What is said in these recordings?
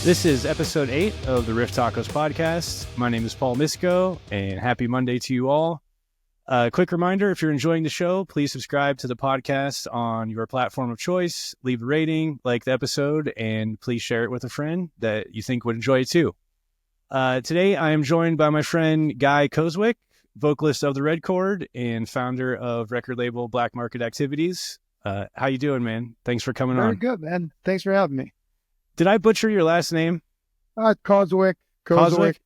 This is episode 8 of the Riff Tacos podcast. My name is Paul Misko, and happy Monday to you all. Quick reminder, if you're enjoying the show, please subscribe to the podcast on your platform of choice, leave a rating, like the episode, and please share it with a friend that you think would enjoy it too. Today, I am joined by my friend Guy Kozowyk, vocalist of the Red Chord and founder of record label Black Market Activities. How you doing, man? Thanks for coming on. Very good, man. Thanks for having me. Did I butcher your last name? Kozowyk. Kozowyk?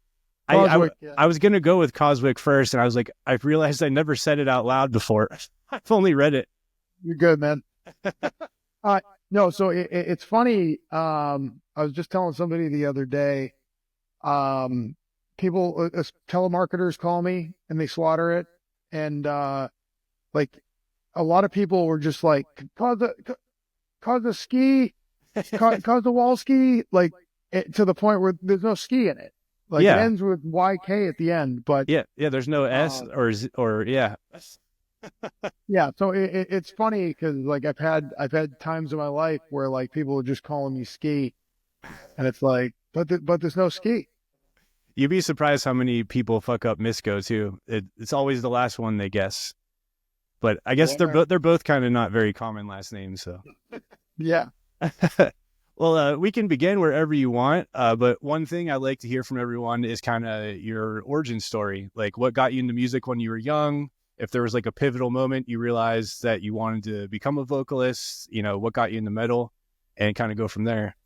Kozowyk, yeah. I was going to go with Kozowyk first, and I was like, I realized I never said it out loud before. I've only read it. You're good, man. No, so it's funny. I was just telling somebody the other day, people, telemarketers call me and they slaughter it. And like a lot of people were just like, Kozowski, Kozowalski, like to the point where there's no ski in it. Like it ends with YK at the end, but yeah, there's no S or yeah. Yeah, so it's funny because like I've had times in my life where like people are just calling me Ski, and it's like, but there's no Ski. You'd be surprised how many people fuck up Misko too. It's always the last one they guess, but I guess they're both kind of not very common last names. So yeah. Well, we can begin wherever you want, but one thing I'd like to hear from everyone is kind of your origin story, like what got you into music when you were young. If there was like a pivotal moment you realized that you wanted to become a vocalist, you know, what got you into metal, and kind of go from there.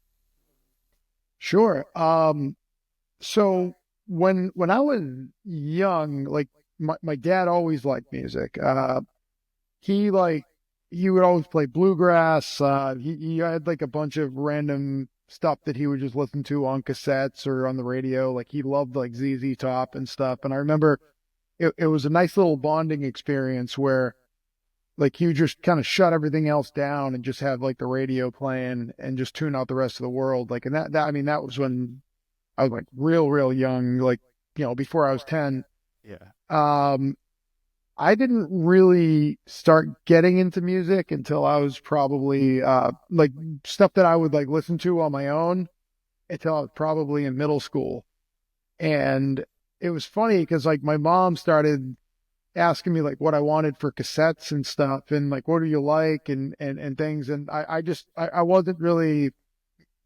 Sure. So when I was young, like my dad always liked music. He would always play bluegrass. He had like a bunch of random stuff that he would just listen to on cassettes or on the radio. Like he loved like ZZ Top and stuff. And I remember it was a nice little bonding experience where like he would just kind of shut everything else down and just have like the radio playing and just tune out the rest of the world. Like, and that was when I was like real young, like, you know, before I was 10. Yeah. I didn't really start getting into music until I was probably, like stuff that I would like listen to on my own until I was probably in middle school. And it was funny because like my mom started asking me like what I wanted for cassettes and stuff and like, what do you like and things. And I wasn't really,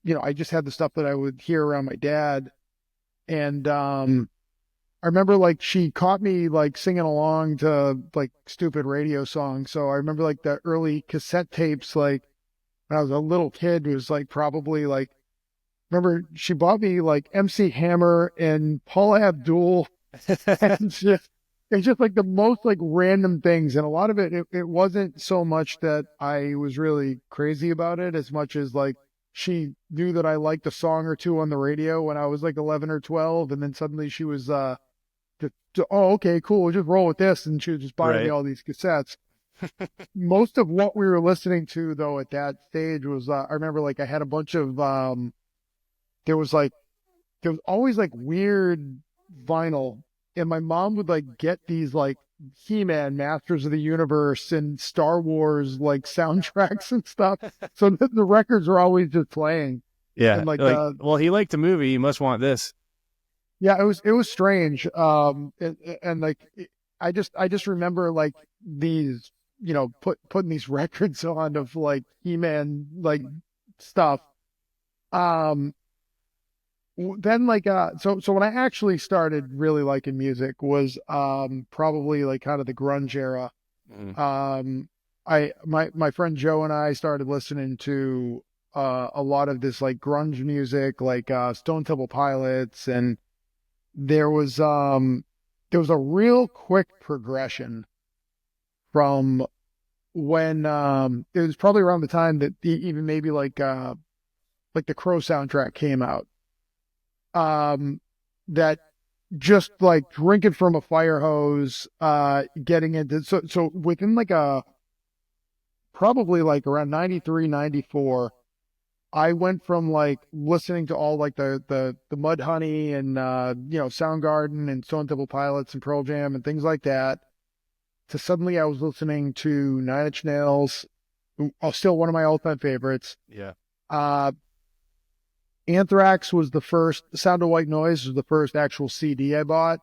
you know, I just had the stuff that I would hear around my dad. And, I remember like she caught me like singing along to like stupid radio songs. So I remember like the early cassette tapes, like when I was a little kid, was like probably like, remember she bought me like MC Hammer and Paula Abdul. And it's just like the most like random things. And a lot of it wasn't so much that I was really crazy about it as much as like she knew that I liked a song or two on the radio when I was like 11 or 12. And then suddenly she was, oh, okay, cool. We'll just roll with this. And she was just buying me all these cassettes. Most of what we were listening to though, at that stage was, I remember like I had a bunch of, there was always like weird vinyl, and my mom would like get these like He-Man, Masters of the Universe and Star Wars like soundtracks and stuff. So the records are always just playing. Yeah. And, well, he liked the movie. He must want this. Yeah, it was strange. And like, I just remember like these, you know, putting these records on of like He-Man, like stuff. Then like, so when I actually started really liking music was, probably like kind of the grunge era. My friend Joe and I started listening to, a lot of this like grunge music, like, Stone Temple Pilots, and there was a real quick progression from when it was probably around the time that even maybe like the Crow soundtrack came out, that just like drinking from a fire hose, getting into so within like probably like around 93, 94, I went from like listening to all like the Mudhoney and, you know, Soundgarden and Stone Temple Pilots and Pearl Jam and things like that, to suddenly I was listening to Nine Inch Nails, still one of my all-time favorites. Yeah. Anthrax was the first, Sound of White Noise was the first actual CD I bought.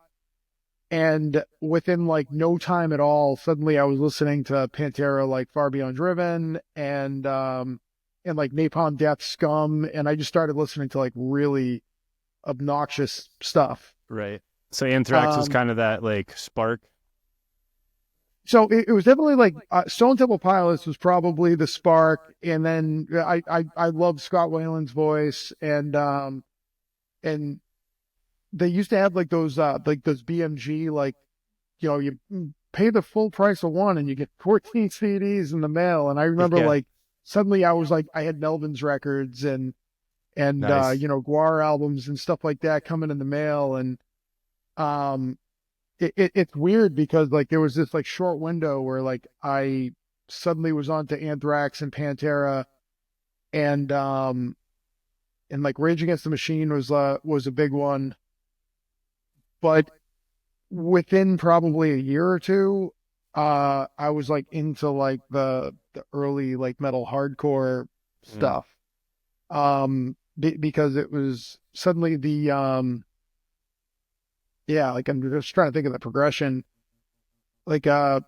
And within like no time at all, suddenly I was listening to Pantera, like Far Beyond Driven and like Napalm Death, Scum. And I just started listening to like really obnoxious stuff. Right. So Anthrax was kind of that like spark. So it was definitely like Stone Temple Pilots was probably the spark. And then I loved Scott Weiland's voice and they used to have like those BMG, like, you know, you pay the full price of one and you get 14 CDs in the mail. And I remember like suddenly I was like, I had Melvin's records and Nice. you know, Guar albums and stuff like that coming in the mail. And it's weird because like there was this like short window where like I suddenly was onto Anthrax and Pantera and like Rage Against the Machine was a big one. But within probably a year or two, I was like into like the early like metal hardcore stuff. Because it was suddenly yeah, like I'm just trying to think of the progression. Like on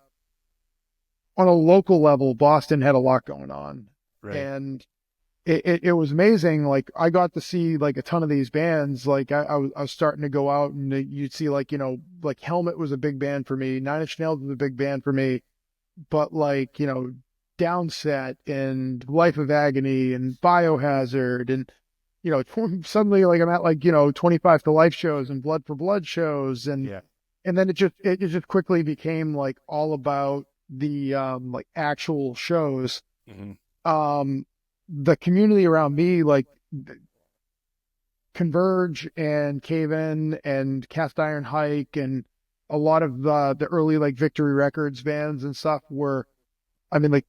a local level, Boston had a lot going on. Right. And it was amazing. Like I got to see like a ton of these bands. Like I was starting to go out and you'd see like, you know, like Helmet was a big band for me. Nine Inch Nails was a big band for me, but like, you know, Downset and Life of Agony and Biohazard and, you know, suddenly like I'm at like, you know, 25 to Life shows and Blood for Blood shows. And then it just quickly became like all about the, like actual shows. The community around me, like Converge and Cave In and Cast Iron Hike and a lot of the early like Victory Records bands and stuff were, I mean, like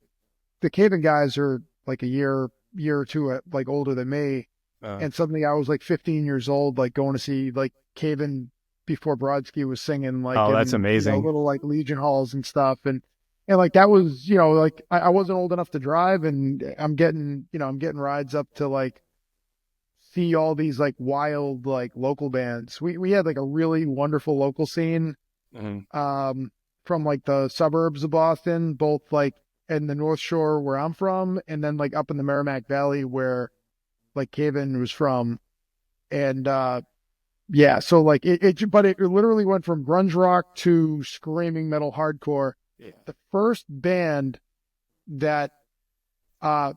the Cave In guys are like a year or two like older than me. And suddenly I was like 15 years old, like going to see like Cave In before Brodsky was singing like, oh, that's amazing. You know, little like Legion halls and stuff. And like that was, you know, like I wasn't old enough to drive and I'm getting rides up to like see all these like wild like local bands. We had like a really wonderful local scene from like the suburbs of Boston, both like in the North Shore where I'm from and then like up in the Merrimack Valley where like Cave In was from. And yeah, so like but it literally went from grunge rock to screaming metal hardcore. The first band that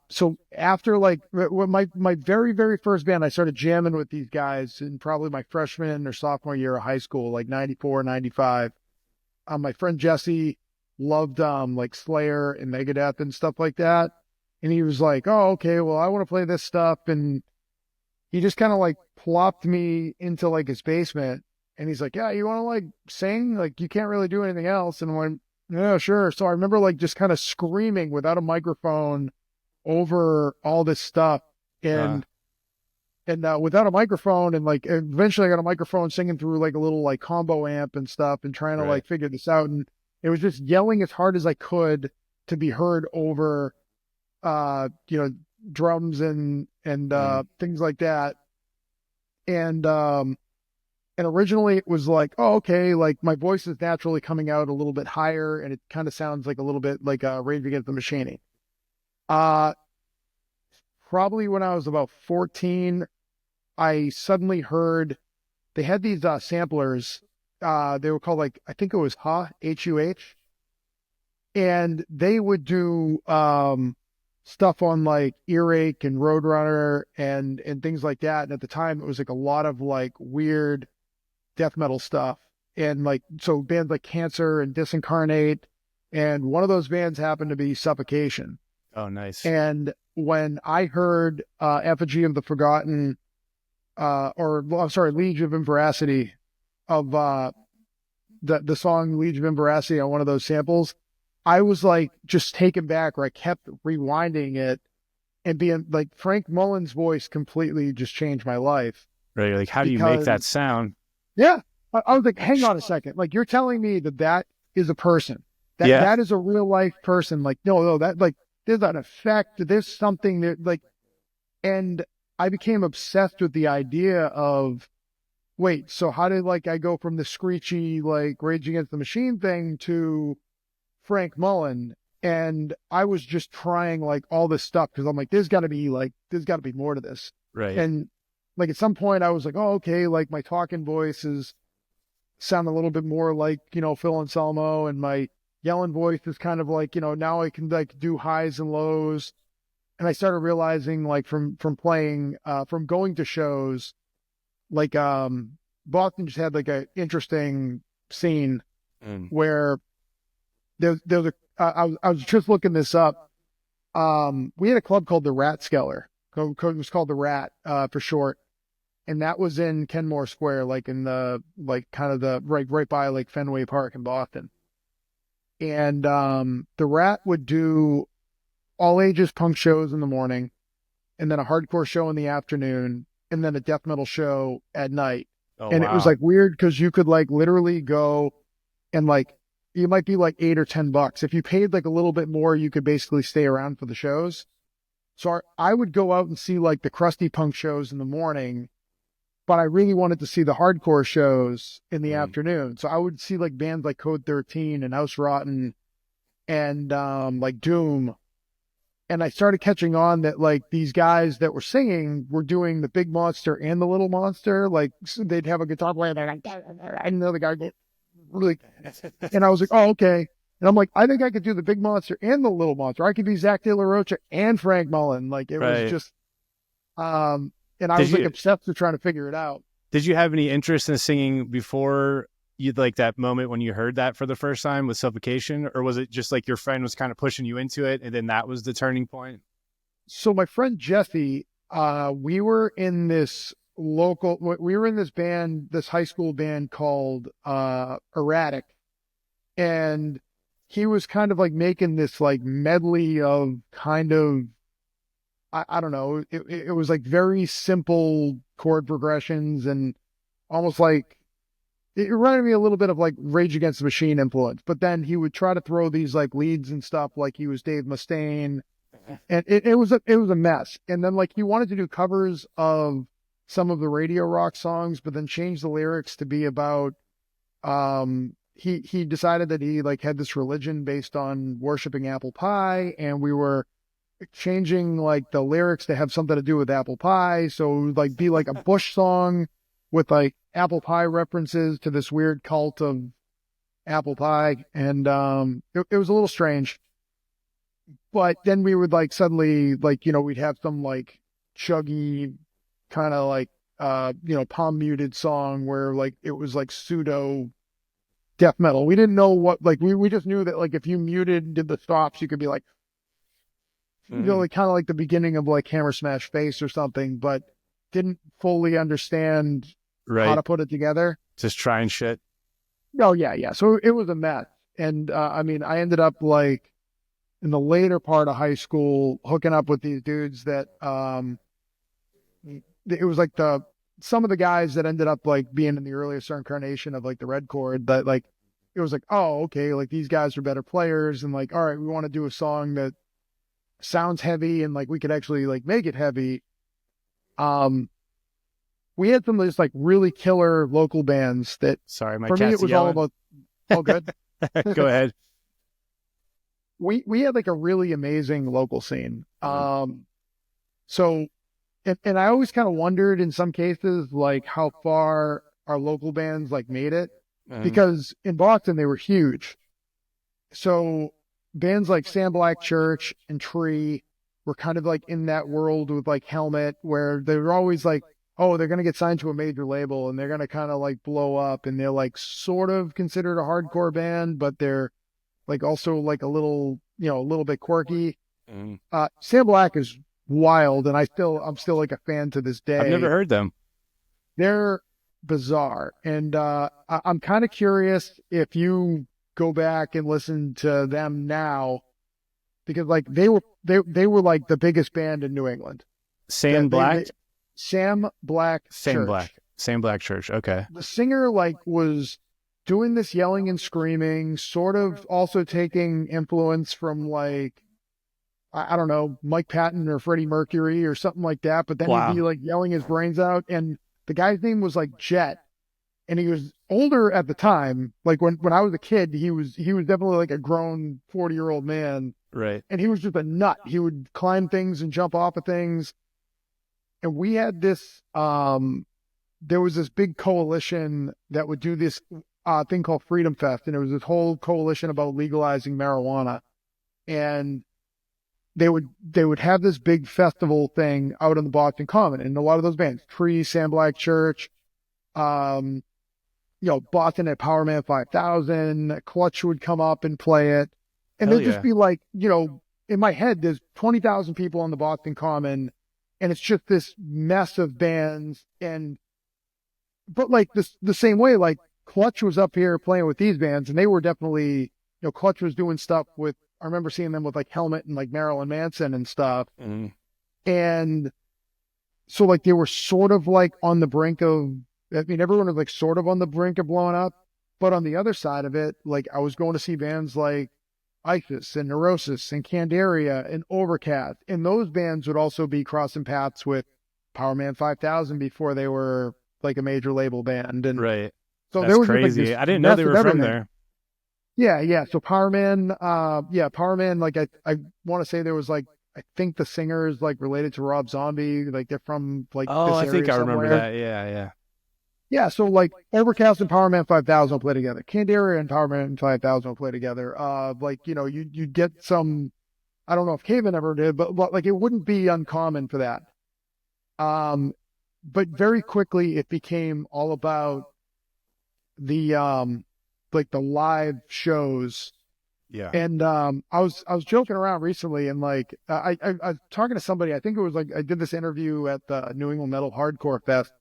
so after like my very, very first band, I started jamming with these guys in probably my freshman or sophomore year of high school, like 94, 95. My friend Jesse loved like Slayer and Megadeth and stuff like that. And he was like, oh, okay, well, I want to play this stuff. And he just kind of like plopped me into like his basement. And he's like, yeah, you want to like sing? Like you can't really do anything else. And I went, yeah, sure. So I remember like just kind of screaming without a microphone over all this stuff and without a microphone and like eventually I got a microphone singing through like a little like combo amp and stuff and trying to like figure this out. And it was just yelling as hard as I could to be heard over, you know, drums and things like that. And originally it was like, oh, okay, like my voice is naturally coming out a little bit higher and it kind of sounds like a little bit like Rage Against the Machine. Probably when I was about 14, I suddenly heard they had these samplers. They were called like, I think it was H-U-H. And they would do stuff on like Earache and Roadrunner and things like that. And at the time it was like a lot of like weird death metal stuff. And like, so bands like Cancer and Disincarnate. And one of those bands happened to be Suffocation. Oh, nice. And when I heard Effigy of the Forgotten, Legion of Inveracity of the song Legion of Inveracity on one of those samples, I was like just taken back, where I kept rewinding it and being like, Frank Mullen's voice completely just changed my life. Right. Like, how do you make that sound? Yeah. I was like, hang on a second. Like, you're telling me that is a person. That is a real life person. Like, no, that like, there's an effect. There's something that like, and I became obsessed with the idea of, wait, so how did like I go from the screechy like Rage Against the Machine thing to Frank Mullen? And I was just trying like all this stuff because I'm like, there's got to be more to this. Right. And like at some point I was like, oh, okay, like my talking voices sound a little bit more like, Phil Anselmo, and my yelling voice is kind of like, now I can like do highs and lows. And I started realizing like from playing, from going to shows, like Boston just had like an interesting scene where there's a I was just looking this up. We had a club called the Ratskeller. It was called the Rat for short, and that was in Kenmore Square, like in the like kind of the right by like Fenway Park in Boston. And the Rat would do all ages punk shows in the morning, and then a hardcore show in the afternoon, and then a death metal show at night. Oh, and wow. It was like weird because you could like literally go and like you might be like $8 or $10. If you paid like a little bit more, you could basically stay around for the shows. So I would go out and see like the crusty punk shows in the morning, but I really wanted to see the hardcore shows in the afternoon. So I would see like bands like Code 13 and House Rotten and like Doom. And I started catching on that like these guys that were singing were doing the big monster and the little monster. Like so they'd have a guitar player and they're like, and the other guy go really, and I was like, oh, okay. And I'm like, I think I could do the big monster and the little monster. I could be Zach De La Rocha and Frank Mullen. Like it was just, and I was like obsessed with trying to figure it out. Did you have any interest in singing before you'd like that moment when you heard that for the first time with Suffocation? Or was it just like your friend was kind of pushing you into it and then that was the turning point? So my friend Jesse, we were in this band, this high school band called Erratic. And he was kind of like making this like medley of kind of, I don't know, it was like very simple chord progressions and almost like, it reminded me a little bit of like Rage Against the Machine influence, but then he would try to throw these like leads and stuff like he was Dave Mustaine, and it was a mess. And then like he wanted to do covers of some of the Radio Rock songs, but then change the lyrics to be about, he decided that he like had this religion based on worshiping apple pie, and we were changing like the lyrics to have something to do with apple pie. So it would like be like a Bush song with like apple pie references to this weird cult of apple pie. And, it was a little strange, but then we would like suddenly like, we'd have some like chuggy kind of like, palm muted song where like it was like pseudo death metal. We didn't know what, like, we just knew that like if you muted, did the stops, you could be like, like kind of like the beginning of like Hammer Smash Face or something, but didn't fully understand how to put it together. Just trying shit. Oh yeah. So it was a mess. And, I ended up like in the later part of high school, hooking up with these dudes that, it was like some of the guys that ended up like being in the earliest incarnation of like the Red Chord, that like, it was like, oh, okay, like these guys are better players. And like, all right, we want to do a song that sounds heavy and like we could actually like make it heavy. We had some of these like really killer local bands that, sorry, my for me, it was all about, all good. Go ahead. We had like a really amazing local scene. So, and I always kind of wondered in some cases, like how far our local bands like made it, because in Boston, they were huge. So bands like Sam Black Church and Tree were kind of like in that world with like Helmet, where they were always like, oh, they're going to get signed to a major label and they're going to kind of like blow up, and they're like sort of considered a hardcore band, but they're like also like a little bit quirky. Sam Black is wild, and I'm still like a fan to this day. I've never heard them. They're bizarre. And I'm kind of curious if you go back and listen to them now, because like they were like the biggest band in New England. Sam Black Church. Okay. The singer like was doing this yelling and screaming, sort of also taking influence from like I don't know, Mike Patton or Freddie Mercury or something like that. But then he'd be like yelling his brains out. And the guy's name was like Jet. And he was older at the time. Like when I was a kid, he was definitely like a grown 40-year-old man. Right. And he was just a nut. He would climb things and jump off of things. And we had this, there was this big coalition that would do this thing called Freedom Fest. And it was this whole coalition about legalizing marijuana. And they would have this big festival thing out on the Boston Common. And a lot of those bands, Tree, Sam Black Church, Boston at Powerman 5000, Clutch would come up and play it. And there'd just be like, in my head, there's 20,000 people on the Boston Common, and it's just this mess of bands. But like the same way, like Clutch was up here playing with these bands, and they were definitely, Clutch was doing stuff with, I remember seeing them with like Helmet and like Marilyn Manson and stuff. Mm-hmm. And so like they were sort of like on the brink of, everyone was like sort of on the brink of blowing up. But on the other side of it, like I was going to see bands like ISIS and Neurosis and Candaria and Overcast. And those bands would also be crossing paths with Powerman 5000 before they were like a major label band. And right. So that's there was crazy. Just, like, I didn't know they were from there. Yeah. So Powerman, Powerman, like I want to say there was like, I think the singer is like related to Rob Zombie. Like they're from like, oh, this I think I remember somewhere. that. Yeah. Yeah, so like Overcast and Powerman 5000 will play together. Candaria and Powerman 5000 will play together. You get some, I don't know if Caven ever did, but like it wouldn't be uncommon for that. But very quickly it became all about the like the live shows. Yeah. And I was joking around recently, and like I was talking to somebody. I think it was like I did this interview at the New England Metal Hardcore Fest,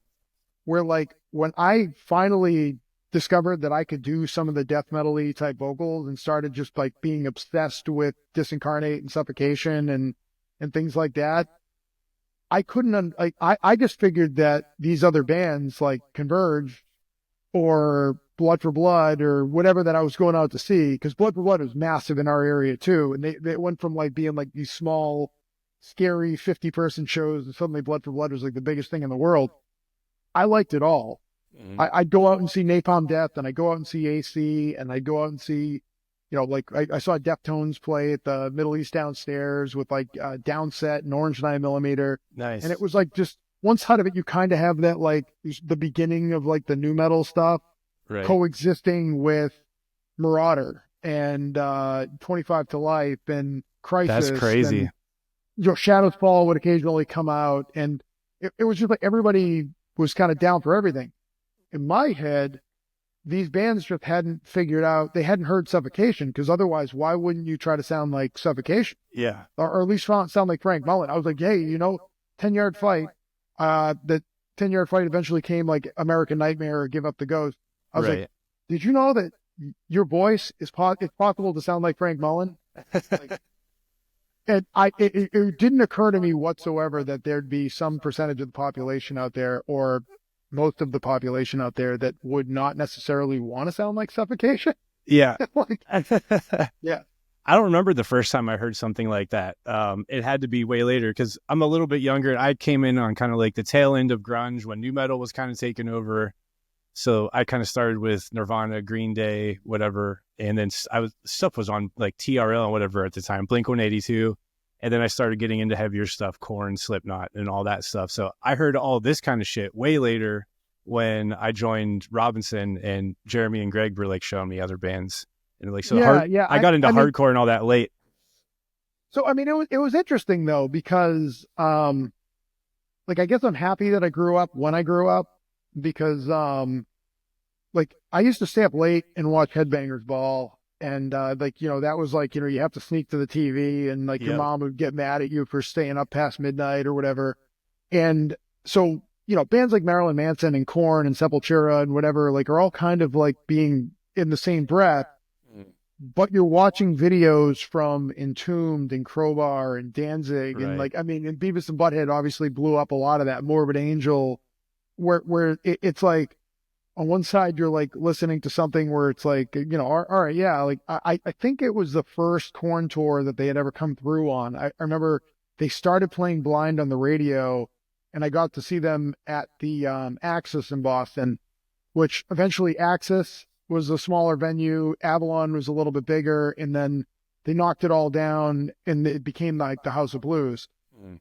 where like when I finally discovered that I could do some of the death metal-y type vocals and started just like being obsessed with Disincarnate and Suffocation and things like that, I couldn't I just figured that these other bands like Converge or Blood for Blood or whatever that I was going out to see, because Blood for Blood was massive in our area too, and they went from like being like these small scary 50-person shows, and suddenly Blood for Blood was like the biggest thing in the world. I liked it all. Mm-hmm. I'd go out and see Napalm Death, and I'd go out and see AC, and I'd go out and see, like I saw Deftones play at the Middle East downstairs with like Downset and Orange 9mm. Nice. And it was like just one side of it, you kind of have that like the beginning of like the new metal stuff, right, coexisting with Marauder and 25 to Life and Crisis. That's crazy. And, Shadows Fall would occasionally come out, and it was just like everybody was kind of down for everything. In my head, these bands just hadn't figured out, they hadn't heard Suffocation, because otherwise, why wouldn't you try to sound like Suffocation? Yeah. Or at least sound like Frank Mullen. I was like, hey, 10-Yard Fight. The 10-Yard Fight eventually came like American Nightmare or Give Up the Ghost. I was like, did you know that your voice is it's possible to sound like Frank Mullen? And it didn't occur to me whatsoever that there'd be some percentage of the population out there, or most of the population out there, that would not necessarily want to sound like Suffocation. Yeah. Yeah. I don't remember the first time I heard something like that. It had to be way later, because I'm a little bit younger. I came in on kind of like the tail end of grunge when nu metal was kind of taking over. So I kind of started with Nirvana, Green Day, whatever. And then stuff was on like TRL and whatever at the time, Blink-182. And then I started getting into heavier stuff, Korn, Slipknot, and all that stuff. So I heard all this kind of shit way later when I joined Robinson, and Jeremy and Greg were like showing me other bands. And like, so I got into hardcore and all that late. So, it was interesting though, because, like, I guess I'm happy that I grew up when I grew up, because, like, I used to stay up late and watch Headbangers Ball. And, that was like, you have to sneak to the TV, and like your mom would get mad at you for staying up past midnight or whatever. And so, bands like Marilyn Manson and Korn and Sepultura and whatever, like, are all kind of like being in the same breath. But you're watching videos from Entombed and Crowbar and Danzig, and like, and Beavis and Butthead obviously blew up a lot of that. Morbid Angel, where it's like, on one side you're like listening to something where it's like, all right, yeah, like I think it was the first Korn tour that they had ever come through on. I remember they started playing Blind on the radio, and I got to see them at the Axis in Boston, which eventually Axis was a smaller venue, Avalon was a little bit bigger, and then they knocked it all down and it became like the House of Blues.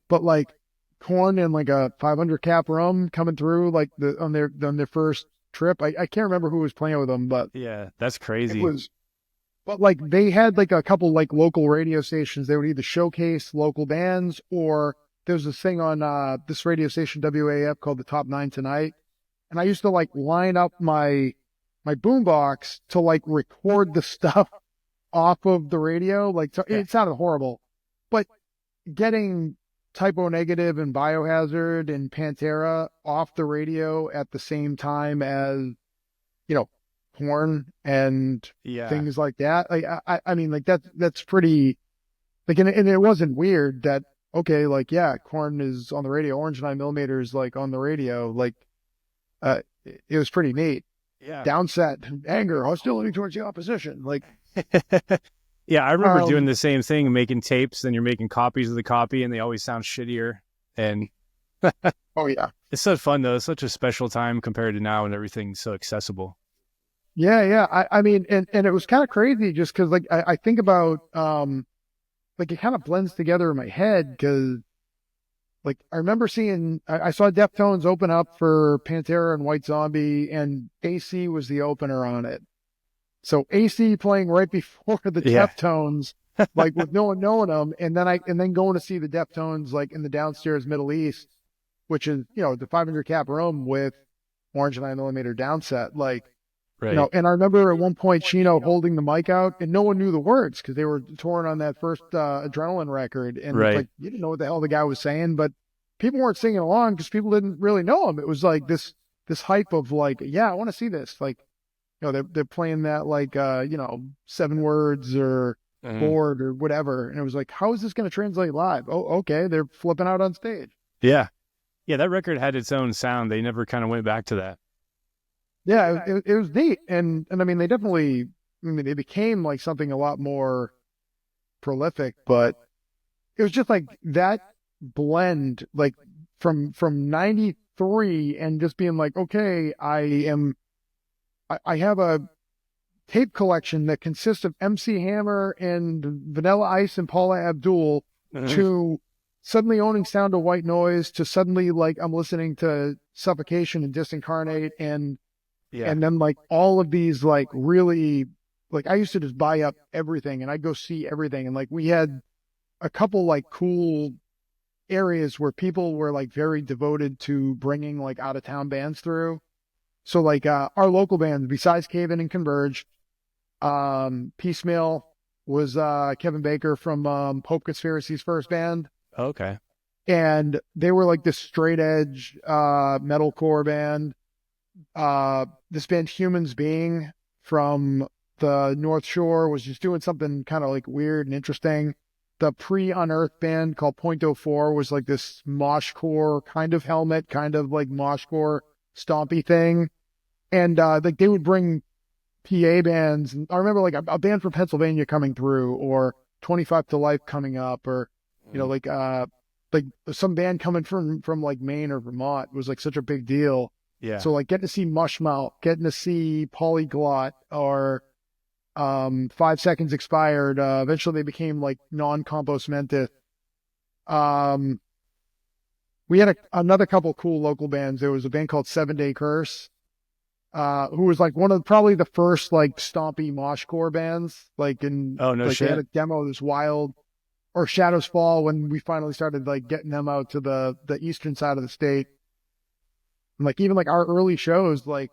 But like Korn and like a 500 cap room coming through like on their first trip. I can't remember who was playing with them, but yeah, that's crazy. it was. But like they had like a couple like local radio stations. They would either showcase local bands, or there's this thing on this radio station WAF called the Top 9 Tonight, and I used to like line up my boombox to like record the stuff off of the radio. Like it sounded horrible, but getting Typo Negative and Biohazard and Pantera off the radio at the same time as, Korn and things like that. Like, I mean, like that's pretty, like, and it wasn't weird that, okay, like, yeah, Korn is on the radio, Orange 9mm is like on the radio. Like, it was pretty neat. Yeah. Downset, anger, hostility towards the opposition. Like, yeah, I remember doing the same thing, making tapes, then you're making copies of the copy, and they always sound shittier. And oh yeah, it's so fun though. It's such a special time compared to now, and everything's so accessible. Yeah. I mean, and it was kind of crazy just because like I think about like it kind of blends together in my head because like I remember I saw Deftones open up for Pantera and White Zombie, and AC was the opener on it. So AC playing right before the Deftones, like with no one knowing them, and then going to see the Deftones like in the downstairs Middle East, which is the 500 cap room with Orange 9mm downset, like and I remember at one point Chino holding the mic out, and no one knew the words because they were touring on that first Adrenaline record, and like you didn't know what the hell the guy was saying, but people weren't singing along because people didn't really know him. It was like this hype of like, yeah, I want to see this, like. They're playing that like 7 words or board or whatever, and it was like, how is this going to translate live? Oh, okay, they're flipping out on stage. Yeah, that record had its own sound. They never kind of went back to that. Yeah, it was neat, and I mean they became like something a lot more prolific, but it was just like that blend, like from '93, and just being like, okay, I have a tape collection that consists of MC Hammer and Vanilla Ice and Paula Abdul, to suddenly owning Sound of White Noise, to suddenly like I'm listening to Suffocation and Disincarnate, and then like all of these like really, like I used to just buy up everything and I'd go see everything, and like we had a couple like cool areas where people were like very devoted to bringing like out of town bands through. So like our local bands, besides Cave-In and Converge, Piecemeal was Kevin Baker from Pope Conspiracy's first band. Okay. And they were like this straight edge metalcore band. This band Humans Being from the North Shore was just doing something kind of like weird and interesting. The pre-Unearthed band called .04 was like this moshcore kind of helmet, kind of like moshcore stompy thing, and like they would bring PA bands, and I remember like a band from Pennsylvania coming through, or 25 to Life coming up, or like some band coming from like Maine or Vermont was like such a big deal. Yeah. So like getting to see Mushmouth, getting to see Polyglot, or 5 Seconds Expired. Eventually they became like Non-Compos Mentis. We had another couple cool local bands. There was a band called 7 Day Curse, who was like probably the first like stompy moshcore bands. Like they had a demo this wild, or Shadows Fall, when we finally started like getting them out to the eastern side of the state. And like even like our early shows, like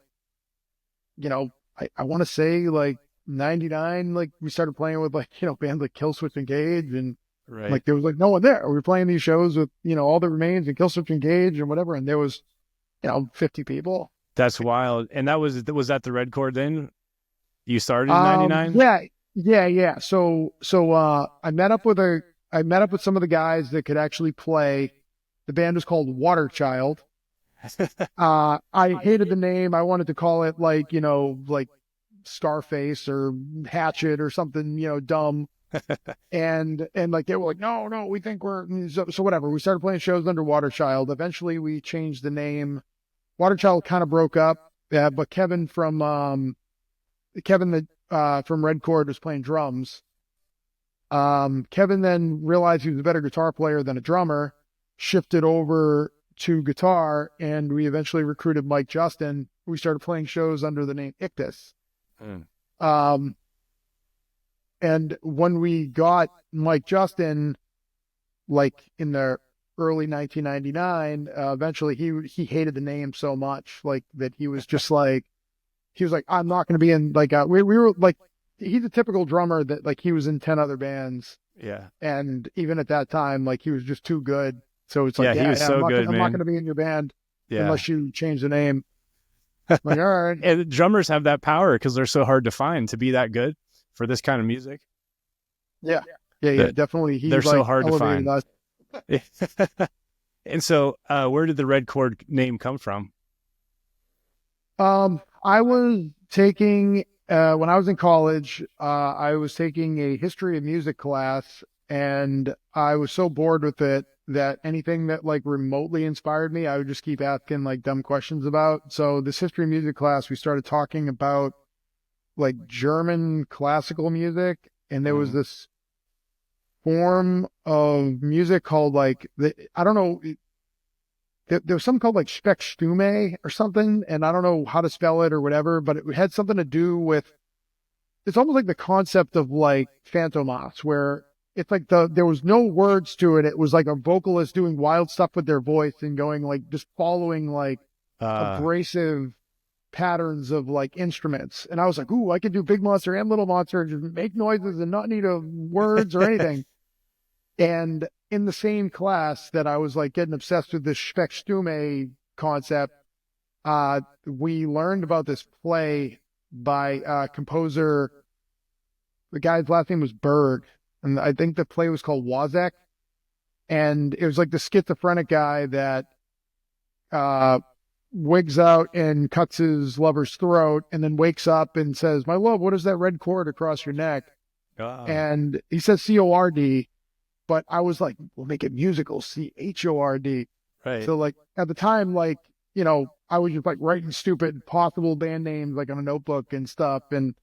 I want to say like 99, like we started playing with like bands like Killswitch Engage, and like there was like no one there. We were playing these shows with All That Remains and Killswitch Engage and whatever, and there was 50 people. That's wild. And was that the Red Chord then? You started in 99? Yeah. So I met up with some of the guys that could actually play. The band was called Water Child, I hated the name. I wanted to call it like, like Starface or Hatchet or something, dumb. And like they were like, no, we think we're so whatever. We started playing shows under Waterchild. Eventually we changed the name. Waterchild kind of broke up, but Kevin from Red Chord was playing drums. Kevin then realized he was a better guitar player than a drummer, shifted over to guitar, and we eventually recruited Mike Justin. We started playing shows under the name Ictus. And when we got Mike Justin, like in the early 1999, eventually he hated the name so much, like that he was just like, I'm not going to be in like, we were like, he's a typical drummer that like he was in 10 other bands. Yeah. And even at that time, like he was just too good. So it's like, he was so good, I'm not going to be in your band unless you change the name. Like, all right. And drummers have that power because they're so hard to find to be that good for this kind of music. Yeah, definitely. They're so hard to find. And so, where did the Red Chord name come from? I was taking when I was in college. I was taking a history of music class, and I was so bored with it that anything that like remotely inspired me, I would just keep asking like dumb questions about. So this history of music class, we started talking about like German classical music, and there was this form of music called like I don't know. There was something called like Speckstumme or something, and I don't know how to spell it or whatever, but it had something to do with. It's almost like the concept of like Phantomas, where it's like there was no words to it. It was like a vocalist doing wild stuff with their voice and going like just following like abrasive patterns of like instruments. And I was like, ooh, I could do Big Monster and Little Monster and just make noises and not need words or anything. And in the same class that I was like getting obsessed with this Speckstumme concept, we learned about this play by composer. The guy's last name was Berg, and I think the play was called Wozzeck. And it was like the schizophrenic guy that wigs out and cuts his lover's throat and then wakes up and says, "My love, what is that red cord across your neck?" And he says C-O-R-D, but I was like, we'll make it musical, C-H-O-R-D. Right. So like at the time, like, I was just like writing stupid possible band names like on a notebook and stuff. And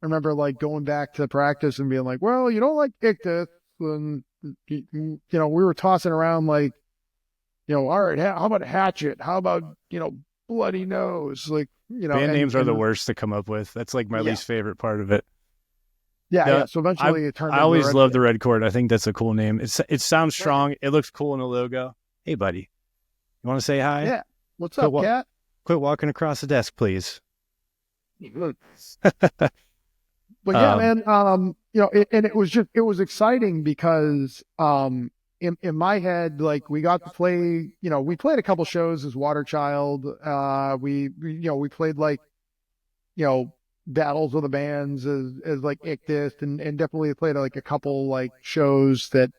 I remember like going back to practice and being like, well, you don't like Ictus. And, we were tossing around like, all right, how about Hatchet? How about, Bloody Nose? Like, band names are the worst to come up with. That's like my least favorite part of it. Yeah. So eventually it turned. I always loved the Red Chord. I think that's a cool name. It sounds strong. It looks cool in the logo. Hey, buddy, you want to say hi? Yeah. What's up, cat? Quit walking across the desk, please. But yeah, man, and it was exciting because, in my head, like we got to play, we played a couple shows as Waterchild. We played like, battles of the bands as like Ictus, and definitely played like a couple like shows that,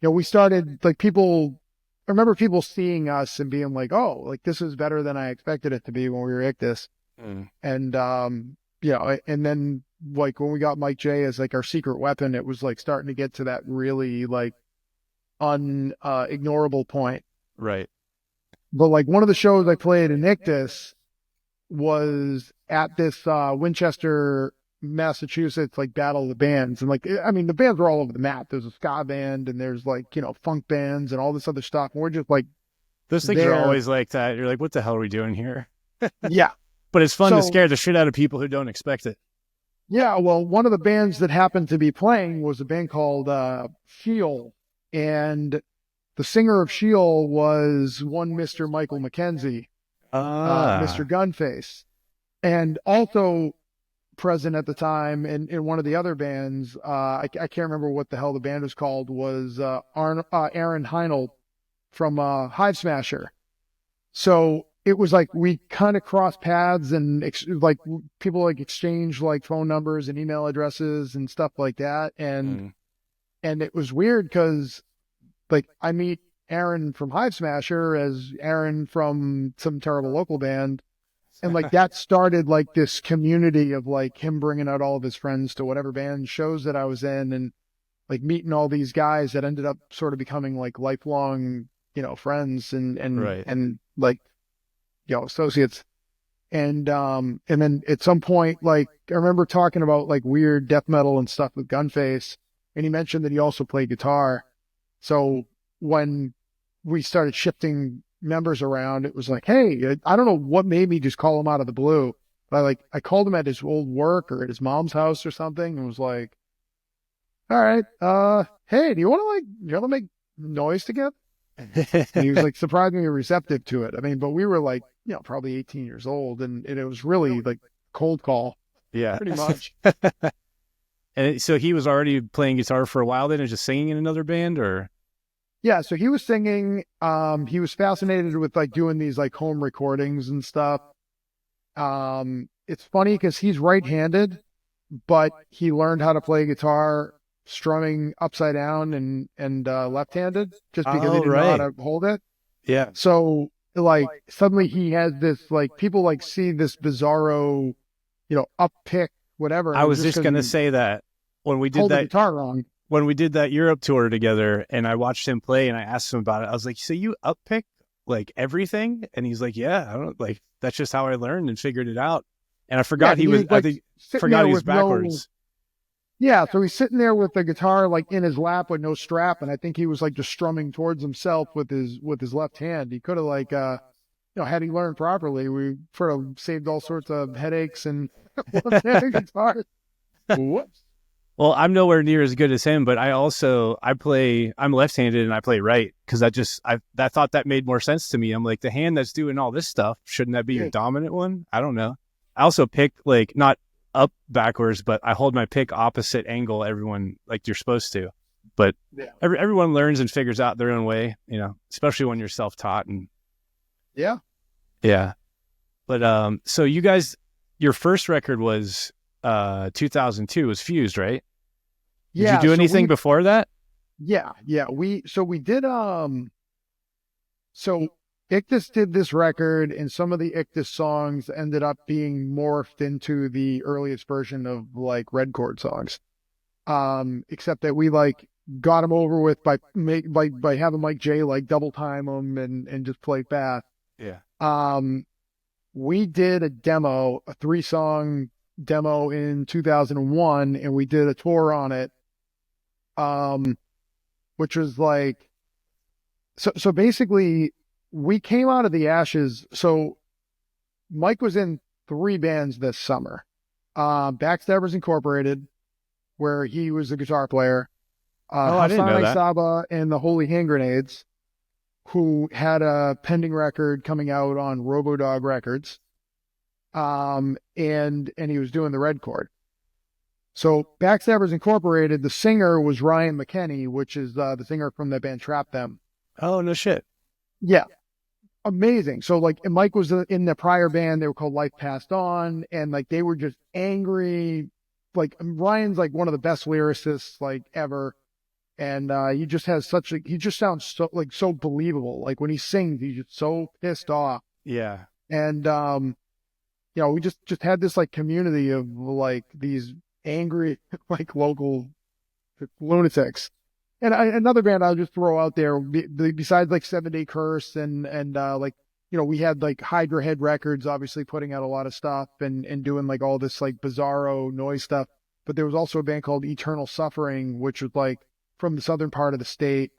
we started like I remember people seeing us and being like, oh, like this is better than I expected it to be when we were Ictus. And, and then like when we got Mike J as like our secret weapon, it was like starting to get to that really like ignorable point. Right. But like one of the shows I played in Ictus was at this Winchester, Massachusetts, like Battle of the Bands. And like, I mean, the bands were all over the map. There's a ska band and there's like, funk bands and all this other stuff. And we're just like, those things are always like that. You're like, what the hell are we doing here? Yeah. But it's fun to scare the shit out of people who don't expect it. Yeah. Well, one of the bands that happened to be playing was a band called Sheol. And the singer of Sheol was one Mr. Michael McKenzie, Mr. Gunface. And also present at the time in one of the other bands, I can't remember what the hell the band was called, was Aaron Heinold from Hive Smasher. So it was like we kind of crossed paths and like people like exchange like phone numbers and email addresses and stuff like that. And it was weird because like I meet Aaron from Hive Smasher as Aaron from some terrible local band. And like that started like this community of like him bringing out all of his friends to whatever band shows that I was in, and like meeting all these guys that ended up sort of becoming like lifelong, friends and like, associates. And then at some point, like I remember talking about like weird death metal and stuff with Gunface, and he mentioned that he also played guitar. So when we started shifting members around, it was like, hey, I don't know what made me just call him out of the blue, but I called him at his old work or at his mom's house or something, and was like, all right, hey, do you want to make noise together? And he was like surprisingly receptive to it. I mean, but we were like, probably 18 years old, and it was really like cold call. Yeah, pretty much. And so he was already playing guitar for a while then, and just singing in another band, or? Yeah, so he was singing. He was fascinated with like doing these like home recordings and stuff. It's funny because he's right-handed, but he learned how to play guitar strumming upside down and left-handed just because he didn't know how to hold it. Yeah. So like suddenly he has this like people like see this bizarro, up pick whatever. I was just gonna say that when we did that guitar wrong. When we did that Europe tour together and I watched him play and I asked him about it, I was like, so you up pick like everything? And he's like, yeah, I don't like, that's just how I learned and figured it out. And I forgot he was backwards. Yeah. So he's sitting there with the guitar like in his lap with no strap. And I think he was like just strumming towards himself with his left hand. He could have like, had he learned properly, we sort of saved all sorts of headaches and guitars. Whoops. Well, I'm nowhere near as good as him, but I'm left-handed and I play right because I thought that made more sense to me. I'm like, the hand that's doing all this stuff, shouldn't that be your dominant one? I don't know. I also pick like not up backwards, but I hold my pick opposite angle everyone like you're supposed to. But everyone learns and figures out their own way, especially when you're self-taught. And yeah. But so you guys, your first record was 2002 was Fused, right? Did you do anything before that? Yeah. We did, so Ictus did this record, and some of the Ictus songs ended up being morphed into the earliest version of like Red Chord songs. Except that we like got them over with by having Mike J like double time them and just play fast. Yeah. We did a 3-song demo in 2001, and we did a tour on it, which was like, so basically we came out of the ashes. So Mike was in 3 bands this summer, Backstabbers Incorporated, where he was the guitar player, I didn't know that. Saba and the Holy Hand Grenades, who had a pending record coming out on Robodog Records. And he was doing the Red Chord. So Backstabbers Incorporated, the singer was Ryan McKenney, which is the singer from the band Trap Them. Oh, no shit. Yeah. Amazing. So like Mike was in the prior band, they were called Life Passed On, and like they were just angry. Like Ryan's like one of the best lyricists like ever. And he just has he just sounds so believable. Like when he sings, he's just so pissed off. Yeah. And we just had this like community of like these angry like local lunatics. And another band I'll just throw out there besides like 7 Day Curse and we had like Hydra Head Records obviously putting out a lot of stuff and doing like all this like bizarro noise stuff. But there was also a band called Eternal Suffering, which was like from the southern part of the state.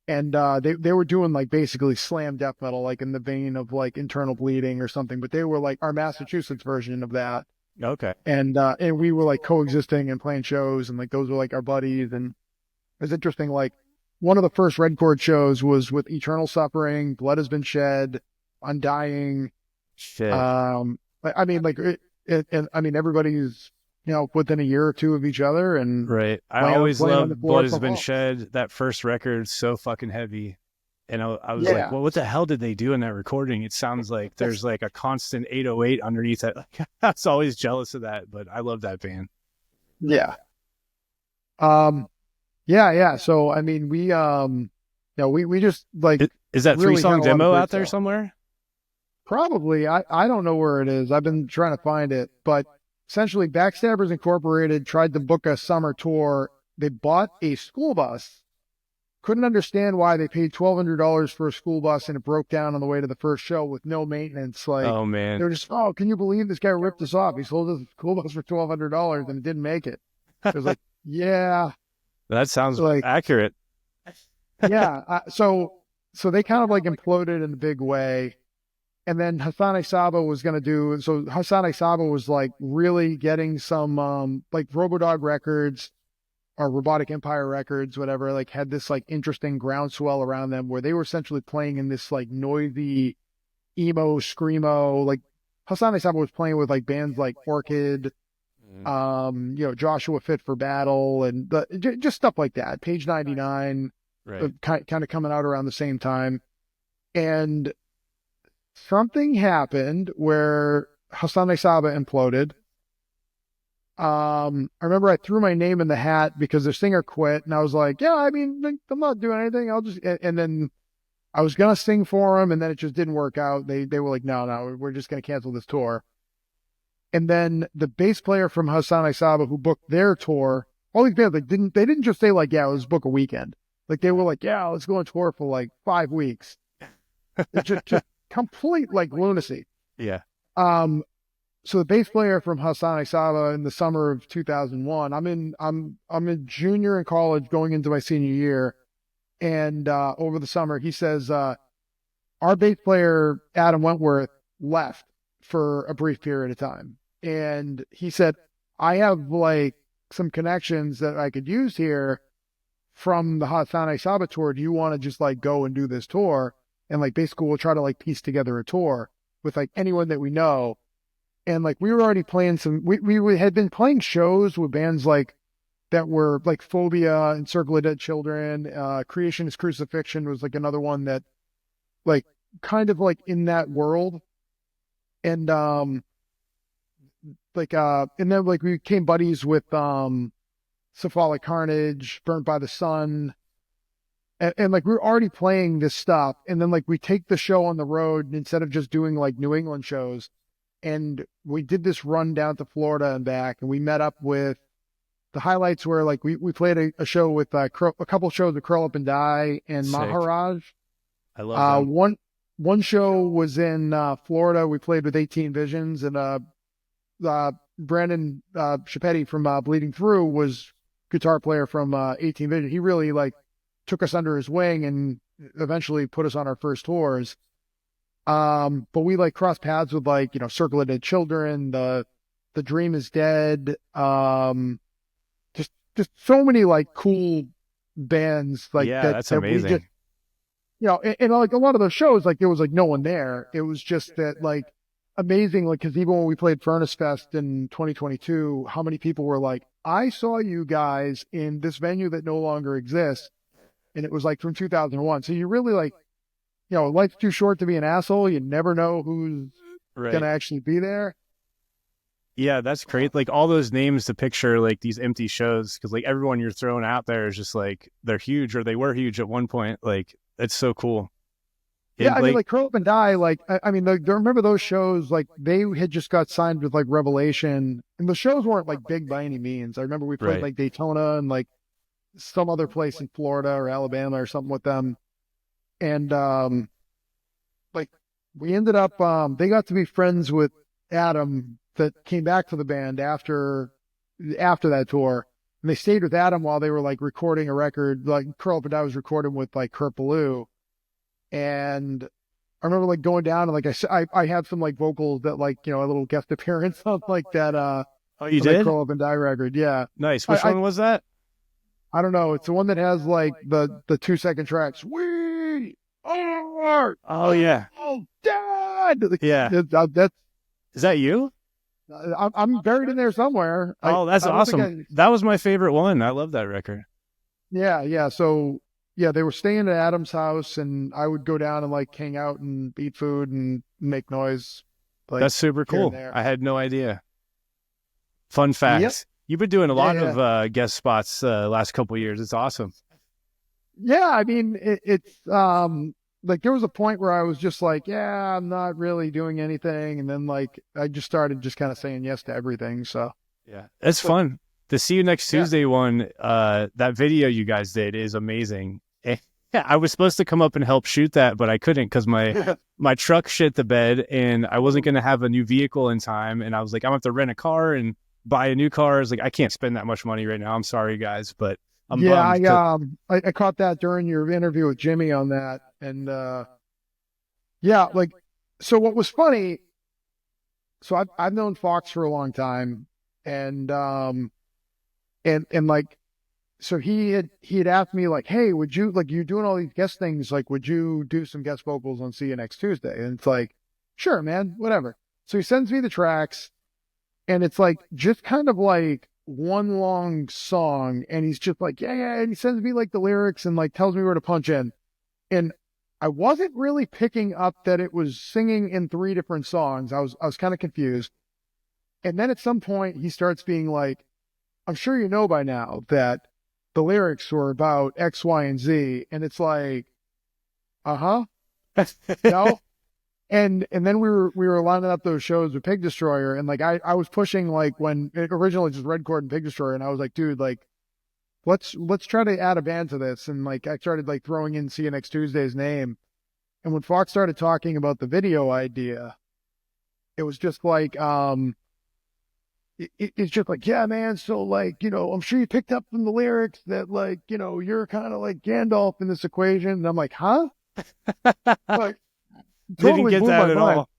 And they were doing like basically slam death metal, like in the vein of like Internal Bleeding or something, but they were like our Massachusetts version of that. Okay. And we were like coexisting and playing shows, and like those were like our buddies. And it was interesting. Like one of the first Red Chord shows was with Eternal Suffering, Blood Has Been Shed, Undying. Shit. I mean, like everybody's within a year or two of each other. And right. I always loved Blood Has Been Shed. That first record, so fucking heavy. And I was like, well, what the hell did they do in that recording? It sounds like there's like a constant 808 underneath it. Like, I was always jealous of that, but I love that band. Yeah. Yeah. So, I mean, we we just like Is that really 3-song had a lot of demo great out there stuff. somewhere? Probably. I don't know where it is. I've been trying to find it, but essentially Backstabbers Incorporated tried to book a summer tour. They bought a school bus. Couldn't understand why they paid $1,200 for a school bus and it broke down on the way to the first show with no maintenance. Like, Oh man, they were just, oh, can you believe this guy ripped us off? He sold us a school bus for $1,200 and it didn't make it. It was like, yeah, that sounds like accurate. yeah. So they kind of like imploded in a big way. And then Hasane Saba was going to do, so Hasane Saba was like really getting some, like Robodog Records or Robotic Empire Records, whatever, like had this like interesting groundswell around them where they were essentially playing in this like noisy emo, screamo, like Hasane Saba was playing with like bands like Orchid, Joshua Fit for Battle and just stuff like that. Page 99, Right. kind of coming out around the same time. And something happened where Hasane Saba imploded. I remember I threw my name in the hat because the singer quit, and I was like, yeah, I mean, I'm not doing anything. I'll just, and then I was going to sing for him, and then it just didn't work out. They were like, no, we're just going to cancel this tour. And then the bass player from Hasane Saba who booked their tour, all these bands, they didn't just say like, yeah, let's book a weekend. Like they were like, yeah, let's go on tour for like 5 weeks. It's just complete like lunacy. Yeah. So the bass player from Hasane Saba in the summer of 2001, I'm a junior in college going into my senior year. And, over the summer, he says, our bass player, Adam Wentworth, left for a brief period of time. And he said, I have like some connections that I could use here from the Hasane Saba tour. Do you want to just like go and do this tour? And like basically we'll try to like piece together a tour with like anyone that we know. And like we were already playing we had been playing shows with bands like that were like Phobia and Circle of Dead Children. Creation is Crucifixion was like another one that like kind of like in that world. And and then like we became buddies with Cephalic Carnage, Burnt by the Sun. And like we were already playing this stuff. And then like we take the show on the road instead of just doing like New England shows. And we did this run down to Florida and back, and we met up with the highlights were like we played a show with a couple shows with Curl Up and Die and Sick. Maharaj. I love them. One show was in Florida. We played with 18 Visions, and Brandon Chapetti from Bleeding Through was guitar player from 18 Visions. He really like took us under his wing and eventually put us on our first tours. But we like crossed paths with like, Circle of Dead Children, the Dream is Dead, just so many like cool bands like Yeah, that. that's that amazing. We just, and like a lot of those shows, like there was like no one there. It was just that like amazing, like, cause even when we played Furnace Fest in 2022, how many people were like, I saw you guys in this venue that no longer exists. And it was like from 2001. So you really like, life's too short to be an asshole. You never know who's Right. going to actually be there. Yeah, that's great. Like all those names to picture like these empty shows, because like everyone you're throwing out there is just like they're huge or they were huge at one point. Like it's so cool. Yeah, I mean, like Curl Up and Die, like, I mean, remember those shows, like, they had just got signed with, like, Revelation, and the shows weren't, like, big by any means. I remember we played, Right. like, Daytona and, like, some other place in Florida or Alabama or something with them. And, like, we ended up, they got to be friends with Adam that came back to the band after that tour. And they stayed with Adam while they were, like, recording a record, like, Curl Up and Die was recording with, like, Kurt Ballou. And I remember like going down and like I had some like vocals that like, a little guest appearance on like that Oh, you did? Curl Up and Die record. Yeah. Nice. Which one was that? I don't know. It's the one that has like the 2-second tracks. We are Oh yeah. all dead. Yeah. That's Is that you? I'm buried in there somewhere. Oh, that's I don't think awesome. That was my favorite one. I love that record. Yeah. So yeah, they were staying at Adam's house, and I would go down and like hang out and eat food and make noise. Like, That's super here and cool. there. I had no idea. Fun facts. Yep. You've been doing a lot Yeah. of guest spots last couple of years. It's awesome. Yeah, I mean, it's like there was a point where I was just like, yeah, I'm not really doing anything, and then like I just started just kind of saying yes to everything. So, Yeah, it's but fun. The See You Next yeah, Tuesday one, that video you guys did is amazing. Yeah, I was supposed to come up and help shoot that, but I couldn't because my truck shit the bed, and I wasn't going to have a new vehicle in time. And I was like, I'm going to have to rent a car and buy a new car. I was like, I can't spend that much money right now. I'm sorry, guys, but I'm yeah, bummed. I caught that during your interview with Jimmy on that, and yeah, like so what was funny. So I've known Fox for a long time, and and like so he had asked me like, hey, would you like you're doing all these guest things, like would you do some guest vocals on See You Next Tuesday? And it's like, sure, man, whatever. So he sends me the tracks, and it's like just kind of like one long song, and he's just like, yeah, yeah, and he sends me like the lyrics and like tells me where to punch in. And I wasn't really picking up that it was singing in three different songs. I was kind of confused. And then at some point he starts being like, I'm sure you know by now that the lyrics were about X, Y, and Z. And it's like, uh-huh. No. And then we were lining up those shows with Pig Destroyer, and like I was pushing like when it originally just Red Chord and Pig Destroyer, and I was like, dude, like let's try to add a band to this. And like I started like throwing in See You Next Tuesday's name. And when Fox started talking about the video idea, it was just like it's just like, yeah, man. So like, I'm sure you picked up from the lyrics that like, you're kind of like Gandalf in this equation. And I'm like, huh? Like, Didn't totally get blew that my at mind. all.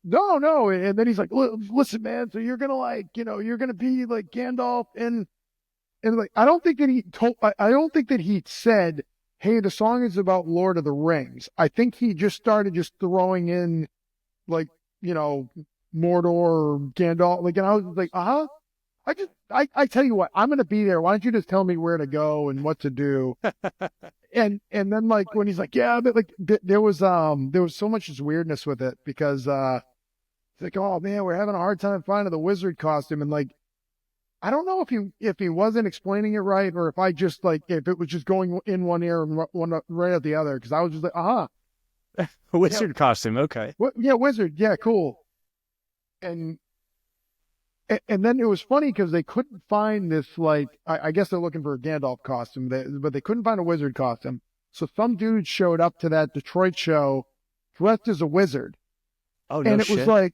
No, no. And then he's like, listen, man. So you're gonna like, you're gonna be like Gandalf, and like, I don't think that he said, hey, the song is about Lord of the Rings. I think he just started just throwing in like, Mordor or Gandalf. Like, and I was like, uh-huh. I tell you what, I'm going to be there. Why don't you just tell me where to go and what to do? And then like when he's like, yeah, but like there was so much just weirdness with it because, it's like, oh man, we're having a hard time finding the wizard costume. And like, I don't know if he wasn't explaining it right, or if I just like, if it was just going in one ear and one right at the other. Cause I was just like, uh-huh. Yeah. Wizard costume. Okay. What? Yeah. Wizard. Yeah. Cool. And and then it was funny because they couldn't find this, like, I guess they're looking for a Gandalf costume, but they couldn't find a wizard costume. So some dude showed up to that Detroit show dressed as a wizard. Oh, no And it was shit. like,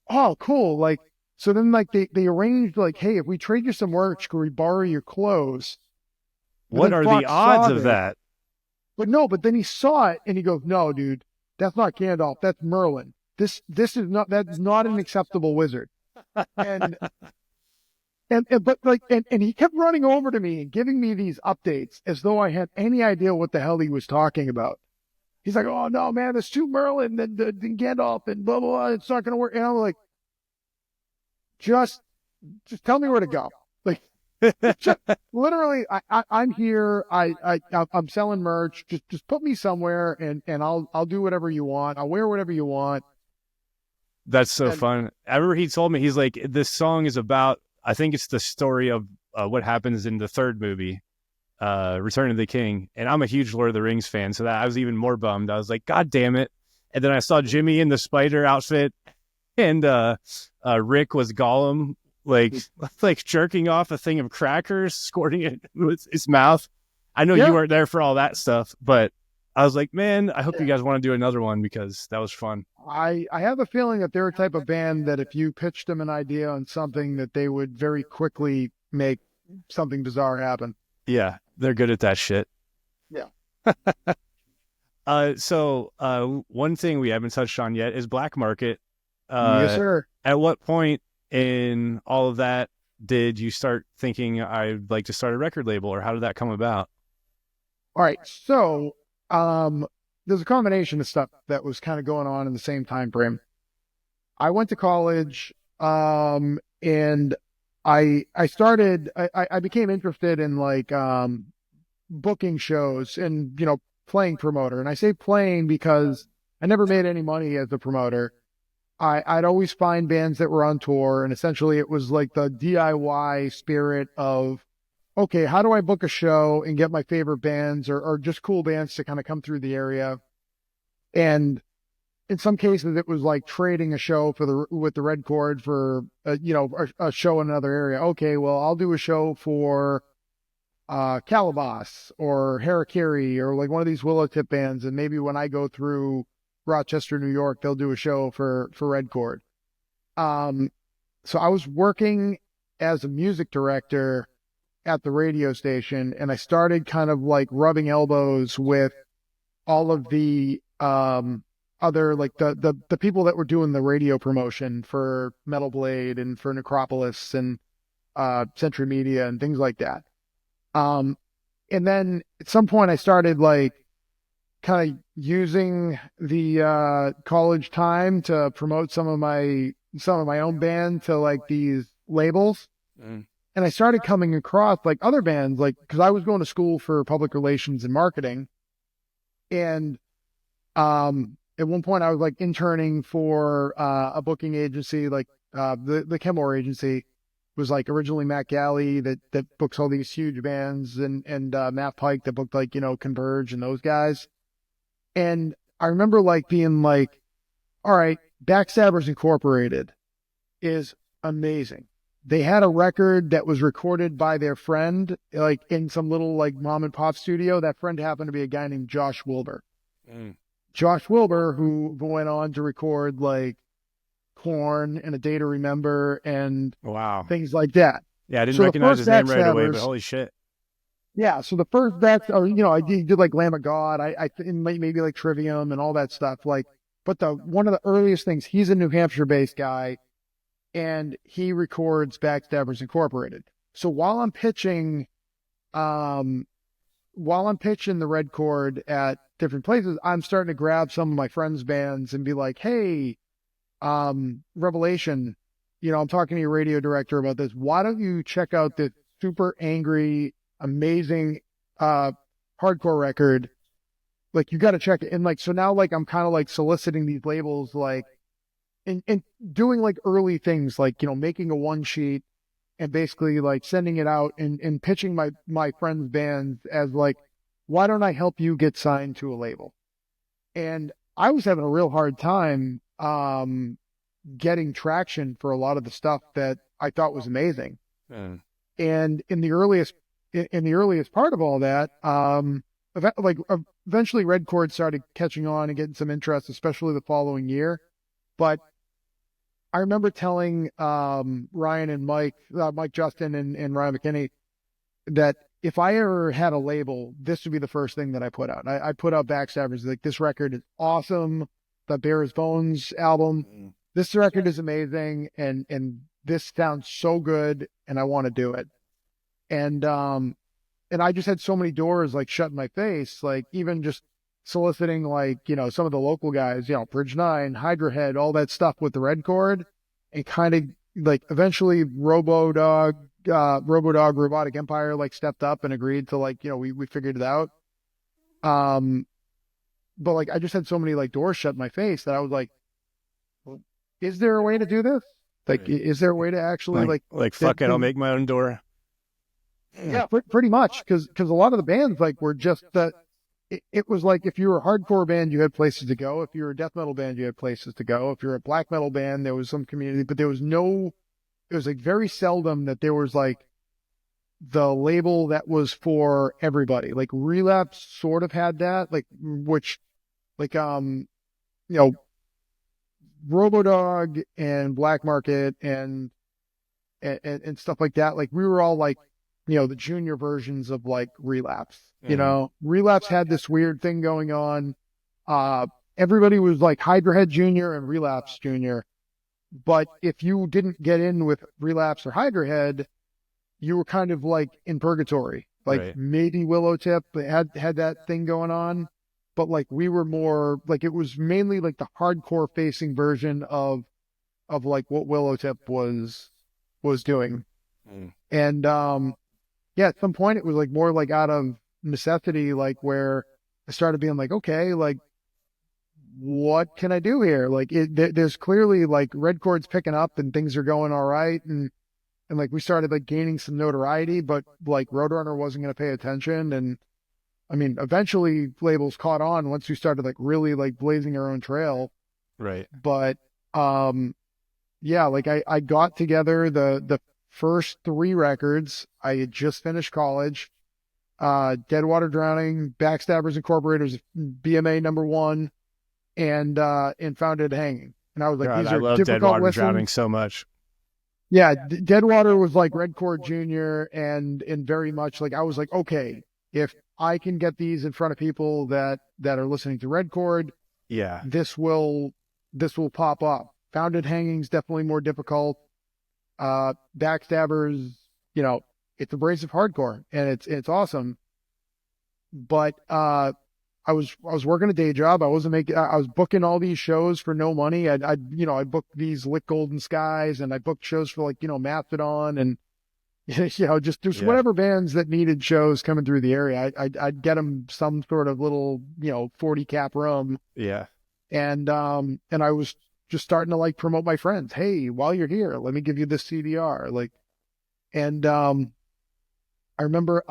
oh, cool. Like, so then like they arranged like, hey, if we trade you some merch, can we borrow your clothes? And What then are the Fox odds saw of this, that? but then he saw it and he goes, no, dude, that's not Gandalf. That's Merlin. That's not an acceptable wizard. And but like and he kept running over to me and giving me these updates as though I had any idea what the hell he was talking about. He's like, oh no, man, there's two Merlin and Gandalf and blah blah blah. It's not gonna work. And I'm like, just tell me where to go. Like, just, literally, I'm here. I'm selling merch. Just put me somewhere and I'll do whatever you want. I'll wear whatever you want. That's so And fun. I remember he told me, he's like, this song is about, I think it's the story of what happens in the third movie, Return of the King. And I'm a huge Lord of the Rings fan, so that I was even more bummed. I was like, God damn it. And then I saw Jimmy in the spider outfit, and Rick was Gollum, like like jerking off a thing of crackers, squirting it with his mouth. I know you yeah, weren't there for all that stuff, but I was like, man, I hope you yeah. guys want to do another one because that was fun. I have a feeling that they're a type of band that if you pitched them an idea on something, that they would very quickly make something bizarre happen. Yeah, they're good at that shit. Yeah. So one thing we haven't touched on yet is Black Market. Yes, Uh, sir. at what point in all of that did you start thinking I'd like to start a record label, or how did that come about? All right. So, there's a combination of stuff that was kind of going on in the same time frame. I went to college, and I became interested in like, booking shows and, playing promoter. And I say playing because I never made any money as a promoter. I'd always find bands that were on tour, and essentially it was like the DIY spirit of okay, how do I book a show and get my favorite bands or just cool bands to kind of come through the area? And in some cases, it was like trading a show with the Red Chord for, a show in another area. Okay, well, I'll do a show for Calabas or Harakiri or like one of these Willow Tip bands. And maybe when I go through Rochester, New York, they'll do a show for Red Chord. So I was working as a music director at the radio station, and I started kind of like rubbing elbows with all of the other like the people that were doing the radio promotion for Metal Blade and for Necropolis and Century Media and things like that. And then at some point I started like kind of using the college time to promote some of my own band to like these labels. And I started coming across like other bands, like, cause I was going to school for public relations and marketing. And, at one point I was like interning for, a booking agency, like, the Kenmore agency was like originally Matt Galley that books all these huge bands and Matt Pike that booked like, Converge and those guys. And I remember like being like, all right, Backstabbers Incorporated is amazing. They had a record that was recorded by their friend, like in some little like mom and pop studio. That friend happened to be a guy named Josh Wilbur. Josh Wilbur, who went on to record like Korn and A Day to Remember and Wow, things like that. yeah, I didn't recognize his name right away, but holy shit. Yeah, so the first I did like Lamb of God, I maybe like Trivium and all that stuff. Like, but one of the earliest things, he's a New Hampshire-based guy, and he records Backstabbers Incorporated. So while I'm pitching the Red Chord at different places, I'm starting to grab some of my friends' bands and be like, hey, Revelation, I'm talking to your radio director about this. Why don't you check out this super angry, amazing, hardcore record? Like, you got to check it. And like, so now like, I'm kind of like soliciting these labels, like, and doing like early things, like, making a one sheet and basically like sending it out and pitching my friends' bands as like, why don't I help you get signed to a label? And I was having a real hard time, getting traction for a lot of the stuff that I thought was amazing. And in the earliest part of all that, eventually Red Chord started catching on and getting some interest, especially the following year. But I remember telling Ryan and Mike Justin and Ryan McKinney that if I ever had a label, this would be the first thing that I put out. I put out Backstabbers. Like, this record is awesome. The Bare His Bones album. This record is amazing, and this sounds so good, and I want to do it. And I just had so many doors like shut in my face, like even just soliciting like, some of the local guys, Bridge 9, Hydra Head, all that stuff with the Red Chord, and kind of like eventually Robodog Robotic Empire like stepped up and agreed to like, we figured it out. But like I just had so many like doors shut in my face that I was like, well, is there a way to do this? Like, is there a way to actually like fuck it, I'll make my own door. Yeah, pretty much. Cause a lot of the bands like were just that. It was like, if you were a hardcore band, you had places to go. If you were a death metal band, you had places to go. If you're a black metal band, there was some community, but it was like very seldom that there was like the label that was for everybody. Like Relapse sort of had that, like, which like, Robodog and Black Market and stuff like that. Like, we were all like, the junior versions of like Relapse. Relapse had this weird thing going on. Everybody was like Hydra Head Junior and Relapse Junior. But if you didn't get in with Relapse or Hydra Head, you were kind of like in purgatory. Like maybe Willow Tip had that thing going on. But like we were more like, it was mainly like the hardcore facing version of like what Willow Tip was doing. And at some point it was like more like out of necessity, like where I started being like, okay, like what can I do here? Like there's clearly like Red Chord's picking up and things are going all right. And and like we started like gaining some notoriety, but like Roadrunner wasn't going to pay attention. And I mean, eventually labels caught on once we started like really like blazing our own trail. Right. But yeah, like I got together the first 3 records. I had just finished college. Deadwater Drowning, Backstabbers Incorporated, BMA #1, and Founded Hanging. And I was like, God, these I are love difficult Deadwater listens. Drowning so much. Yeah, Deadwater was like Red Chord Jr. and very much like I was like, okay, if I can get these in front of people that are listening to Red Chord, Yeah. this will pop up. Founded Hanging's definitely more difficult. Backstabbers, you know, it's abrasive hardcore and it's awesome. But I was working a day job. I was booking all these shows for no money. I booked these Lit Golden Skies, and I booked shows for like, Mastodon and, just whatever bands that needed shows coming through the area. I'd get them some sort of little, 40 cap room. Yeah. And I was just starting to like promote my friends. Hey, while you're here, let me give you this CDR. Like, and, I remember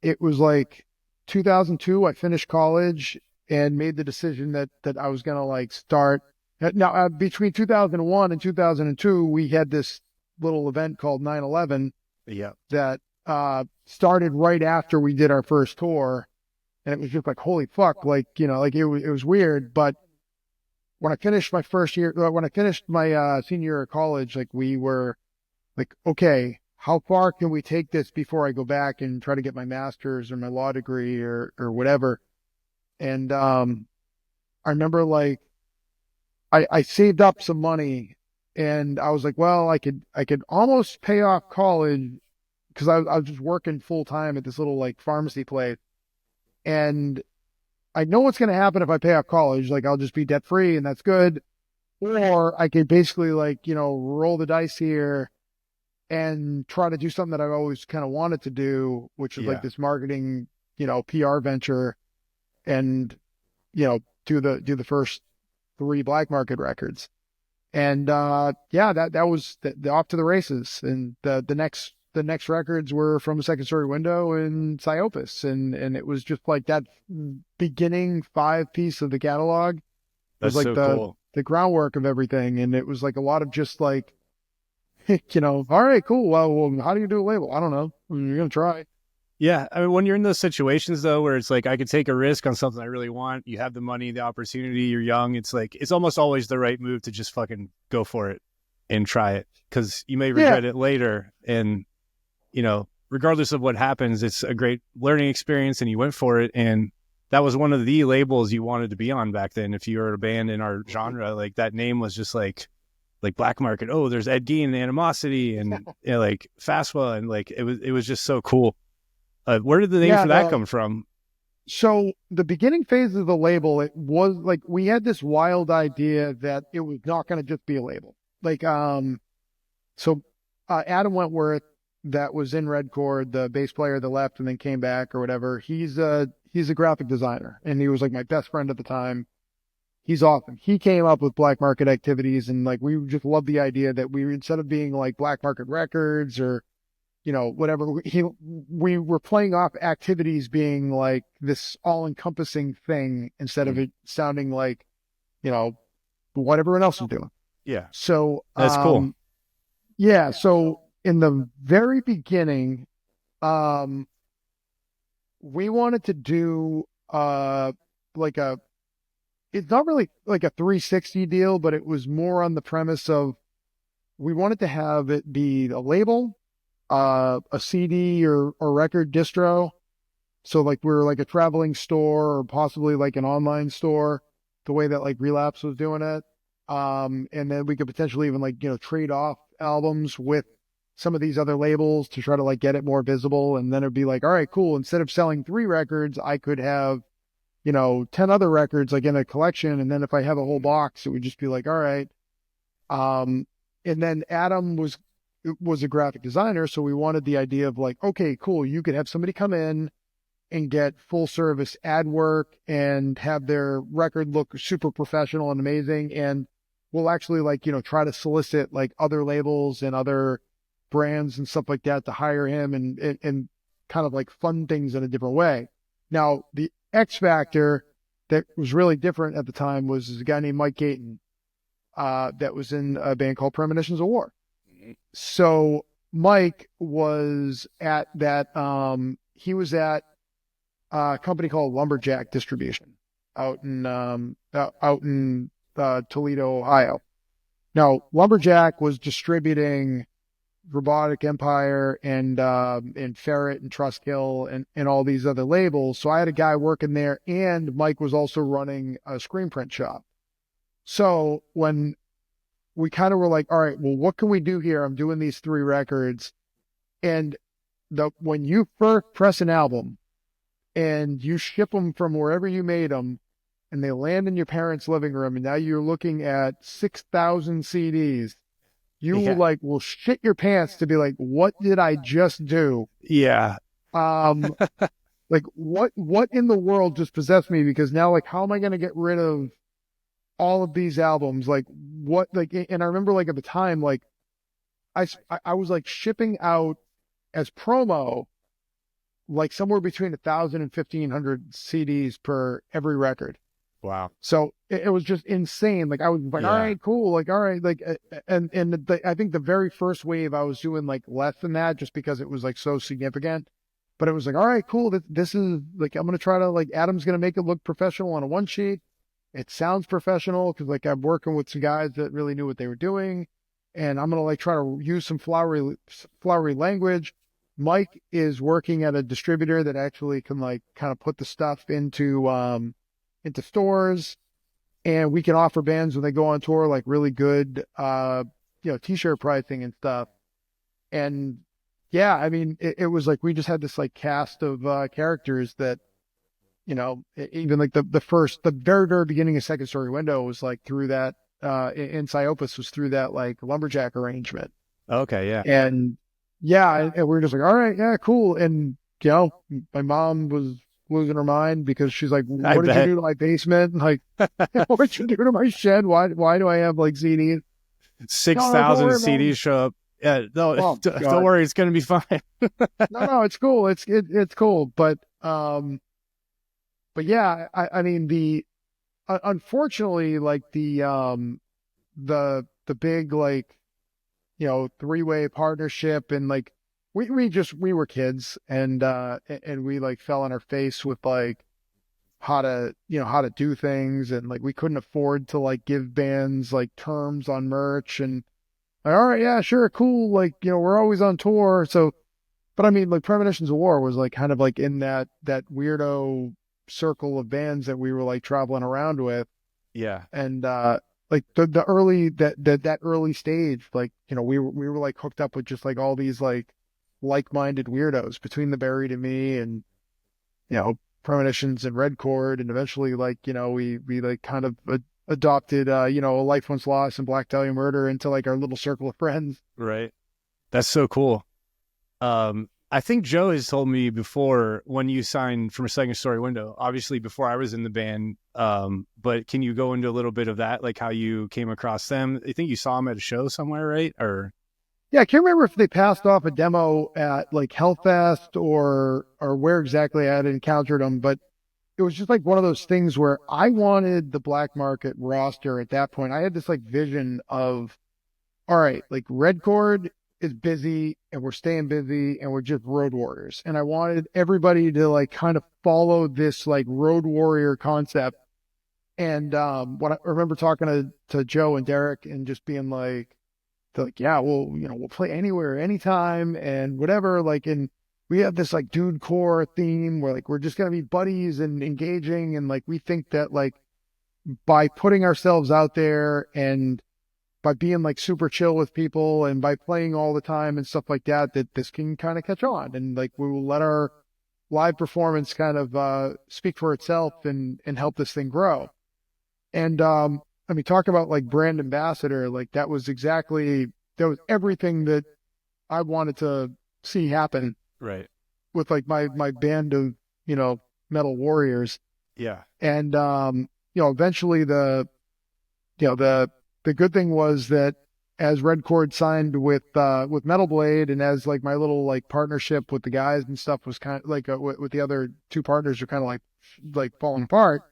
it was like 2002, I finished college and made the decision that I was going to like start. Now, between 2001 and 2002, we had this little event called 9/11 that started right after we did our first tour. And it was just like, holy fuck, like, like it was weird. But when I finished my senior year of college, like we were like, okay, how far can we take this before I go back and try to get my master's or my law degree or whatever? And I remember like I saved up some money and I was like, well, I could almost pay off college because I was just working full time at this little like pharmacy place. And I know what's going to happen if I pay off college. Like I'll just be debt free and that's good. Or I could basically like, roll the dice here and try to do something that I've always kind of wanted to do, which is like this marketing, PR venture, and do the first 3 black market records. And that was the off to the races. And the next records were From a Second Story Window and Psyopus, and it was just like that beginning 5-piece of the catalog. That's was like so cool. The groundwork of everything, and it was like a lot of just like, all right, cool. Well, how do you do a label? I don't know. You're going to try. Yeah. I mean, when you're in those situations though, where it's like, I could take a risk on something I really want. You have the money, the opportunity, you're young. It's like, it's almost always the right move to just fucking go for it and try it. 'Cause you may regret it later. And, regardless of what happens, it's a great learning experience and you went for it. And that was one of the labels you wanted to be on back then. If you were a band in our genre, like that name was just like black market. Oh, there's Ed Gein and Animosity and like Fastwa, and like it was just so cool. Where did the name for that come from? So the beginning phase of the label, it was like we had this wild idea that it was not going to just be a label. Like so Adam Wentworth, that was in Red Chord, the bass player that left and then came back or whatever. He's a graphic designer, and he was like my best friend at the time. He's awesome. He came up with black market activities, and like we just love the idea that we, instead of being like black market records or whatever, we were playing off activities being like this all-encompassing thing instead of it sounding like what everyone else is doing. Yeah. So that's cool. Yeah. So in the very beginning, we wanted to do it's not really like a 360 deal, but it was more on the premise of we wanted to have it be a label, a CD or record distro. So like we're like a traveling store or possibly like an online store, the way that like Relapse was doing it. And then we could potentially even like, trade off albums with some of these other labels to try to like get it more visible. And then it'd be like, all right, cool. Instead of selling 3 records, I could have 10 other records like in a collection. And then if I have a whole box, it would just be like, all right. And then Adam was a graphic designer. So we wanted the idea of like, okay, cool. You could have somebody come in and get full service ad work and have their record look super professional and amazing. And we'll actually like, try to solicit like other labels and other brands and stuff like that to hire him and kind of like fund things in a different way. Now, the X factor that was really different at the time was a guy named Mike Gein, that was in a band called Premonitions of War. So Mike was at that, he was at a company called Lumberjack Distribution out in Toledo, Ohio. Now, Lumberjack was distributing Robotic Empire and Ferret and Trustkill and all these other labels. So I had a guy working there, and Mike was also running a screen print shop. So when we kind of were like, all right, well, what can we do here? I'm doing these 3 records. And when you first press an album and you ship them from wherever you made them, and they land in your parents' living room, and now you're looking at 6,000 CDs, you will shit your pants to be like, what did I just do? Yeah. Like what in the world just possessed me? Because now, like, how am I going to get rid of all of these albums? Like what, like, and I remember like at the time, like I was like shipping out as promo, like somewhere between 1,000 and 1,500 CDs per every record. Wow. So it was just insane. Like I was like, all right, cool. Like, all right. Like, I think the very first wave I was doing like less than that just because it was like so significant, but it was like, all right, cool. This is like, I'm going to try to like, Adam's going to make it look professional on a 1 sheet. It sounds professional because like I'm working with some guys that really knew what they were doing, and I'm going to like try to use some flowery language. Mike is working at a distributor that actually can like kind of put the stuff into stores, and we can offer bands when they go on tour like really good t-shirt pricing and stuff. And yeah, I mean it was like we just had this like cast of characters that even like the very, very beginning of Second Story Window was like through that in Psyopus was through that like Lumberjack arrangement. Okay, yeah. And yeah, and we were just like, all right, yeah, cool. And my mom was losing her mind because she's like, what did you do to my basement? And like, what did you do to my shed? Why do I have like CDs? 6,000 CDs show up. Yeah, no, don't worry, it's gonna be fine. No, it's cool. It's cool. But yeah, I mean unfortunately, like the big like 3-way partnership, and like we were kids, and we like fell on our face with like how to do things, and like we couldn't afford to like give bands like terms on merch, and like, all right, yeah, sure, cool, like we're always on tour, so. But I mean, like Premonitions of War was like kind of like in that weirdo circle of bands that we were like traveling around with. Yeah. And like the early that early stage, like we were like hooked up with just like all these like-minded weirdos between the Buried and me, and Premonitions and Red Chord, and eventually like we like kind of adopted A Life Once Lost and Black Dahlia Murder into like our little circle of friends. Right. That's so cool. I think Joe has told me before when you signed from a Second Story Window, obviously before I was in the band. But can you go into a little bit of that, like how you came across them? I think you saw them at a show somewhere, right? Or yeah, I can't remember if they passed off a demo at like Hellfest or where exactly I had encountered them, but it was just like one of those things where I wanted the Black Market roster at that point. I had this like vision of, all right, like Red Chord is busy and we're staying busy and we're just road warriors. And I wanted everybody to like kind of follow this like road warrior concept. And when I remember talking to Joe and Derek and just being like, they're like, yeah, well, we'll play anywhere, anytime and whatever. Like, and we have this like dude core theme where like, we're just going to be buddies and engaging. And like, we think that like by putting ourselves out there and by being like super chill with people and by playing all the time and stuff like that, that this can kind of catch on, and like we will let our live performance kind of speak for itself and help this thing grow. And I mean, talk about like brand ambassador, like that was everything that I wanted to see happen. Right. With like my band of metal warriors. Yeah. And eventually the the good thing was that as Red Chord signed with Metal Blade, and as like my little like partnership with the guys and stuff was kind of like with the other two partners are kind of like falling apart.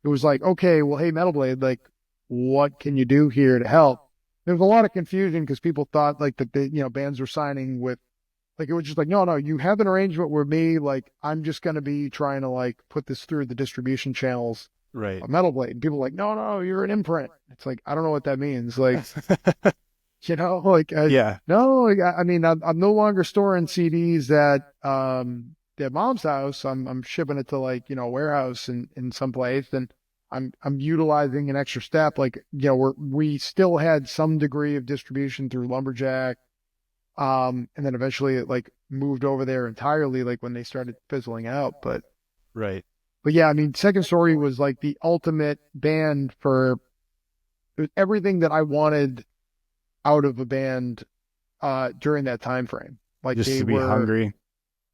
It was like, okay, well, hey, Metal Blade, like, what can you do here to help? There was a lot of confusion because people thought like that bands were signing with, like, it was just like, no, you have an arrangement with me. Like, I'm just going to be trying to like put this through the distribution channels Right. of Metal Blade. And people are like, no, you're an imprint. It's like, I don't know what that means. Like, like, Yeah. no, like, I mean, I'm no longer storing CDs at mom's house. I'm shipping it to like, a warehouse in some place. And I'm utilizing an extra step. Like, we still had some degree of distribution through Lumberjack. And then eventually it like moved over there entirely, like when they started fizzling out. But yeah, I mean, Second Story was like the ultimate band for everything that I wanted out of a band, during that time frame. Like, just to be hungry.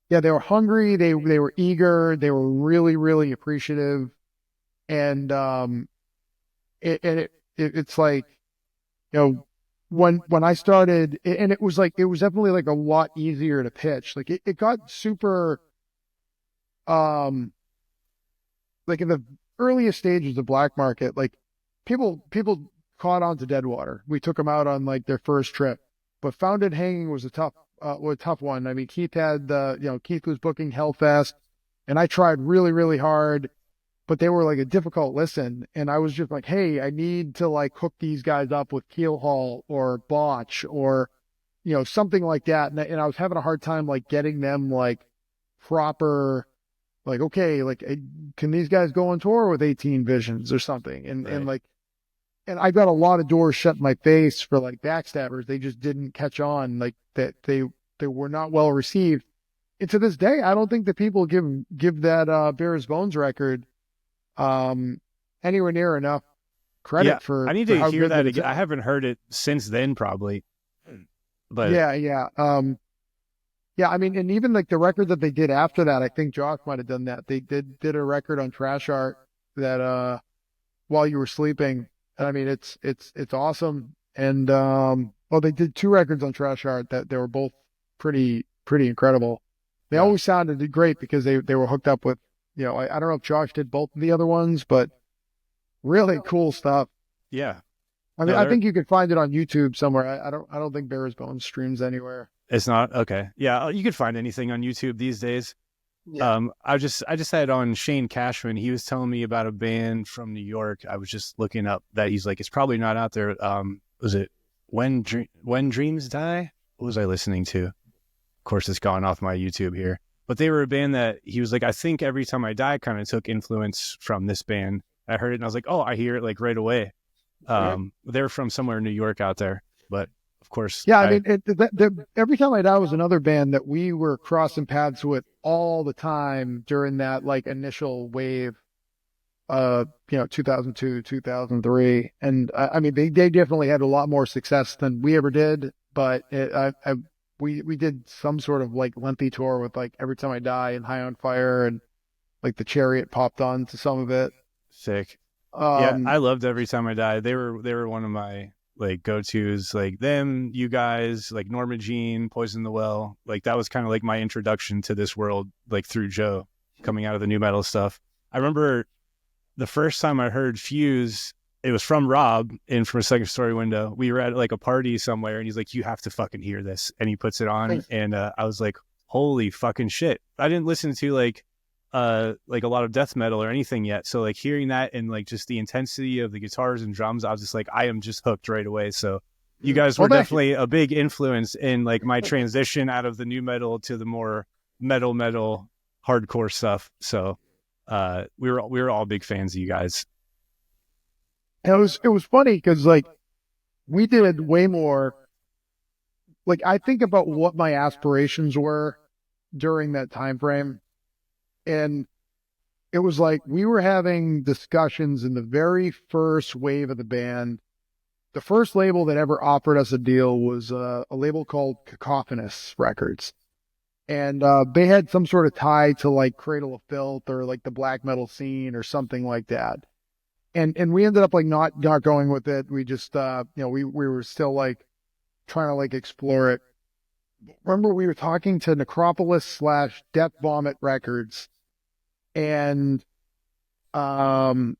Yeah, they were hungry. They were eager. They were really, really appreciative. And, it's like, when I started, and it was definitely like a lot easier to pitch. Like it got super, like in the earliest stages of Black Market, like people caught on to Deadwater. We took them out on like their first trip, but Founded Hanging was a tough one. I mean, Keith was booking Hellfest, and I tried really, really hard, but they were like a difficult listen. And I was just like, hey, I need to like hook these guys up with Keelhaul or Botch or, something like that. And I was having a hard time like getting them like proper, like, okay, like, can these guys go on tour with 18 Visions or something? And I got a lot of doors shut in my face for like Backstabbers. They just didn't catch on, like that they were not well received. And to this day, I don't think that people give that Bear's Bones record anywhere near enough credit for. I need to hear that again. I haven't heard it since then, probably. But yeah. I mean, and even like the record that they did after that, I think Josh might have done that. They did a record on Trash Art that While You Were Sleeping. And I mean, it's awesome. And they did two records on Trash Art that they were both pretty incredible. They always sounded great because they were hooked up with, I don't know if Josh did both of the other ones, but really cool stuff. Yeah. I mean, I think you could find it on YouTube somewhere. I don't think Bear's Bones streams anywhere. It's not okay. Yeah, you could find anything on YouTube these days. Yeah. I just had on Shane Cashman. He was telling me about a band from New York. I was just looking up that he's like, it's probably not out there. Was it When Dreams Die? What was I listening to? Of course, it's gone off my YouTube here. But they were a band that he was like, I think Every Time I Die kind of took influence from this band. I heard it and I was like, oh, I hear it like right away. They're from somewhere in New York out there, but of course. Yeah, I mean, Every Time I Die was another band that we were crossing paths with all the time during that like initial wave, 2002, 2003. And I mean, they definitely had a lot more success than we ever did, but we did some sort of like lengthy tour with like Every Time I Die and High on Fire, and like the Chariot popped on to some of it. Sick. Yeah, I loved Every Time I Die. They were one of my like go-tos, like them, you guys, like Norma Jean, Poison the Well. Like that was kind of like my introduction to this world, like through Joe coming out of the new metal stuff. I remember the first time I heard Fuse, it was from Rob in From a Second Story Window. We were at like a party somewhere and he's like, you have to fucking hear this. And he puts it on and I was like, holy fucking shit. I didn't listen to like a lot of death metal or anything yet. So like hearing that and like just the intensity of the guitars and drums, I was just like, I am just hooked right away. So you guys were definitely a big influence in like my transition out of the new metal to the more metal hardcore stuff. So we were all big fans of you guys. And it was funny because like we did way more. Like I think about what my aspirations were during that time frame, and it was like we were having discussions in the very first wave of the band. The first label that ever offered us a deal was a label called Cacophonous Records. And they had some sort of tie to like Cradle of Filth or like the black metal scene or something like that. and we ended up like not going with it. We just we were still like trying to like explore it. Remember we were talking to Necropolis / Death Vomit Records and just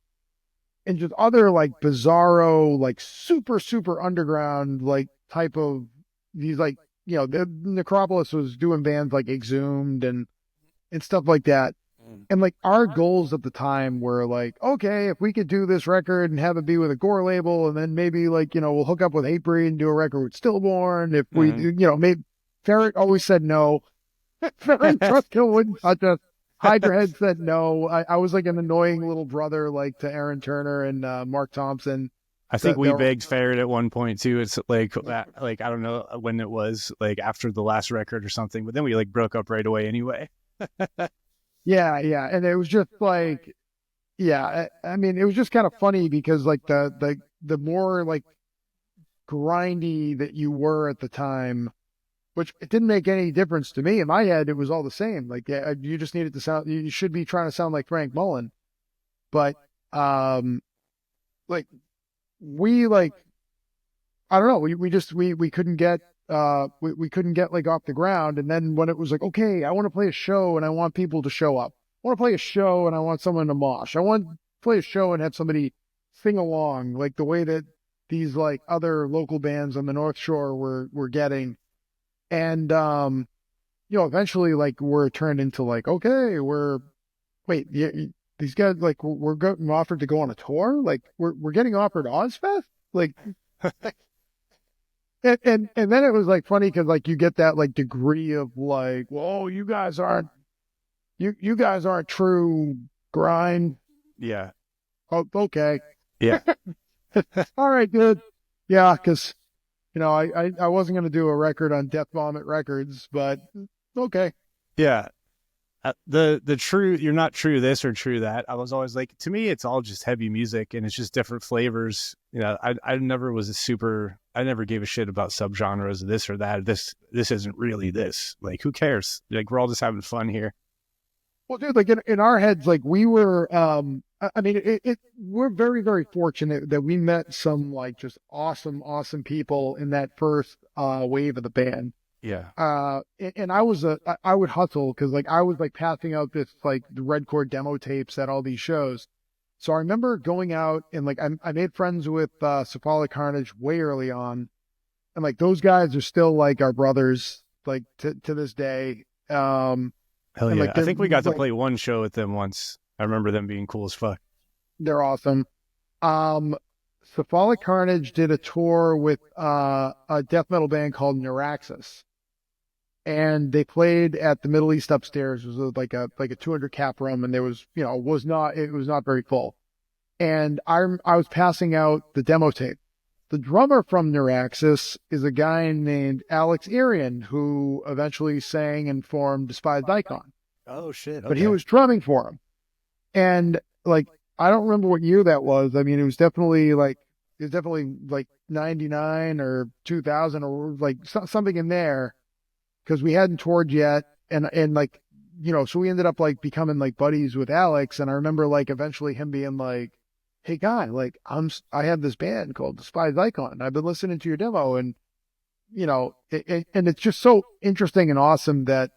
other like bizarro, like super underground, like type of these like, the Necropolis was doing bands like Exhumed and stuff like that. And like our goals at the time were like, okay, if we could do this record and have it be with a gore label, and then maybe like, we'll hook up with Hatebreed and do a record with Stillborn. If we, maybe Ferret always said no. Ferret Trustkill wouldn't touch us. Hydra Head said no. I was like an annoying little brother, like to Aaron Turner and Mark Thompson. I think we begged Ferret at one point too. It's like I don't know when it was, like after the last record or something, but then we like broke up right away anyway. Yeah. And it was just like, I mean, it was just kind of funny because like the more like grindy that you were at the time, which it didn't make any difference to me. In my head, it was all the same. Like, you just needed to sound, you should be trying to sound like Frank Mullen. But, like, we like, I don't know, we couldn't get, we couldn't get like off the ground. And then when it was like, okay, I want to play a show and I want people to show up. I want to play a show and I want someone to mosh. I want to play a show and have somebody sing along, like the way that these like other local bands on the North Shore were getting. And, eventually like we're turned into like, okay, these guys, like we're getting offered to go on a tour. Like we're getting offered Ozzfest. Like, and then it was like funny because like you get that like degree of like, whoa, you guys aren't true grind. Yeah. Oh, okay. Yeah. All right, good. Yeah, because I wasn't going to do a record on Death Vomit Records, but okay. Yeah. The true, you're not true this or true that. I was always like, to me, it's all just heavy music and it's just different flavors. I never gave a shit about subgenres of this or that. This isn't really this. Like, who cares? Like, we're all just having fun here. Well, dude, like in our heads, like we were, I mean, we're very, very fortunate that we met some like just awesome people in that first wave of the band. Yeah. And I would hustle because like I was like passing out this like the Red Chord demo tapes at all these shows. So I remember going out and like I made friends with Cephalic Carnage way early on, and like those guys are still like our brothers like to this day. Hell yeah! Like, I think we got to play one show with them once. I remember them being cool as fuck. They're awesome. Cephalic Carnage did a tour with a death metal band called Neuraxis, and they played at the Middle East upstairs. It was like a 200 cap room, and there was it was not very full. And I was passing out the demo tape. The drummer from Neuraxis is a guy named Alex Arian, who eventually sang and formed Despised Icon. Oh shit! Okay. But he was drumming for him, and like I don't remember what year that was. I mean, it was definitely like 99 or 2000 or like something in there, because we hadn't toured yet, and like so we ended up like becoming like buddies with Alex, and I remember like eventually him being like, hey guy, like I have this band called Despised Icon. I've been listening to your demo, and and it's just so interesting and awesome that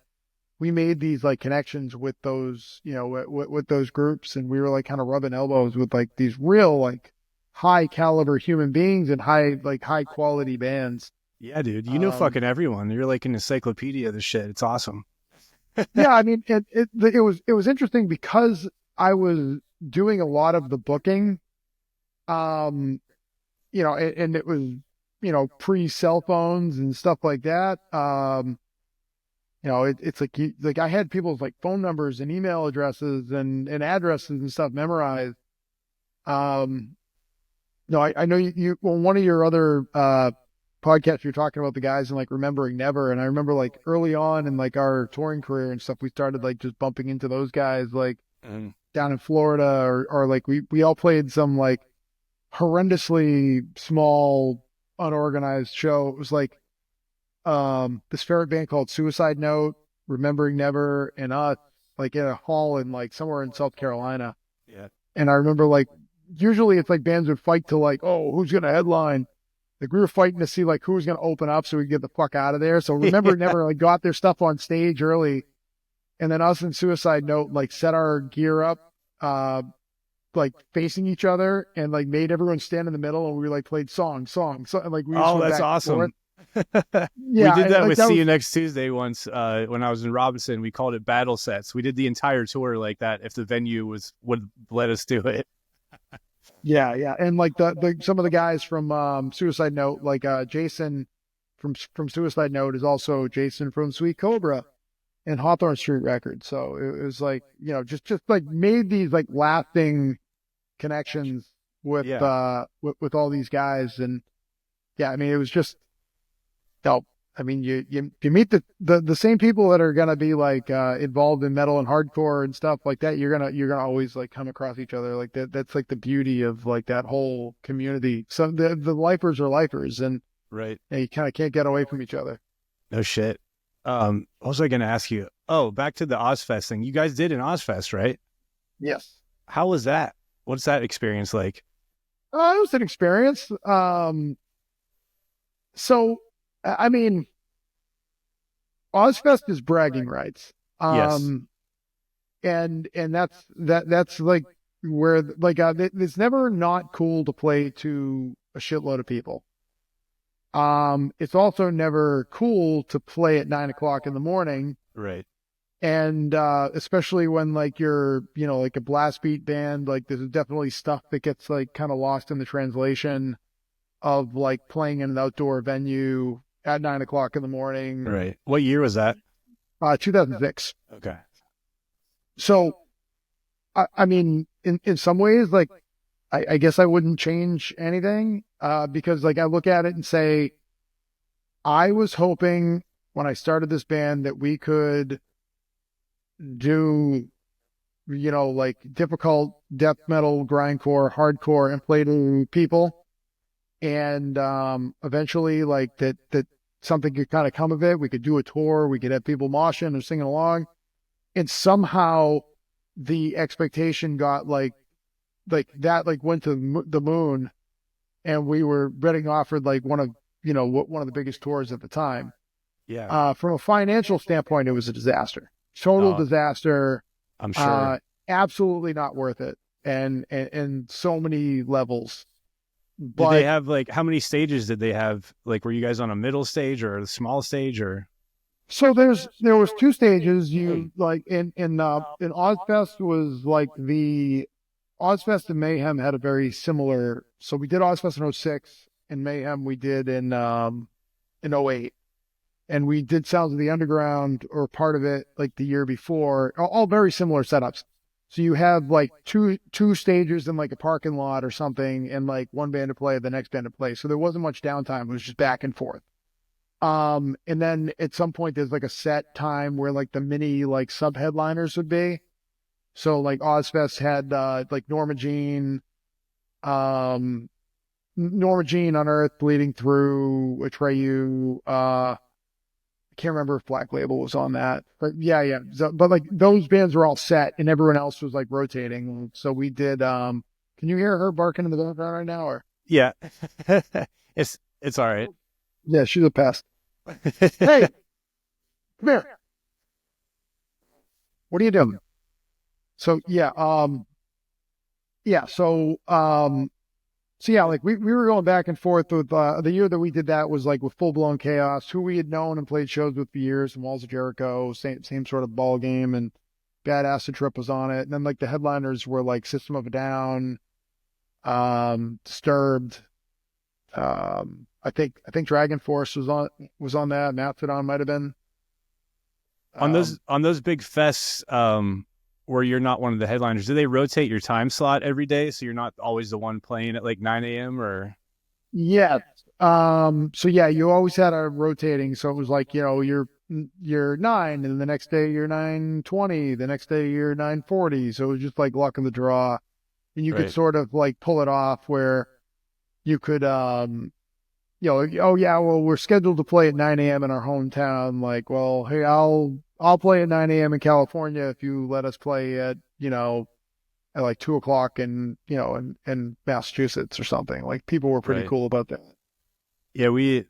we made these like connections with those, with those groups, and we were like kind of rubbing elbows with like these real like high caliber human beings and high quality bands. Yeah, dude, fucking everyone. You're like an encyclopedia of this shit. It's awesome. Yeah, I mean, it was interesting because I was doing a lot of the booking, and it was, pre cell phones and stuff like that. It's like I had people's like phone numbers and email addresses and addresses and stuff memorized. I know you well, one of your other podcasts, you're talking about the guys and like Remembering Never. And I remember like early on in like our touring career and stuff, we started like just bumping into those guys, like down in Florida, or like we all played some like horrendously small, unorganized show. It was like this ferret band called Suicide Note, Remembering Never, and us, like in a hall in like somewhere in South Carolina. Yeah. And I remember like usually it's like bands would fight to like, oh, who's going to headline? Like we were fighting to see like who was going to open up so we could get the fuck out of there. So remember, Yeah. never like got their stuff on stage early. And then us and Suicide Note like set our gear up, like facing each other and like made everyone stand in the middle. And we like played song. And like we just Oh, went that's back and awesome. forth. We Yeah, did that like with that See was, You Next Tuesday once when I was in Robinson. We called it battle sets. We did the entire tour like that if the venue would let us do it. yeah. And like the some of the guys from Suicide Note, like Jason from Suicide Note is also Jason from Sweet Cobra and Hawthorne Street Records. So it was like, just like made these like lasting connections with Yeah. with all these guys. And yeah, I mean it was just no, I mean you meet the same people that are gonna be like involved in metal and hardcore and stuff like that. You're gonna always like come across each other like that. That's like the beauty of like that whole community. So the lifers are lifers, and Right. you kind of can't get away from each other. No shit. What was I going to ask you? Oh, back to the Ozzfest thing. You guys did an Ozzfest, right? Yes. How was that? What's that experience like? It was an experience. So I mean, Ozzfest is bragging rights. Yes. And that's like where like it's never not cool to play to a shitload of people. It's also never cool to play at 9 o'clock in the morning. Right. And, especially when like you're, like a blast beat band, like there's definitely stuff that gets like kind of lost in the translation of like playing in an outdoor venue at 9 o'clock in the morning. Right. What year was that? 2006. Okay. So, I mean, in some ways, like, I guess I wouldn't change anything, because like I look at it and say, I was hoping when I started this band that we could do, like difficult death metal, grindcore, hardcore, and play to people. And, eventually like that something could kind of come of it. We could do a tour. We could have people moshing and singing along. And somehow the expectation got like that, like went to the moon, and we were getting offered like one of the biggest tours at the time. Yeah. From a financial standpoint, it was a disaster, total Oh, disaster. I'm sure. Absolutely not worth it, and so many levels. Did But they have like, how many stages did they have? Like, were you guys on a middle stage or a small stage or? so there was two stages. You like in Ozzfest was like the Ozzfest and Mayhem had a very similar. So we did Ozzfest in 06, and Mayhem we did in 08. And we did Sounds of the Underground, or part of it, like the year before. All very similar setups. So you have like two stages in like a parking lot or something, and like one band to play, the next band to play. So there wasn't much downtime. It was just back and forth. And then at some point there's like a set time where like the mini like sub headliners would be. So like Ozzfest had like Norma Jean, Unearth, Bleeding Through, Atreyu. I can't remember if Black Label was on that, but yeah. So, but like those bands were all set, and everyone else was like rotating. So we did. Can you hear her barking in the background right now? Or Yeah. It's all right. yeah, she's a pest. Hey, come here. What are you doing? So yeah, so yeah, like we were going back and forth with the year that we did that was like with Full Blown Chaos, who we had known and played shows with for years, and Walls of Jericho, same sort of ball game, and Bad Acid Trip was on it. And then like the headliners were like System of a Down, Disturbed, I think Dragon Force was on that, Mastodon might have been. On those big fests, where you're not one of the headliners, do they rotate your time slot every day so you're not always the one playing at like 9 a.m. or? Yeah. So yeah, you always had a rotating. So it was like, you're 9, and then the next day you're 9:20, the next day you're 9:40. So it was just like luck of the draw, and you could Right. sort of like pull it off where you could, oh yeah, well, we're scheduled to play at 9 a.m. in our hometown. Like, well, hey, I'll play at 9 a.m. in California if you let us play at, at like 2 o'clock in Massachusetts or something. Like people were pretty Right. cool about that. Yeah, we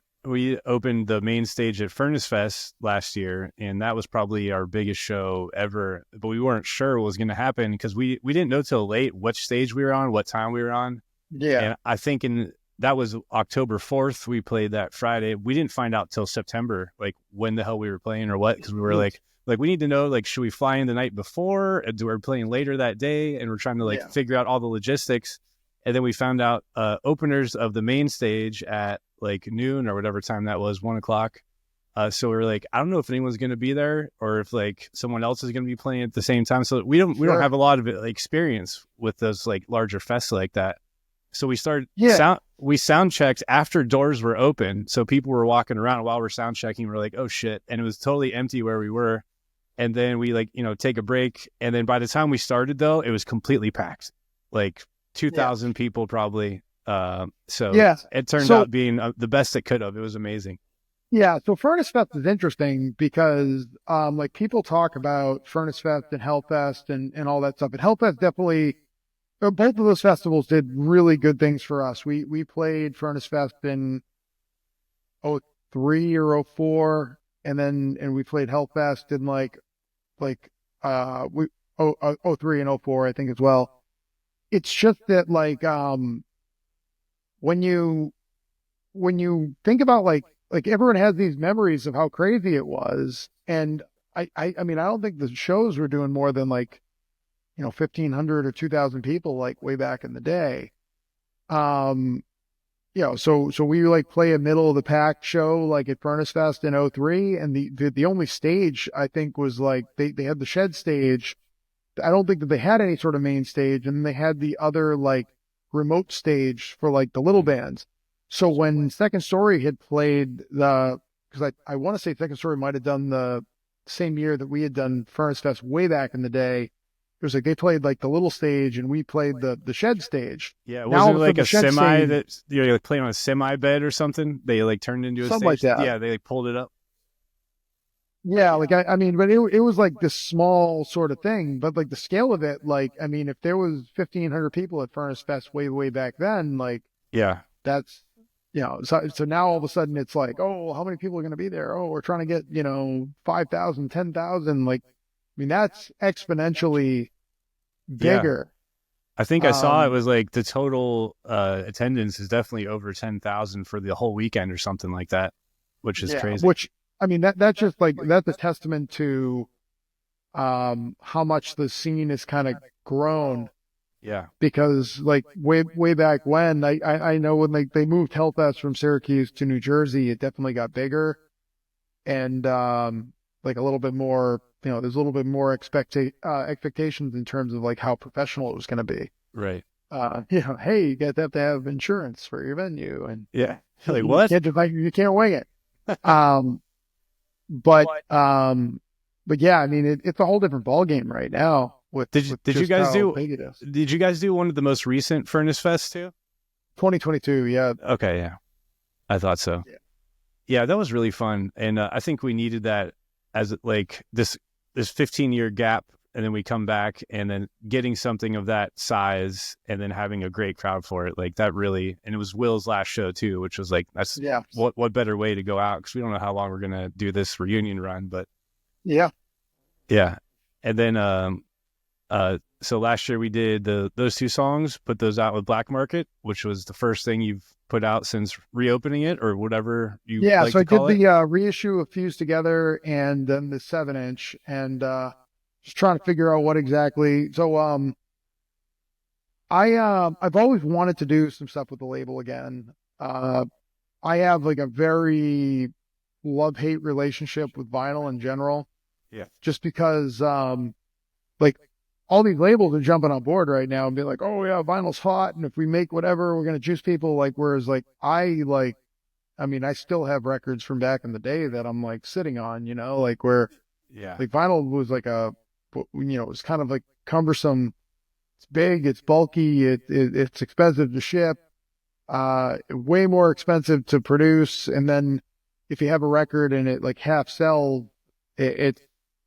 opened the main stage at Furnace Fest last year, and that was probably our biggest show ever. But we weren't sure what was going to happen because we didn't know till late which stage we were on, what time we were on. Yeah. And I think that was October 4th. We played that Friday. We didn't find out till September, like when the hell we were playing or what, because we were like we need to know, like, should we fly in the night before? Do we playing later that day? And we're trying to figure out all the logistics. And then we found out openers of the main stage at like noon or whatever time that was, 1 o'clock. So we were like, I don't know if anyone's going to be there or if like someone else is going to be playing at the same time. So we don't have a lot of experience with those like larger fests like that. So we started we sound checked after doors were open. So people were walking around while we're sound checking. We're like, oh shit. And it was totally empty where we were. And then we take a break. And then by the time we started though, it was completely packed. Like 2,000 people probably. It turned out being the best it could have. It was amazing. Yeah. So Furnace Fest is interesting because, like people talk about Furnace Fest and Hellfest and all that stuff. And Hellfest definitely, both of those festivals did really good things for us. We played Furnace Fest in 03 or 04, and we played Hellfest in like 03 and 04, I think as well. It's just that like when you think about like everyone has these memories of how crazy it was, and I mean I don't think the shows were doing more than 1,500 or 2,000 people like way back in the day. So we like play a middle of the pack show like at Furnace Fest in 03, and the only stage I think was like they had the shed stage. I don't think that they had any sort of main stage, and they had the other like remote stage for like the little bands. So when Second Story had played because I want to say Second Story might have done the same year that we had done Furnace Fest way back in the day. It was like they played like the little stage and we played the shed stage. Yeah, wasn't it like a semi that you're like playing on a semi bed or something? They like turned into a something stage. Like that. Yeah, they like pulled it up. Yeah, like I mean, but it was like this small sort of thing, but like the scale of it, like I mean, if there was 1,500 people at Furnace Fest way back then, like that's so now all of a sudden it's like, oh, how many people are going to be there? Oh, we're trying to get 5,000, 10,000. Like, I mean, that's exponentially bigger. I think I saw it was like the total attendance is definitely over 10,000 for the whole weekend or something like that, which is crazy. Which I mean, that's just like that's a testament to how much the scene has kind of grown. Yeah. Because like way back when, I know when they moved Hellfest from Syracuse to New Jersey, it definitely got bigger and like a little bit more, there's a little bit more expectations in terms of like how professional it was going to be. Right. Hey, you guys have to have insurance for your venue, and like what? You can't wing it. But yeah, I mean, it's a whole different ballgame right now. Did you guys do one of the most recent Furnace Fest too? 2022, yeah. Okay, yeah. I thought so. Yeah, that was really fun, and I think we needed that as like this 15-year gap, and then we come back, and then getting something of that size, and then having a great crowd for it, like that really. And it was Will's last show too, which was like what better way to go out, because we don't know how long we're gonna do this reunion run, but yeah. And then so last year we did those two songs, put those out with Black Market, which was the first thing you've put out since reopening it, or whatever you like so to call I did the reissue of Fused Together and then the 7-inch, and just trying to figure out what exactly. So I've always wanted to do some stuff with the label again. I have like a very love-hate relationship with vinyl in general. Yeah. Just because like all these labels are jumping on board right now and be like, oh yeah, vinyl's hot, and if we make whatever, we're gonna juice people. Like, whereas like I still have records from back in the day that I'm like sitting on, like where like vinyl was like it was kind of like cumbersome. It's big, it's bulky, it's expensive to ship, way more expensive to produce, and then if you have a record and it like half sells, it's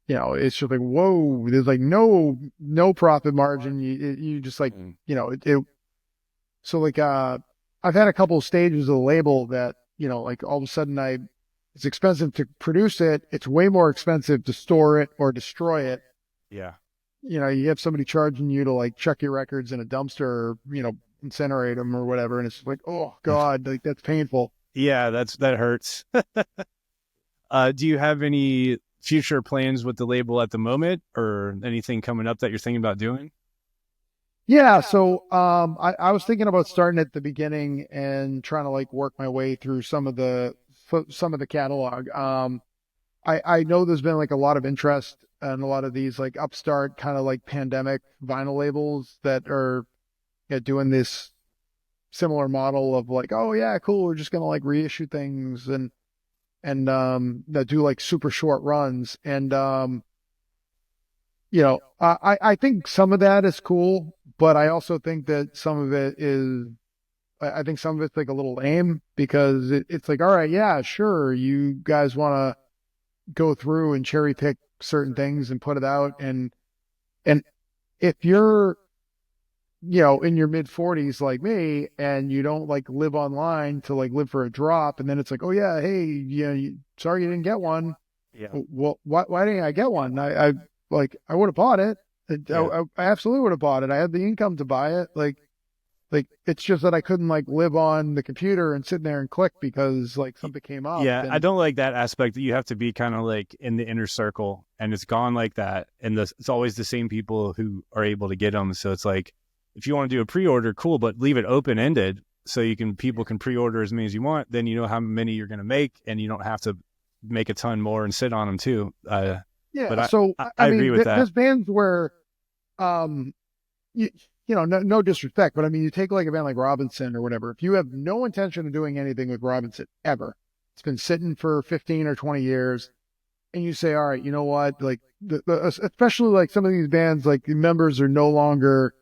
it's just like, whoa, there's like no profit margin. You just like, so like, I've had a couple of stages of the label that, like all of a sudden it's expensive to produce it. It's way more expensive to store it or destroy it. Yeah. You have somebody charging you to like chuck your records in a dumpster or, incinerate them or whatever. And it's like, oh God, like that's painful. Yeah, that hurts. Do you have any future plans with the label at the moment, or anything coming up that you're thinking about doing? Yeah, so I was thinking about starting at the beginning and trying to like work my way through some of the catalog. I know there's been like a lot of interest in a lot of these like upstart kind of like pandemic vinyl labels that are doing this similar model of like, oh yeah, cool, we're just gonna like reissue things and that do like super short runs. And I think some of that is cool, but I also think that some of it is, I think some of it's like a little lame because it's like, all right, yeah, sure, you guys want to go through and cherry pick certain things and put it out, and if you're in your mid 40s like me and you don't like live online to like live for a drop, and then it's like, oh yeah, hey, sorry you didn't get one. Yeah. Well, why didn't I get one? I would have bought it. I absolutely would have bought it. I had the income to buy it. Like it's just that I couldn't like live on the computer and sit there and click because like something came up. Yeah, I don't like that aspect that you have to be kind of like in the inner circle, and it's gone like that, and it's always the same people who are able to get them. So it's like, if you want to do a pre-order, cool, but leave it open-ended so people can pre-order as many as you want. Then you know how many you're going to make, and you don't have to make a ton more and sit on them too. Yeah, but so I agree with that. There's bands where, no disrespect, but I mean, you take like a band like Robinson or whatever. If you have no intention of doing anything with Robinson ever, it's been sitting for 15 or 20 years, and you say, all right, you know what? Like, especially like some of these bands, like the members are no longer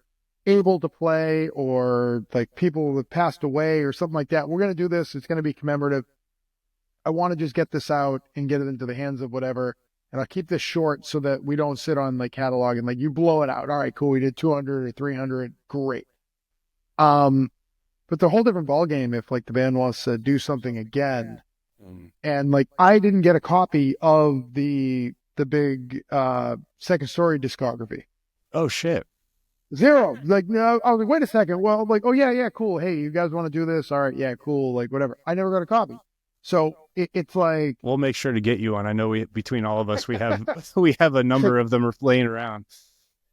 able to play, or like people have passed away or something like that. We're going to do this. It's going to be commemorative. I want to just get this out and get it into the hands of whatever. And I'll keep this short so that we don't sit on like catalog and like you blow it out. All right, cool. We did 200 or 300. Great. But the whole different ballgame if like the band wants to do something again. And like I didn't get a copy of the big Second Story discography. Oh shit. Zero. Like, no, I was like, wait a second. Well, like, oh yeah, cool. Hey, you guys want to do this? All right, yeah, cool. Like, whatever. I never got a copy. So it's like, we'll make sure to get you one. I know between all of us, we have a number of them laying around.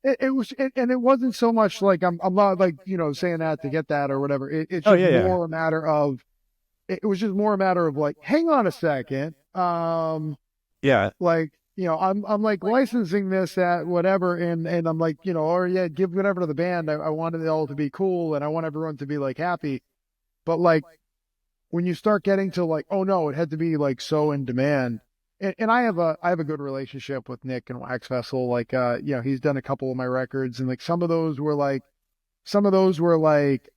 It wasn't so much like I'm not like saying that to get that or whatever. It's just more a matter of. It was just more a matter of like, hang on a second. Yeah. Like. I'm like licensing this at whatever, and I'm like, or yeah, give whatever to the band. I wanted it all to be cool, and I want everyone to be like happy. But like, when you start getting to like, oh no, it had to be like so in demand. And I have a good relationship with Nick and Wax Vessel. Like, he's done a couple of my records, and like some of those were like,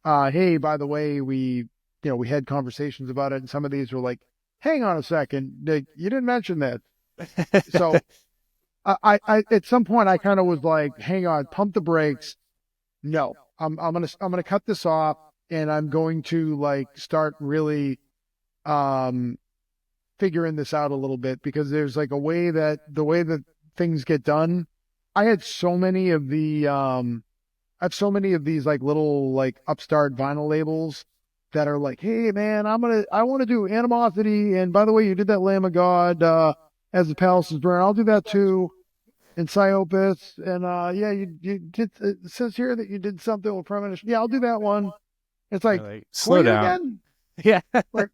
hey, by the way, we had conversations about it, and some of these were like, hang on a second, Nick, you didn't mention that. So I at some point I kind of was like, hang on, pump the brakes. No, I'm gonna cut this off, and I'm going to like start really figuring this out a little bit, because there's like the way that things get done. I had so many of these like little like upstart vinyl labels that are like, hey man, I want to do Animosity, and by the way, you did that Lamb of God as the Palace is Burned. I'll do that too. And Psyopus. And you did, it says here that you did something with Premonition. Yeah, I'll do that one. It's like slow down. Again? Yeah. Like,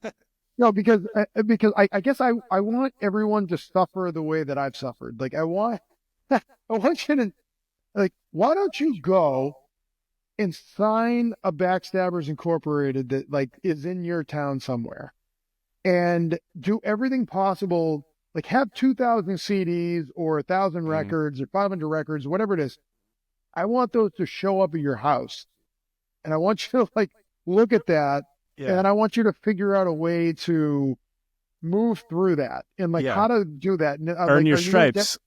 because I guess I want everyone to suffer the way that I've suffered. Like I want you to, like, why don't you go and sign a Backstabbers Incorporated that like is in your town somewhere, and do everything possible. Like have 2,000 CDs or 1,000 records or 500 records, whatever it is. I want those to show up at your house, and I want you to like look at that, and I want you to figure out a way to move through that and like how to do that. Earn your stripes.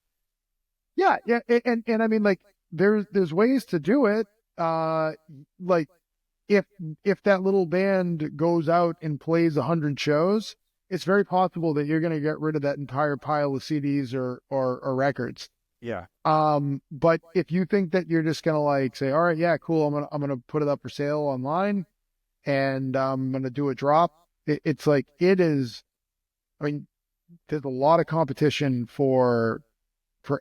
Yeah, yeah, and I mean, like, there's ways to do it. Like, if that little band goes out and plays 100 shows, it's very possible that you're going to get rid of that entire pile of CDs or records. Yeah. But if you think that you're just gonna like say, all right, yeah, cool, I'm gonna put it up for sale online, and I'm gonna do a drop. It's like it is. I mean, there's a lot of competition for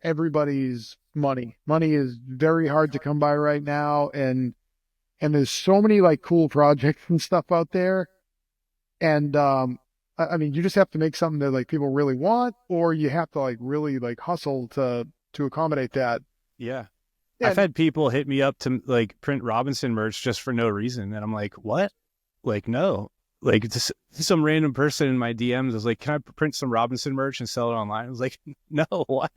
everybody's money. Money is very hard to come by right now, and there's so many like cool projects and stuff out there. And I mean, you just have to make something that like people really want, or you have to like really like hustle to accommodate that. Yeah. And I've had people hit me up to like print Robinson merch just for no reason. And I'm like, what? Like, no. Like, just some random person in my DMs was like, can I print some Robinson merch and sell it online? I was like, no, what?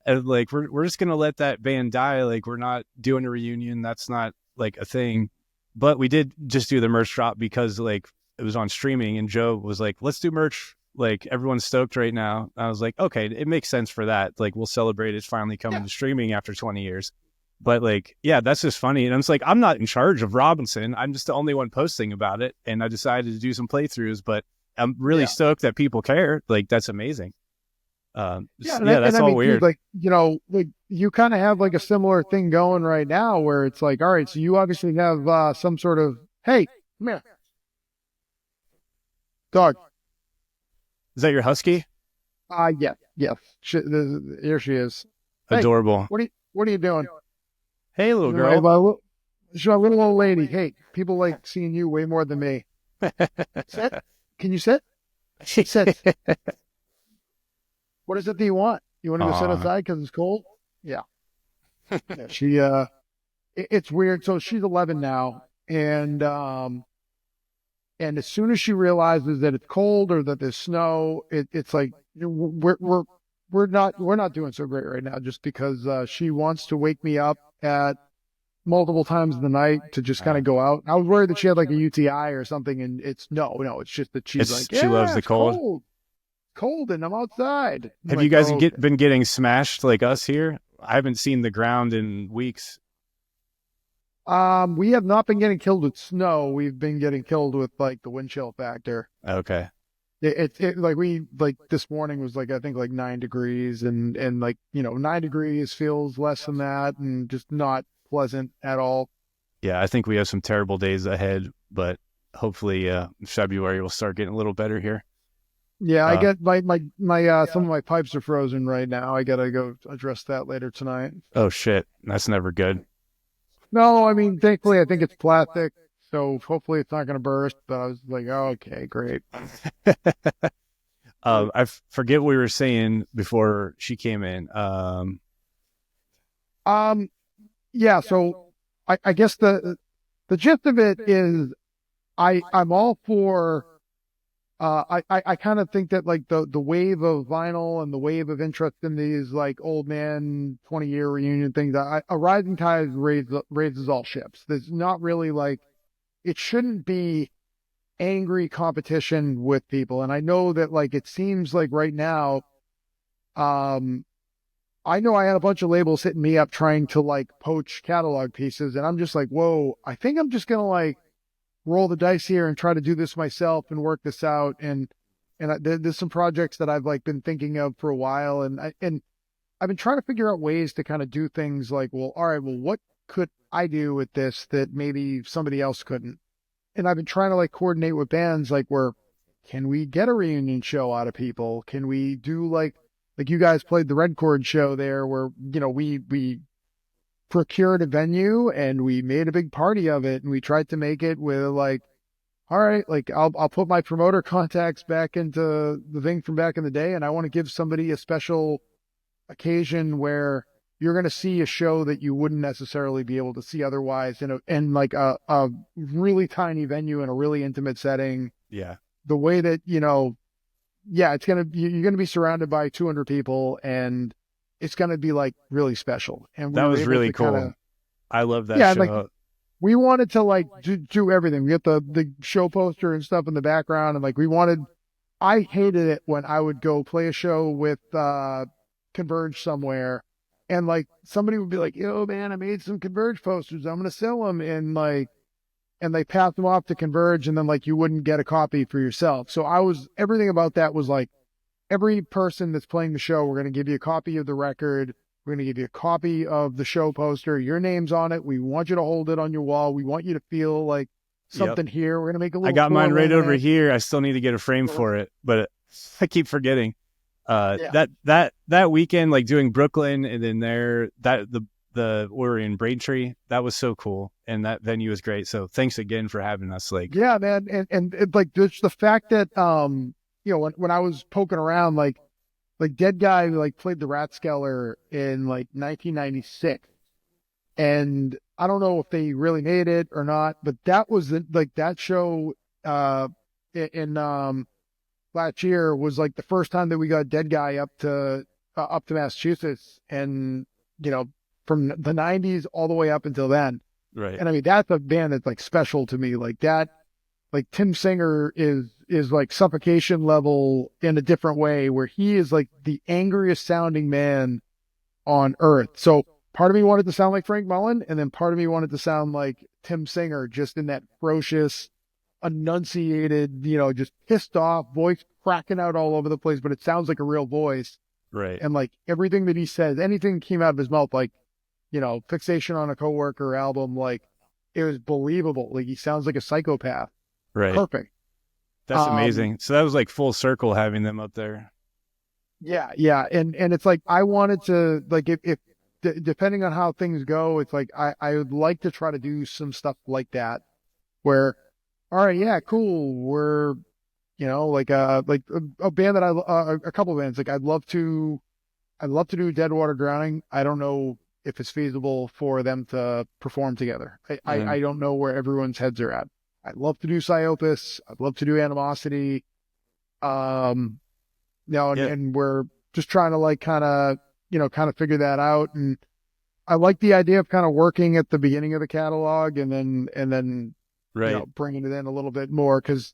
And like, we're just going to let that band die. Like, we're not doing a reunion. That's not like a thing. But we did just do the merch drop because like it was on streaming, and Joe was like, let's do merch. Like, everyone's stoked right now. I was like, okay, it makes sense for that. Like, we'll celebrate it's finally coming to streaming after 20 years. But like, yeah, that's just funny. And I'm just like, I'm not in charge of Robinson. I'm just the only one posting about it. And I decided to do some playthroughs, but I'm really stoked that people care. Like, that's amazing. That's all weird. Dude, like, you know, like you kind of have like a similar thing going right now where it's like, all right, so you obviously have some sort of, hey, come here, dog. Is that your husky? Yeah. Here she is. Adorable. Hey, what are you doing? Hey, little girl. She's a little old lady. Hey, people like seeing you way more than me. Sit. Can you sit? Sit. What is it that you want? You want to go sit outside because it's cold? Yeah. It's weird. So she's 11 now, and as soon as she realizes that it's cold or that there's snow, it's like we're not doing so great right now, just because she wants to wake me up at multiple times in the night to just kind of go out. I was worried that she had like a UTI or something, and it's just that she loves the cold. Cold, and I'm outside. Have you guys been getting smashed like us here? I haven't seen the ground in weeks. We have not been getting killed with snow. We've been getting killed with like the wind chill factor. Okay. It like this morning was like, I think like 9 degrees, and like, 9 degrees feels less than that, and just not pleasant at all. Yeah, I think we have some terrible days ahead, but hopefully February will start getting a little better here. Yeah, I get my some of my pipes are frozen right now. I gotta go address that later tonight. Oh shit, that's never good. No, I mean, thankfully I think it's plastic, so hopefully it's not gonna burst. But I was like, oh, okay, great. I forget what we were saying before she came in. Yeah. So I guess the gist of it is I'm all for. I kind of think that like the wave of vinyl and the wave of interest in these like old man 20-year reunion things, a rising tide raises all ships. There's not really like, it shouldn't be angry competition with people. And I know that like, it seems like right now, I know I had a bunch of labels hitting me up trying to like poach catalog pieces, and I'm just like, whoa, I think I'm just going to like roll the dice here and try to do this myself and work this out. And there's some projects that I've like been thinking of for a while. And I've been trying to figure out ways to kind of do things like, well, all right, well, what could I do with this that maybe somebody else couldn't? And I've been trying to like coordinate with bands, like where can we get a reunion show out of people? Can we do like you guys played the Red Chord show there where, we procured a venue and we made a big party of it, and we tried to make it with like, all right, like I'll put my promoter contacts back into the thing from back in the day, and I want to give somebody a special occasion where you're going to see a show that you wouldn't necessarily be able to see otherwise in like a really tiny venue in a really intimate setting. Yeah. The way that, you're going to be surrounded by 200 people, and it's going to be like really special. And that was really cool. I love that show. Like, we wanted to like do everything. We get the show poster and stuff in the background. And like, I hated it when I would go play a show with Converge somewhere, And like somebody would be like, yo, man, I made some Converge posters. I'm going to sell them. And they pass them off to Converge, and then like you wouldn't get a copy for yourself. So everything about that was like, every person that's playing the show, we're going to give you a copy of the record. We're going to give you a copy of the show poster. Your name's on it. We want you to hold it on your wall. We want you to feel like something here. We're going to make a little. I got mine right over here. I still need to get a frame for it, but I keep forgetting. That weekend, like doing Brooklyn and then we were in Braintree. That was so cool, and that venue was great. So thanks again for having us. Like, yeah, man, and it, like just the fact that when I was poking around, like Dead Guy like played the Ratskeller in like 1996, and I don't know if they really made it or not, but that was like that show in last year was like the first time that we got Dead Guy up to Massachusetts, and from the 90s all the way up until then. Right. And I mean, that's a band that's like special to me. Like that, like Tim Singer is like Suffocation level in a different way, where he is like the angriest sounding man on earth. So part of me wanted to sound like Frank Mullen, and then part of me wanted to sound like Tim Singer, just in that ferocious, enunciated, just pissed off voice, cracking out all over the place, but it sounds like a real voice. Right. And like everything that he says, anything that came out of his mouth, like, Fixation on a Coworker album, like it was believable. Like he sounds like a psychopath. Right. Perfect. That's amazing. So that was like full circle having them up there. Yeah. Yeah. And it's like, I wanted to, like, if depending on how things go, it's like, I would like to try to do some stuff like that where, all right, yeah, cool. We're, like a band that a couple of bands, like I'd love to do Deadwater Drowning. I don't know if it's feasible for them to perform together. I don't know where everyone's heads are at. I'd love to do Psyopus. I'd love to do Animosity. And we're just trying to like kind of figure that out. And I like the idea of kind of working at the beginning of the catalog and then right. Bringing it in a little bit more, because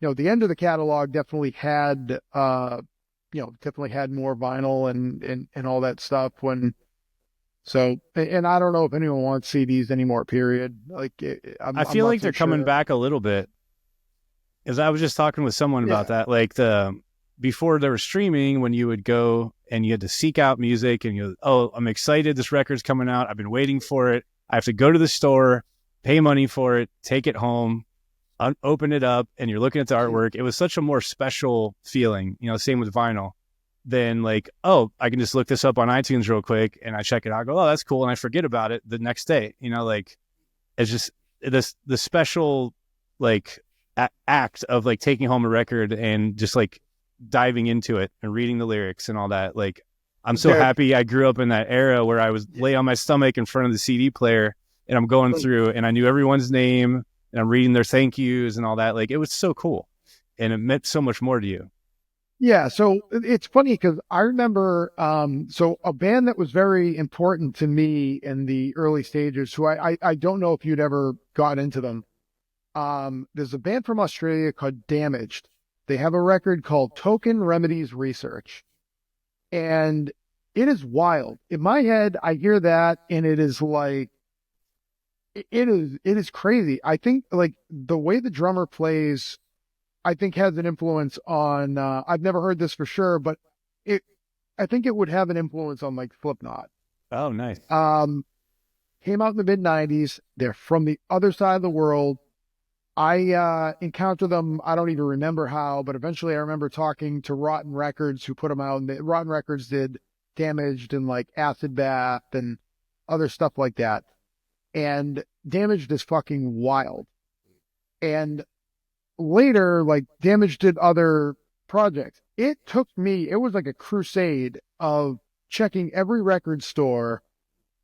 the end of the catalog definitely had more vinyl and all that stuff and I don't know if anyone wants CDs anymore, period. Like I feel like they're coming back a little bit, because I was just talking with someone about that, like before there was streaming, when you would go and you had to seek out music and I'm excited, this record's coming out, I've been waiting for it, I have to go to the store, pay money for it, take it home, open it up, and you're looking at the artwork. It was such a more special feeling, same with vinyl, than like, I can just look this up on iTunes real quick and I check it out, I go, oh, that's cool, and I forget about it the next day. Like it's just the special like act of like taking home a record and just like diving into it and reading the lyrics and all that. Like I'm so happy I grew up in that era where I was lay on my stomach in front of the CD player and I'm going through and I knew everyone's name and I'm reading their thank yous and all that. Like it was so cool and it meant so much more to you. Yeah. So it's funny because I remember, so a band that was very important to me in the early stages, who I don't know if you'd ever got into them. There's a band from Australia called Damaged. They have a record called Token Remedies Research. And it is wild. In my head, I hear that and it is like, it is crazy. I think like the way the drummer plays, I think has an influence on, I've never heard this for sure, but I think it would have an influence on like Slipknot. Oh, nice. Came out in the mid 90s. They're from the other side of the world. I encountered them, I don't even remember how, but eventually I remember talking to Rotten Records, who put them out, and Rotten Records did Damaged and like Acid Bath and other stuff like that. And Damaged is fucking wild. And later, like Damaged did other projects. It was like a crusade of checking every record store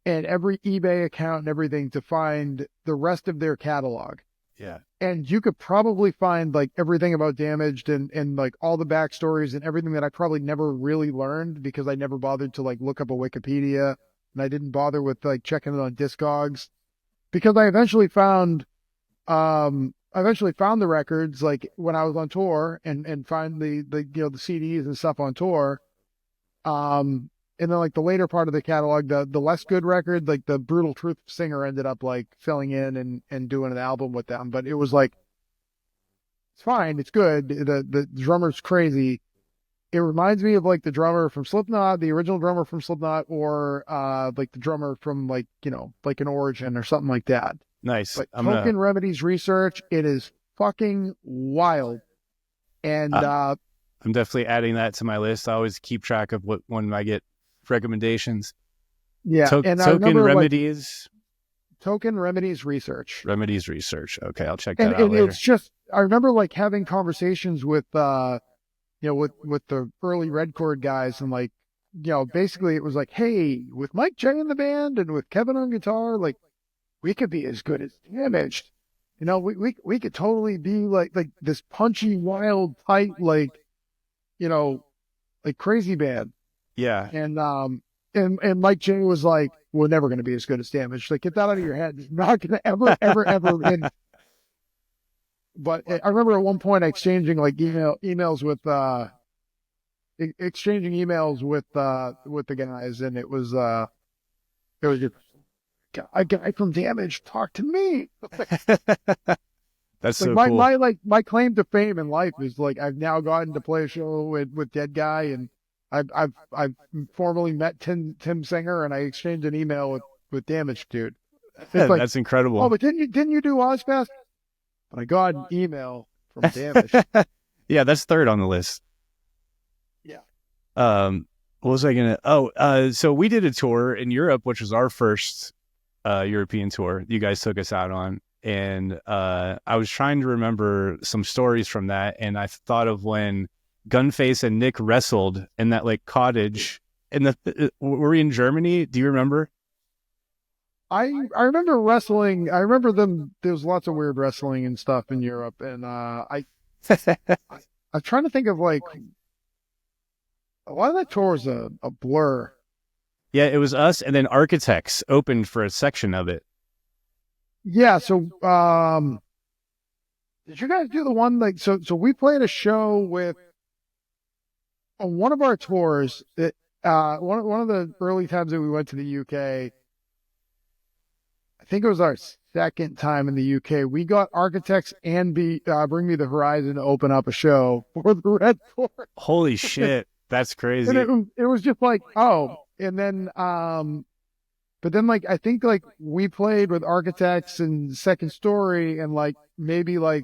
and every eBay account and everything to find the rest of their catalog. Yeah. And you could probably find like everything about Damaged and like all the backstories and everything that I probably never really learned because I never bothered to like look up a Wikipedia, and I didn't bother with like checking it on Discogs, because I eventually found the records like when I was on tour and find the CDs and stuff on tour. and then like the later part of the catalog, the less good record, like the Brutal Truth singer ended up like filling in and doing an album with them. But it was like, it's fine, it's good. The drummer's crazy. It reminds me of like the drummer from Slipknot, the original drummer from Slipknot, or like the drummer from like, you know, like an Origin or something like that. Nice. But Token Remedies Research, it is fucking wild. And I'm definitely adding that to my list. I always keep track of when I get recommendations. Yeah. And Token Remedies. Like, Token Remedies Research. Remedies Research. Okay, I'll check that out later. And it's just, I remember like having conversations with you know, with the early Red Chord guys, and like, you know, basically it was like, hey, with Mike J in the band and with Kevin on guitar, like, we could be as good as Damaged. You know, we could totally be like this punchy, wild, tight, like, you know, like crazy band. Yeah. And Mike J was like, we're never going to be as good as Damaged. Like, get that out of your head. It's not going to ever win. But I remember at one point exchanging like emails with the guys, and it was just a guy from Damage talk to me. That's like so cool. My claim to fame in life is like I've now gotten to play a show with Dead Guy, and I've formally met Tim Singer, and I exchanged an email with Damage dude. Like, that's incredible. Oh, but didn't you do Ozzfest? But I got an email from Damage. Yeah, that's third on the list. Yeah. What was I gonna? So we did a tour in Europe, which was our first European tour. You guys took us out on, and I was trying to remember some stories from that, and I thought of when Gunface and Nick wrestled in that like cottage. Were we in Germany? Do you remember? I remember wrestling. I remember them. There was lots of weird wrestling and stuff in Europe, and I'm trying to think of like a lot of that tour was a blur. Yeah, it was us, and then Architects opened for a section of it. Yeah. So, did you guys do the one like so? So we played a show with on one of our tours. That one of the early times that we went to the UK. I think it was our second time in the UK. We got Architects and Bring Me the Horizon to open up a show for the Red Chord. Holy shit, that's crazy. And it was just like, oh, and then, but then like, I think like we played with Architects and Second Story, and like maybe the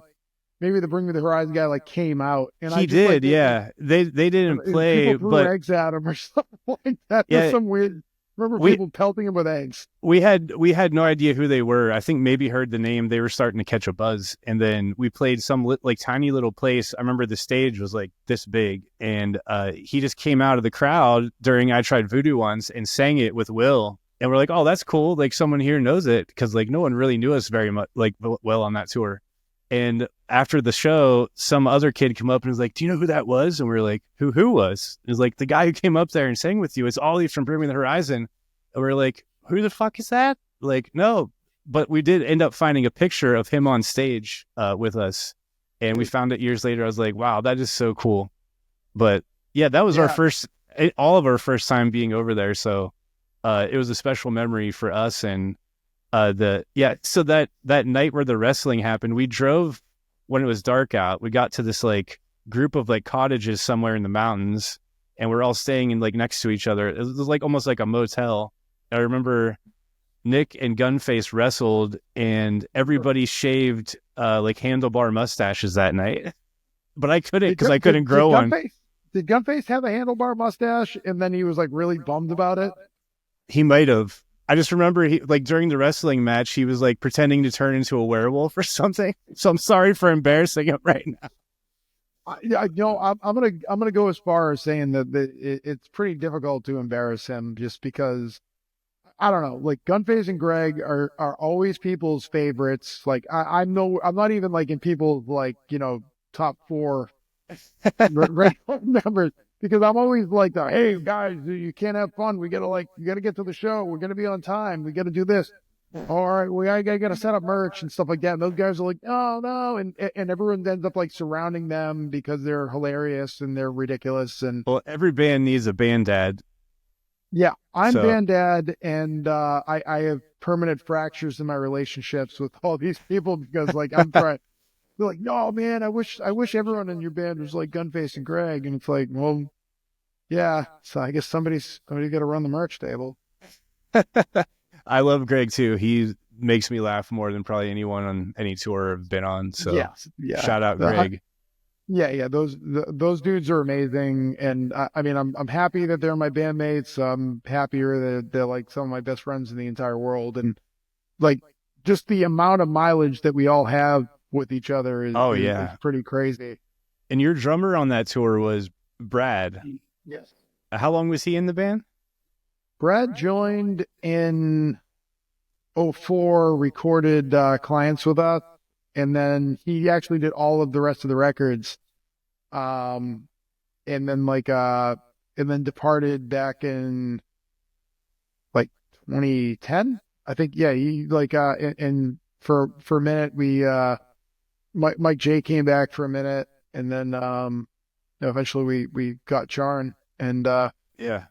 Bring Me the Horizon guy like came out. And he did, yeah. They didn't play, people threw eggs at him or something like that. Yeah, some weird. Remember people pelting him with eggs. We had no idea who they were. I think maybe heard the name. They were starting to catch a buzz. And then we played some like tiny little place. I remember the stage was like this big. And he just came out of the crowd during I Tried Voodoo once and sang it with Will. And we're like, oh, that's cool. Like someone here knows it. Because like no one really knew us very much, like well on that tour. And after the show, some other kid came up and was like, do you know who that was? And we were like, who was? It was like, the guy who came up there and sang with you. It's Ollie from Bring Me the Horizon. And we are like, who the fuck is that? Like, no. But we did end up finding a picture of him on stage with us. And we found it years later. I was like, wow, that is so cool. But yeah, that was all of our first time being over there. So it was a special memory for us. And so that night where the wrestling happened, we drove when it was dark out. We got to this like group of like cottages somewhere in the mountains, and we're all staying in like next to each other. It was like almost like a motel. I remember Nick and Gunface wrestled, and everybody shaved like handlebar mustaches that night. But I couldn't because I couldn't grow one. Did Gunface have a handlebar mustache, and then he was like really bummed about it? He might have. I just remember he like during the wrestling match, he was like pretending to turn into a werewolf or something. So I'm sorry for embarrassing him right now. I'm gonna go as far as saying that it's pretty difficult to embarrass him, just because I don't know. Like Gunface and Greg are always people's favorites. Like I'm not even like in people's like top 4 Red members. Because I'm always like, hey guys, you can't have fun. You gotta get to the show. We're gonna be on time. We gotta do this. All right, I gotta set up merch and stuff like that. And those guys are like, oh no, and everyone ends up like surrounding them because they're hilarious and they're ridiculous. And well, every band needs a band dad. Yeah, I'm So, band dad, and I have permanent fractures in my relationships with all these people because like I'm trying. They're like, no, man, I wish everyone in your band was like Gunface and Greg, and it's like, well, yeah. So I guess somebody's got to run the merch table. I love Greg too. He makes me laugh more than probably anyone on any tour I've been on. So Yes, yeah. shout out Greg. Yeah. Those dudes are amazing, and I mean, I'm happy that they're my bandmates. I'm happier that they're like some of my best friends in the entire world, and like just the amount of mileage that we all have with each other Oh is yeah. pretty crazy. And your drummer on that tour was Brad. Yes. How long was he in the band? Brad joined in '04, recorded clients with us, and then he actually did all of the rest of the records. Um, and then and then departed back in like 2010, I think. Yeah, he and for a minute Mike J came back for a minute, and then eventually we got Charn, and Yeah.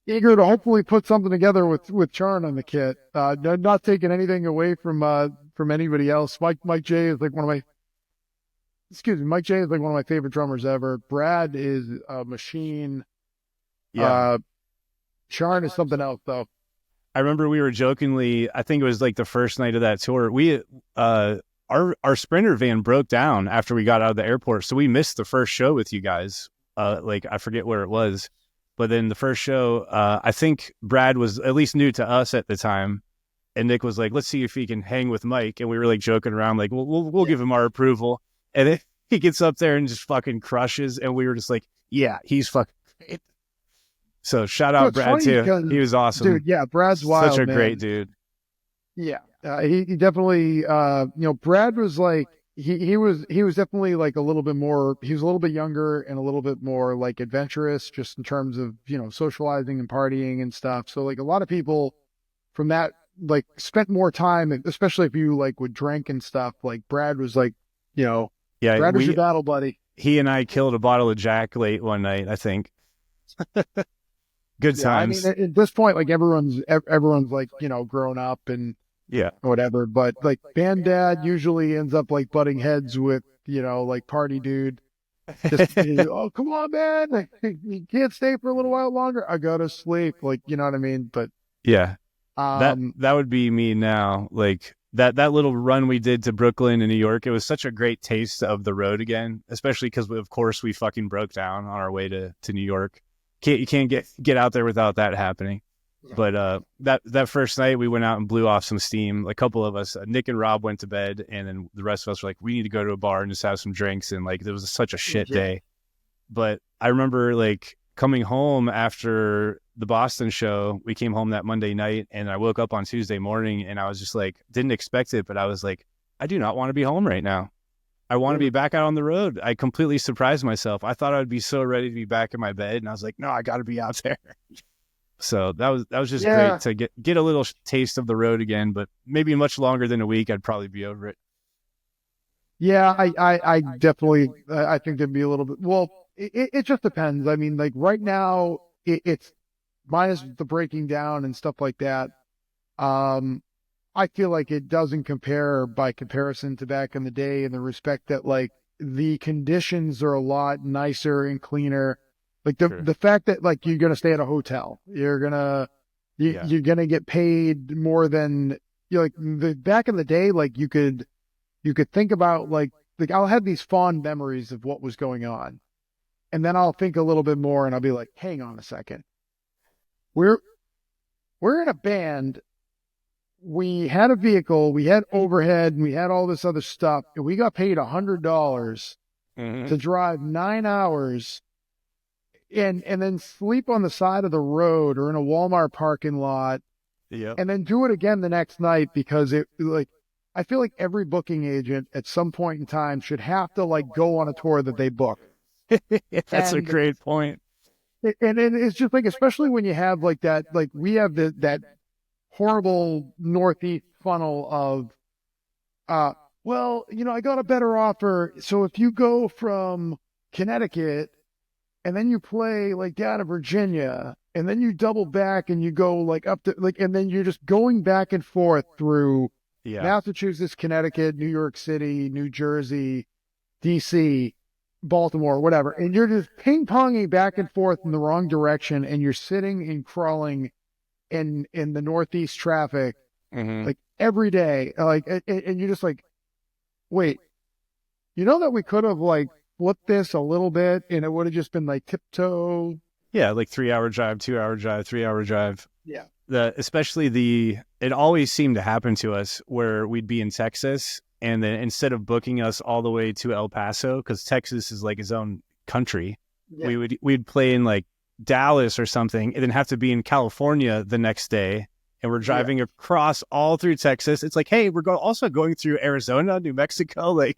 eager to hopefully put something together with Charn on the kit. Not taking anything away from anybody else. Mike J is like Mike J is like one of my favorite drummers ever. Brad is a machine. Yeah. Charn is something else though. I remember we were jokingly, I think it was like the first night of that tour. Our Sprinter van broke down after we got out of the airport. So we missed the first show with you guys. Like I forget where it was, but then the first show, I think Brad was at least new to us at the time. And Nick was like, let's see if he can hang with Mike. And we were like joking around, like, we'll give him our approval. And then he gets up there and just fucking crushes. And we were just like, yeah, he's fucking great. So shout out Brad too. He was awesome. Dude, yeah, Brad's wild, such a man. great dude. Yeah. He definitely, Brad was like, he was definitely like he was a little bit younger and a little bit more like adventurous just in terms of, socializing and partying and stuff. So like a lot of people from that, like spent more time, especially if you like would drink and stuff. Like Brad was like, Yeah, Brad was your battle buddy. He and I killed a bottle of Jack late one night, I think. Good times. I mean, at this point, like everyone's like, grown up and whatever. But like band dad usually ends up like butting heads with, like party dude. Just, oh, come on, man. Like, you can't stay for a little while longer. I go to sleep. Like, you know what I mean? But yeah, that would be me now. Like that little run we did to Brooklyn and New York, it was such a great taste of the road again, especially because of course we fucking broke down on our way to New York. You can't get out there without that happening. Yeah. But that first night we went out and blew off some steam. A couple of us, Nick and Rob, went to bed, and then the rest of us were like, we need to go to a bar and just have some drinks. And like it was such a shit day. But I remember like coming home after the Boston show. We came home that Monday night, and I woke up on Tuesday morning, and I was just like, didn't expect it, but I was like, I do not want to be home right now. I want to be back out on the road. I completely surprised myself. I thought I'd be so ready to be back in my bed, and I was like, no, I got to be out there. So that was just great to get a little taste of the road again, but maybe much longer than a week. I'd probably be over it. Yeah, I definitely, I think there'd be a little bit, well, it just depends. I mean, like right now it's minus the breaking down and stuff like that. I feel like it doesn't compare by comparison to back in the day in the respect that like the conditions are a lot nicer and cleaner. Like the fact that like you're going to stay at a hotel, you're going to get paid more than back in the day. Like you could think about like I'll have these fond memories of what was going on. And then I'll think a little bit more and I'll be like, hang on a second. We're in a band. We had a vehicle, we had overhead, and we had all this other stuff, and we got paid $100 to drive 9 hours and then sleep on the side of the road or in a Walmart parking lot, and then do it again the next night because I feel like every booking agent at some point in time should have to like go on a tour that they book. That's a great point. And it's just like, especially when you have like that, like we have that horrible Northeast funnel of, I got a better offer. So if you go from Connecticut and then you play like down to Virginia and then you double back and you go like up to like, and then you're just going back and forth through Massachusetts, Connecticut, New York City, New Jersey, DC, Baltimore, whatever. And you're just ping ponging back and forth in the wrong direction. And you're sitting and crawling in the Northeast traffic, like every day. Like, and you're just like, wait, you know that we could have like flipped this a little bit and it would have just been like tiptoe. Yeah. Like 3-hour drive, 2-hour drive, 3-hour drive. Yeah. It always seemed to happen to us where we'd be in Texas, and then instead of booking us all the way to El Paso, because Texas is like its own country, we'd play in like Dallas or something, and then have to be in California the next day, and we're driving across all through Texas. It's like, hey, we're also going through Arizona, New Mexico. Like,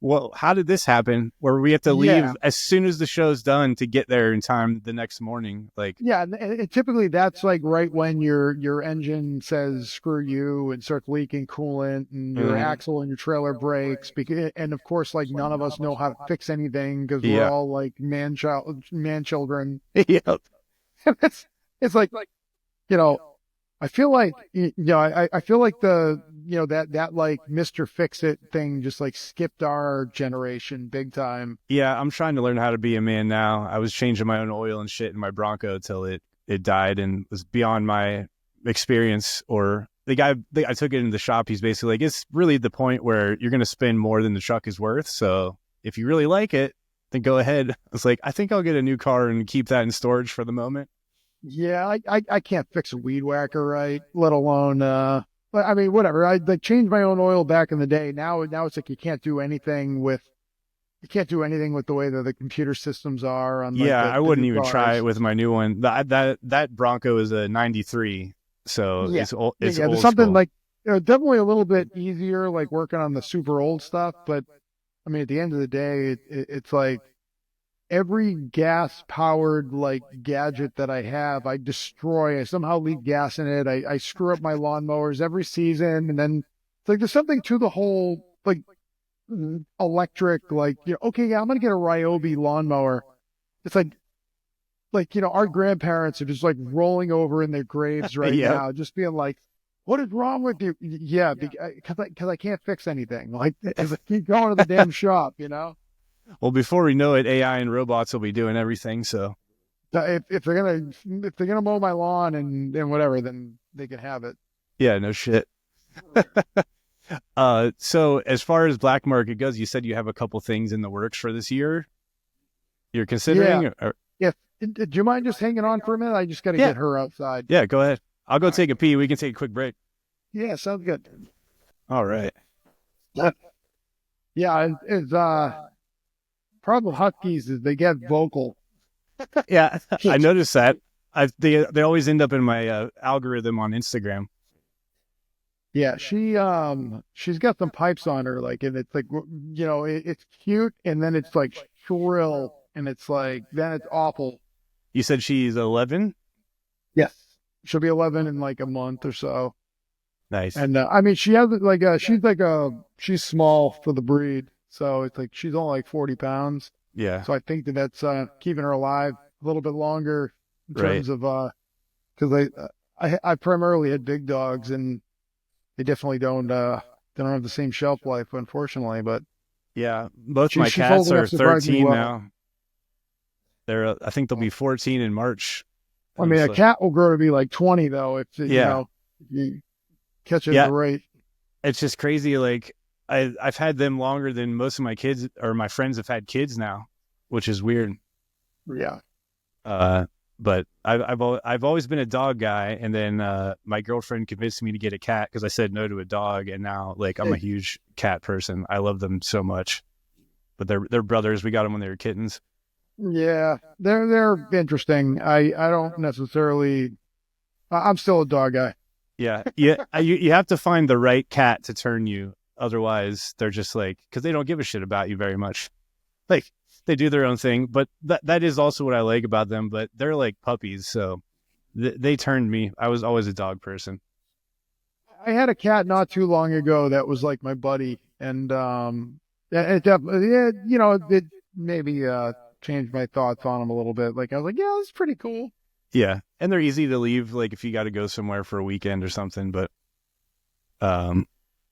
well, how did this happen? Where we have to leave as soon as the show's done to get there in time the next morning. Like, and typically that's like right when your engine says screw you and starts leaking coolant, and your axle and your trailer breaks. And of course, like none of us know how to fix anything because we're all like man children. Yeah, it's like you know. I feel like, I feel like that like Mr. Fix-It thing just like skipped our generation big time. Yeah, I'm trying to learn how to be a man now. I was changing my own oil and shit in my Bronco till it died and was beyond my experience. Or I took it into the shop. He's basically like, it's really the point where you're going to spend more than the truck is worth. So if you really like it, then go ahead. I was like, I think I'll get a new car and keep that in storage for the moment. Yeah, I can't fix a weed whacker right, let alone I mean whatever. I like changed my own oil back in the day. Now it's like you can't do anything with the way that the computer systems are on like, I wouldn't even try it with my new one. That Bronco is a 93, so it's old. There's something like definitely a little bit easier like working on the super old stuff, but I mean at the end of the day it's like every gas-powered like gadget that I have, I destroy. I somehow leave gas in it. I screw up my lawnmowers every season, and then it's like there's something to the whole like electric. Like okay, I'm gonna get a Ryobi lawnmower. It's like our grandparents are just like rolling over in their graves right now, just being like, "What is wrong with you?" Yeah, because I can't fix anything. Like, I keep going to the damn shop, Well, before we know it, AI and robots will be doing everything. So if they're gonna mow my lawn and whatever, then they can have it. Yeah, no shit. So as far as black market goes, you said you have a couple things in the works for this year. You're considering? Yeah. Do you mind just hanging on for a minute? I just got to get her outside. Yeah, go ahead. I'll go take a pee. We can take a quick break. Yeah, sounds good. All right. Yeah, it's problem with Huskies is they get vocal. Yeah, I noticed that. They always end up in my algorithm on Instagram. Yeah, she's got some pipes on her, like, and it's like, it's cute, and then it's like shrill, and it's like, then it's awful. You said she's 11? Yes, she'll be 11 in like a month or so. Nice. And I mean, she has like she's small for the breed. So it's like she's only like 40 pounds. Yeah. So I think that's keeping her alive a little bit longer in terms of because I primarily had big dogs and they definitely don't have the same shelf life, unfortunately. But yeah, both my cats are 13 now. I think they'll be 14 in March. I mean, a cat will grow to be like 20 though if you catch it at the rate. It's just crazy. Like I've had them longer than most of my kids or my friends have had kids now, which is weird. Yeah. But I've always been a dog guy, and then my girlfriend convinced me to get a cat because I said no to a dog, and now like I'm a huge cat person. I love them so much. But they're brothers. We got them when they were kittens. Yeah, they're interesting. I don't necessarily. I'm still a dog guy. Yeah. You have to find the right cat to turn you. Otherwise, they're just like, because they don't give a shit about you very much. Like, they do their own thing, but that is also what I like about them. But they're like puppies, so they turned me. I was always a dog person. I had a cat not too long ago that was like my buddy, and it definitely, it maybe changed my thoughts on him a little bit. Like I was like, yeah, that's pretty cool. Yeah, and they're easy to leave, like if you got to go somewhere for a weekend or something. But um,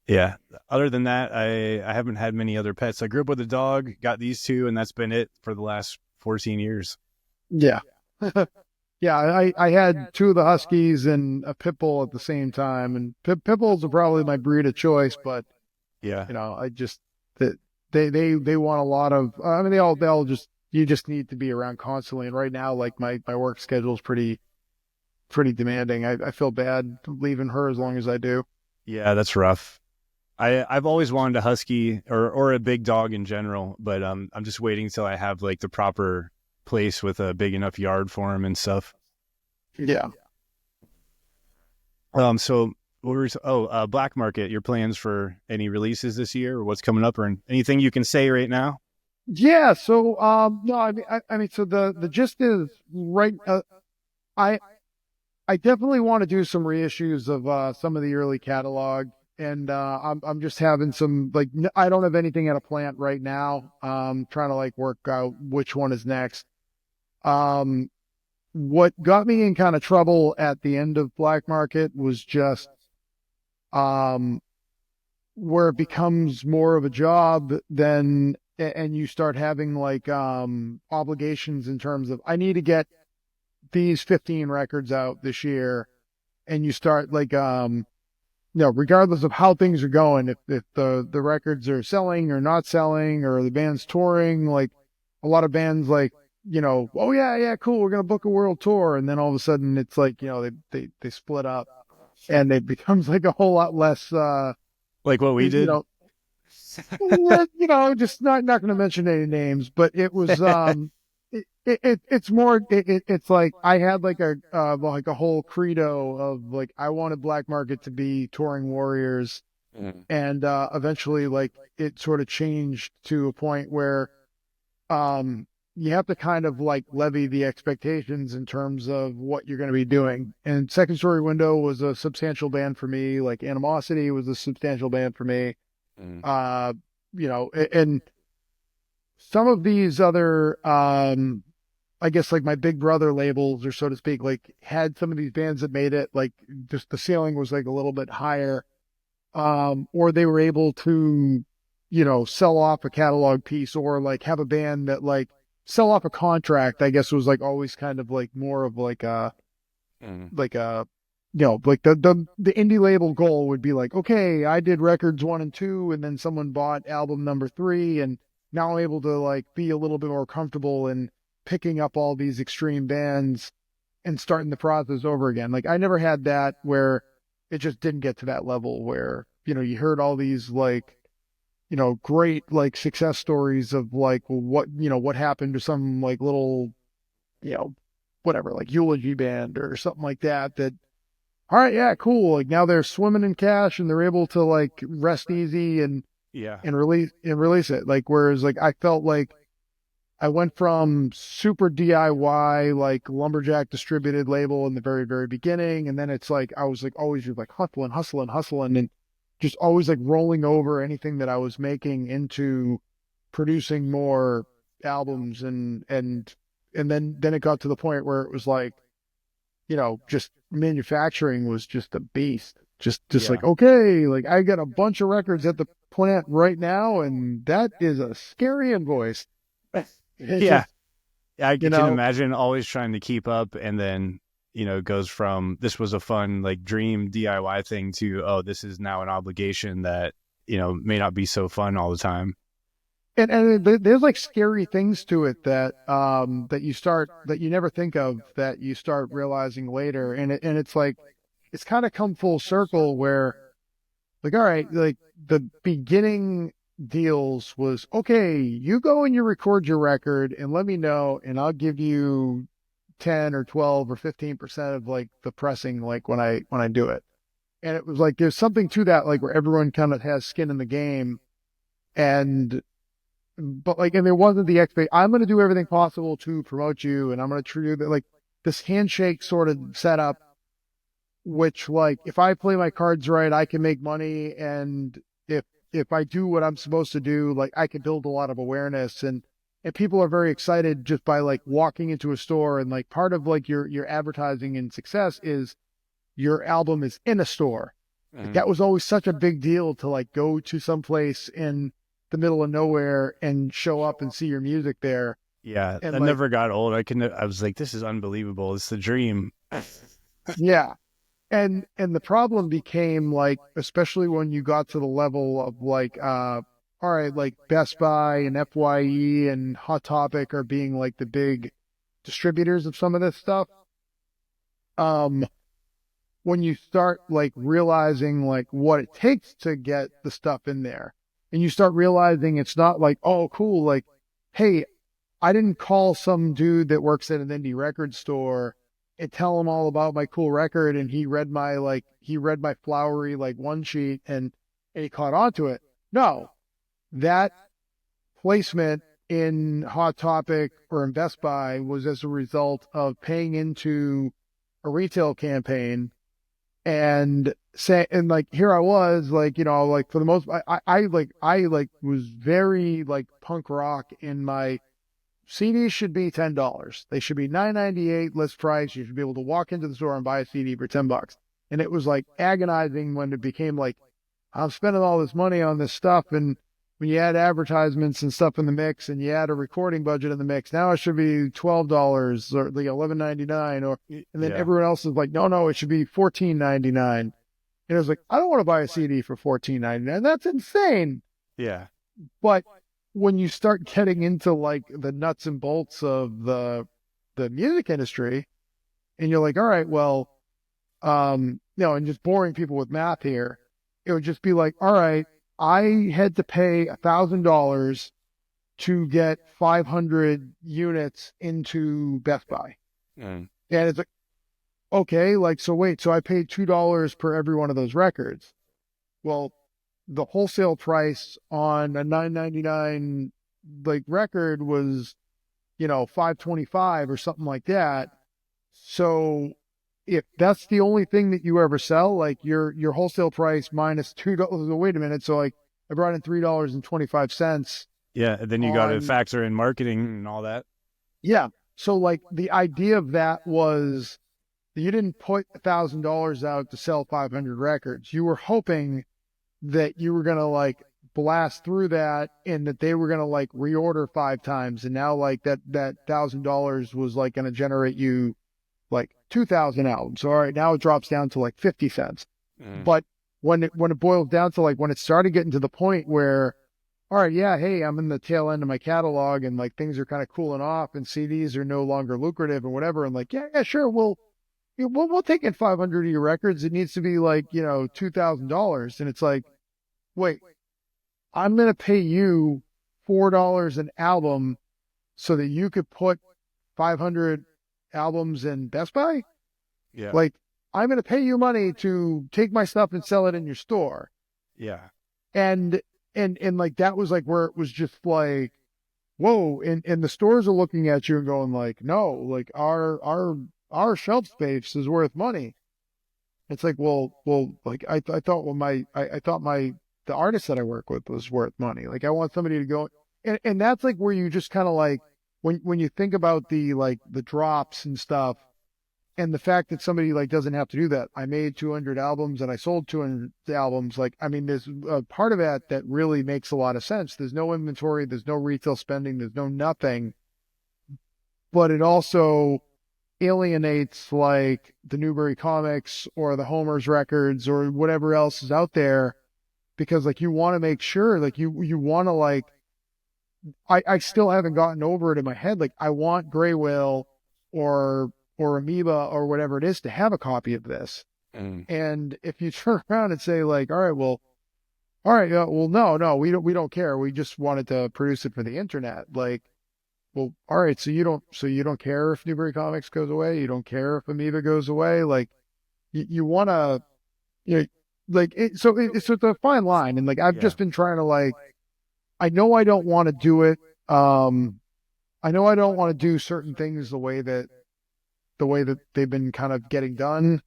yeah. Other than that, I haven't had many other pets. I grew up with a dog, got these two, and that's been it for the last 14 years. Yeah. Yeah, I had two of the Huskies and a pit bull at the same time, and pit bulls are probably my breed of choice, but Yeah, I just that they want a lot of. I mean, they all just you just need to be around constantly. And right now, like my work schedule is pretty demanding. I feel bad leaving her as long as I do. yeah, that's rough. I've always wanted a husky or a big dog in general, but I'm just waiting till I have like the proper place with a big enough yard for him and stuff. Yeah. So what were Black Market? Your plans for any releases this year, or what's coming up, or anything you can say right now? Yeah. So no, I mean, so the gist is right. I I definitely want to do some reissues of some of the early catalog, and I'm just having some like I don't have anything at a plant right now. Trying to like work out which one is next. Um, what got me in kind of trouble at the end of Black Market was just um where it becomes more of a job than and you start having like obligations in terms of I need to get these 15 records out this year, and you start like regardless of how things are going, if the records are selling or not selling or the band's touring, like a lot of bands like oh yeah cool, we're gonna book a world tour, and then all of a sudden it's like they split up and it becomes like a whole lot less Like what we did? Just not going to mention any names, but it was it's more it's like I had like a whole credo of like I wanted Black Market to be touring warriors, and eventually like it sort of changed to a point where you have to kind of like levy the expectations in terms of what you're going to be doing. And Second Story Window was a substantial band for me. Like Animosity was a substantial band for me. Uh, and some of these other, I guess like my big brother labels, or so to speak, like had some of these bands that made it like just the ceiling was like a little bit higher, or they were able to, sell off a catalog piece, or like have a band that like sell off a contract. I guess was like always kind of like more of like like a like the indie label goal would be like, okay, I did records 1 and 2, and then someone bought album number 3, and now I'm able to like be a little bit more comfortable in picking up all these extreme bands and starting the process over again. Like I never had that where it just didn't get to that level where, you heard all these like, great like success stories of like what happened to some like little, whatever, like eulogy band or something like that, all right, yeah, cool. Like now they're swimming in cash and they're able to like rest easy and Yeah. release it. Like whereas like I felt like I went from super DIY like lumberjack distributed label in the very very beginning, and then it's like I was like always just like hustling, and just always like rolling over anything that I was making into producing more albums, and then it got to the point where it was like just manufacturing was just a beast. Just Yeah. like, okay, like I got a bunch of records at the plant right now, and that is a scary invoice. It's Yeah. just, I you can know, imagine always trying to keep up, and then it goes from this was a fun like dream DIY thing to, oh, this is now an obligation that may not be so fun all the time. and there's like scary things to it that you never think of, that you start realizing later, and it's like it's kind of come full circle where like, all right, like the beginning deals was, okay, you go and you record your record and let me know, and I'll give you 10 or 12 or 15% of like the pressing, like when I do it. And it was like, there's something to that, like where everyone kind of has skin in the game. But like, and there wasn't the expect, I'm going to do everything possible to promote you, and I'm going to treat you like this handshake sort of setup, which like if I play my cards right, I can make money, and if I do what I'm supposed to do, like I can build a lot of awareness, and and people are very excited just by like walking into a store, and like part of like your advertising and success is your album is in a store. Like, that was always such a big deal to like go to some place in the middle of nowhere and show up and see your music there. Yeah, And that like, never got old. I was like, this is unbelievable. It's the dream. yeah. And the problem became like, especially when you got to the level of like, all right, like Best Buy and FYE and Hot Topic are being like the big distributors of some of this stuff. When you start like realizing like what it takes to get the stuff in there, and you start realizing it's not like, oh, cool, like, hey, I didn't call some dude that works at an indie record store and tell him all about my cool record, and he read my flowery like one sheet and he caught on to it. No, that placement in Hot Topic or in Best Buy was as a result of paying into a retail campaign and say, and like, here I was like, you know, like for the most, I was very like punk rock in my CDs should be $10. They should be $9.98 list price. You should be able to walk into the store and buy a CD for $10. And it was like agonizing when it became like, I'm spending all this money on this stuff. And when you add advertisements and stuff in the mix and you add a recording budget in the mix, now it should be $12 or like $11.99 or, and then everyone else is like, no, it should be $14.99. And it was like, I don't want to buy a CD for $14.99. That's insane. Yeah. But when you start getting into like the nuts and bolts of the music industry, and you're like, all right, well, and just boring people with math here, it would just be like, all right, I had to pay $1,000 to get 500 units into Best Buy. And it's like, okay, like, so wait, so I paid $2 per every one of those records. Well, the wholesale price on a $9.99 like record was, $5.25 or something like that. So if that's the only thing that you ever sell, like your wholesale price minus $2, wait a minute. So like I brought in $3.25. Yeah. And then you got to factor in marketing and all that. Yeah. So like the idea of that was you didn't put $1,000 out to sell 500 records. You were hoping that you were going to like blast through that and that they were going to like reorder 5 times. And now like that $1,000 was like going to generate you like 2,000 albums. All right. Now it drops down to like 50 cents. But when it boils down to like when it started getting to the point where, all right, yeah, hey, I'm in the tail end of my catalog and like things are kind of cooling off and CDs are no longer lucrative and whatever. And like, yeah, sure. We'll take in 500 of your records. It needs to be like, $2,000. And it's like, wait, I'm going to pay you $4 an album so that you could put 500 albums in Best Buy? Yeah. Like, I'm going to pay you money to take my stuff and sell it in your store. Yeah. And like, that was like where it was just like, whoa. And the stores are looking at you and going like, no, like our shelf space is worth money. It's like, well, like I thought the artist that I work with was worth money. Like I want somebody to go, and that's like where you just kind of like, when you think about the drops and stuff and the fact that somebody like doesn't have to do that. I made 200 albums and I sold 200 albums. Like, I mean, there's a part of that really makes a lot of sense. There's no inventory. There's no retail spending. There's no nothing, but it also alienates like the Newbury Comics or the Homer's Records or whatever else is out there, because like you want to make sure like you want to like, I still haven't gotten over it in my head. Like I want Grey Whale or Amoeba or whatever it is to have a copy of this. And if you turn around and say like, all right, well, no, we don't care. We just wanted to produce it for the internet. Like, well, all right. So you don't care if Newbury Comics goes away. You don't care if Amoeba goes away. Like you want to, like it. So it's a fine line. And like, I've just been trying to like, I know I don't want to do it. I know I don't want to do certain things the way that they've been kind of getting done.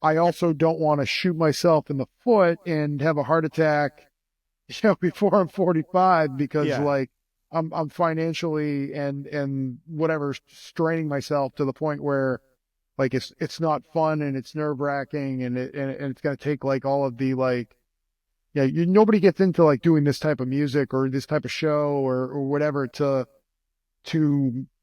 I also don't want to shoot myself in the foot and have a heart attack, before I'm 45 because like I'm financially and whatever straining myself to the point where like it's not fun and it's nerve wracking and it's gonna take like all of the like nobody gets into like doing this type of music or this type of show or whatever to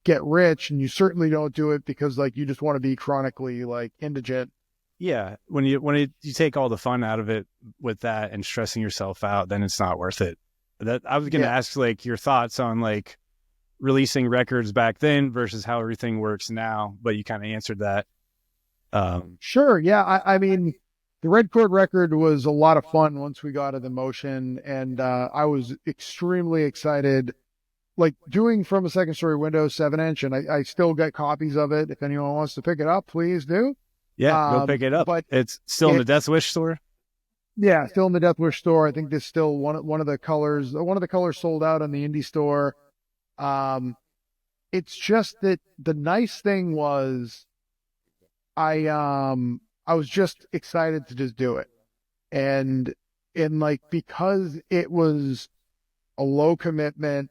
get rich, and you certainly don't do it because like you just want to be chronically like indigent. Yeah, when you take all the fun out of it with that and stressing yourself out, then it's not worth it. That I was going to ask like your thoughts on like releasing records back then versus how everything works now, but you kind of answered that. Sure, yeah. I mean, the Red Chord record was a lot of fun once we got it in motion, and I was extremely excited. Like doing From a Second Story Window 7-inch, and I still get copies of it. If anyone wants to pick it up, please do. Yeah, go pick it up. But it's still in the Death Wish store. Yeah, still in the Death Wish store. I think there's still one of the colors. One of the colors sold out on the indie store. It's just that the nice thing was, I was just excited to just do it, and like because it was a low commitment,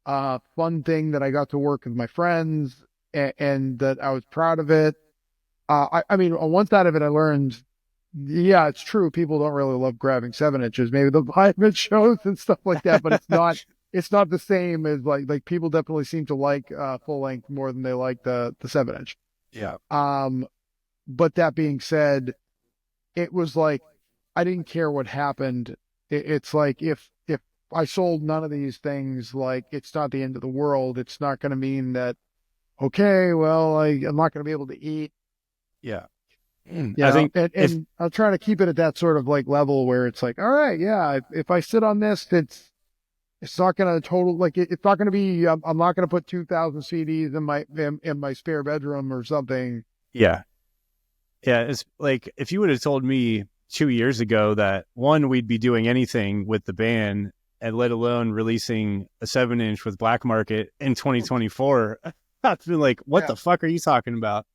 fun thing that I got to work with my friends, and that I was proud of it. I mean, on one side of it, I learned, yeah, it's true. People don't really love grabbing 7-inches. Maybe they'll buy them at shows and stuff like that, but it's not the same as like people definitely seem to like full length more than they like the 7-inch. Yeah. But that being said, it was like I didn't care what happened. It's like if I sold none of these things, like it's not the end of the world. It's not going to mean that, okay, well, I'm not going to be able to eat. Yeah. I think, and I'll try to keep it at that sort of like level where it's like, all right, yeah, if I sit on this, it's not going to it's not going to be, I'm not going to put 2,000 CDs in my spare bedroom or something. Yeah. Yeah. It's like, if you would have told me 2 years ago that we'd be doing anything with the band, and let alone releasing a 7-inch with Black Market in 2024, I've been like, what the fuck are you talking about?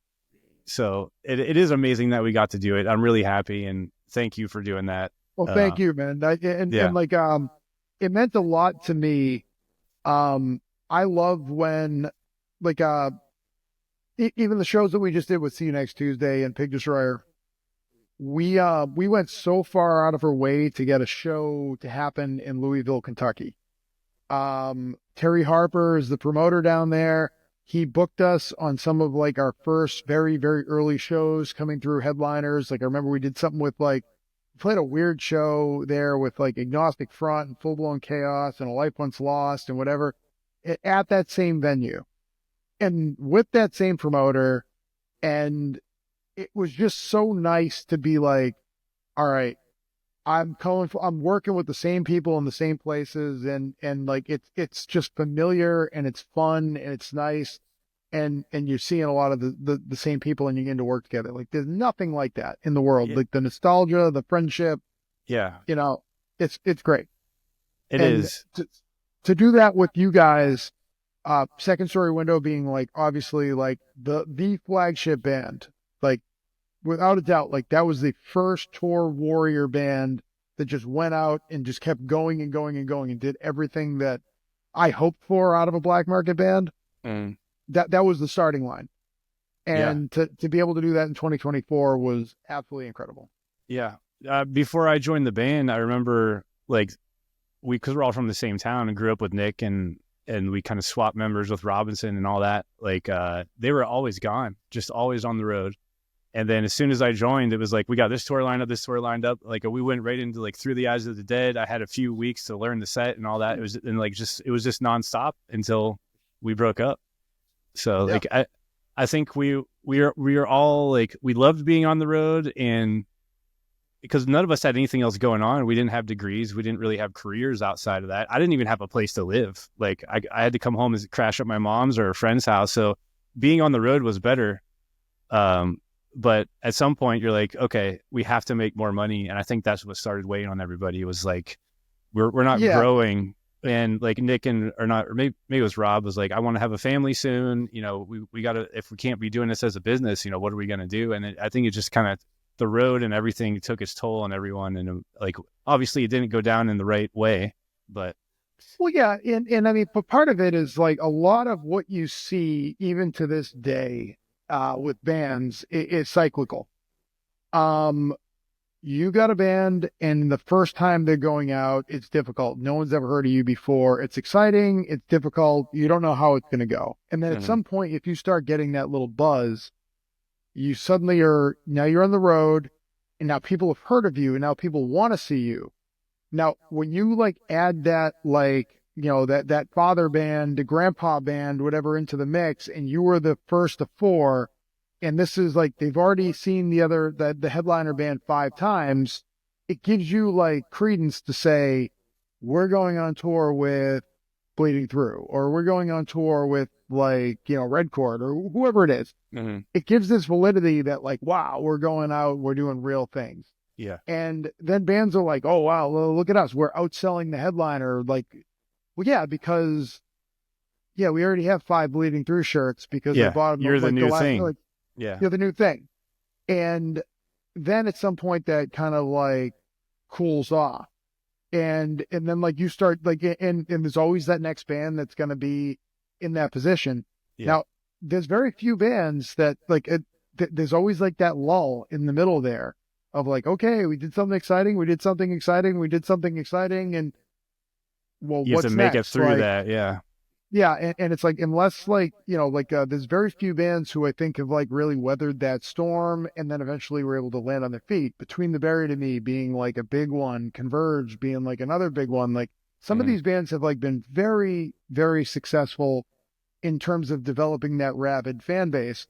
So it is amazing that we got to do it. I'm really happy, and thank you for doing that. Well, thank you, man. And like, it meant a lot to me. I love when, like, even the shows that we just did with See You Next Tuesday and Pig Destroyer, we went so far out of our way to get a show to happen in Louisville, Kentucky. Terry Harper is the promoter down there. He booked us on some of like our first very, very early shows coming through headliners. Like I remember we did something with like, played a weird show there with like Agnostic Front and Full Blown Chaos and A Life Once Lost and whatever at that same venue. And with that same promoter, and it was just so nice to be like, all right, I'm working with the same people in the same places, and like it's just familiar and it's fun and it's nice, and you're seeing a lot of the same people and you get to work together. Like there's nothing like that in the world. Like the nostalgia, the friendship. Yeah. It's great. It is. To do that with you guys, Second Story Window being like obviously like the flagship band, like without a doubt, like that was the first tour warrior band that just went out and just kept going and going and going and did everything that I hoped for out of a Black Market band. That was the starting line. And to be able to do that in 2024 was absolutely incredible. Yeah. Before I joined the band, I remember like because we're all from the same town and grew up with Nick, and we kind of swapped members with Robinson and all that. Like they were always gone, just always on the road. And then as soon as I joined, it was like, we got this tour lined up. Like we went right into like Through the Eyes of the Dead. I had a few weeks to learn the set and all that. It was just nonstop until we broke up. So like, I think we are all like, we loved being on the road, and because none of us had anything else going on. We didn't have degrees. We didn't really have careers outside of that. I didn't even have a place to live. Like I had to come home and crash at my mom's or a friend's house. So being on the road was better. But at some point you're like, okay, we have to make more money. And I think that's what started weighing on everybody. It was like, we're not growing. And like Nick or maybe it was Rob was like, I want to have a family soon. We got to, if we can't be doing this as a business, what are we going to do? And I think it just kind of, the road and everything took its toll on everyone. And like, obviously it didn't go down in the right way, but Well, yeah, and I mean, but part of it is like a lot of what you see, even to this day, with bands, is cyclical. Um, you got a band, and the first time they're going out, it's difficult. No one's ever heard of you before. It's exciting. It's difficult. You don't know how it's going to go. And then at some point, if you start getting that little buzz, you suddenly now you're on the road, and now people have heard of you, and now people want to see you. Now, when you like add that, like, that father band, the grandpa band, whatever into the mix, and you were the first of four, and this is like, they've already seen the headliner band 5 times, it gives you like credence to say, we're going on tour with Bleeding Through, or we're going on tour with like, Red Chord or whoever it is. Mm-hmm. It gives this validity that like, wow, we're going out, we're doing real things. Yeah. And then bands are like, oh, wow, look at us. We're outselling the headliner. Like, well, yeah, because, we already have 5 Bleeding Through shirts because they bought them. You're the like, new thing. You're the new thing. And then at some point that kind of like cools off. And then like you start like, and there's always that next band that's going to be in that position. Yeah. Now, there's very few bands that like, there's always like that lull in the middle there. Of like, okay, we did something exciting, and well, you have what's to make next? it through like, that, yeah. Yeah, and it's like, unless like, there's very few bands who I think have like really weathered that storm and then eventually were able to land on their feet. Between the Buried and Me being like a big one, Converge being like another big one, like some of these bands have like been very, very successful in terms of developing that rabid fan base.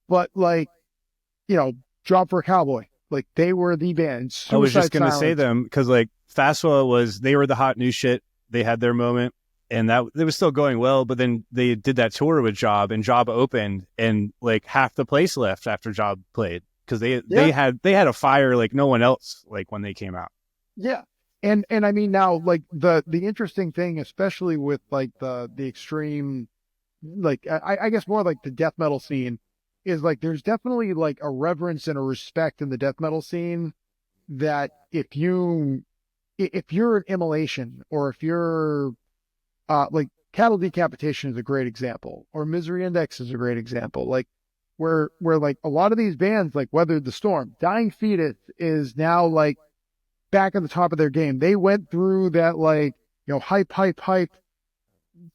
But like, Job for a Cowboy, like they were the band. I was just going to say Silence. them because like Fastwa they were the hot new shit. They had their moment and that it was still going well, but then they did that tour with Job and Job opened and like half the place left after Job played because they had a fire like no one else like when they came out. Yeah. And I mean, now like the interesting thing, especially with like the extreme, like I guess more like the death metal scene, is like there's definitely like a reverence and a respect in the death metal scene that if you're an Immolation, or if you're like Cattle Decapitation is a great example, or Misery Index is a great example, like where like a lot of these bands like weathered the storm. Dying Fetus is now like back at the top of their game. They went through that like, hype,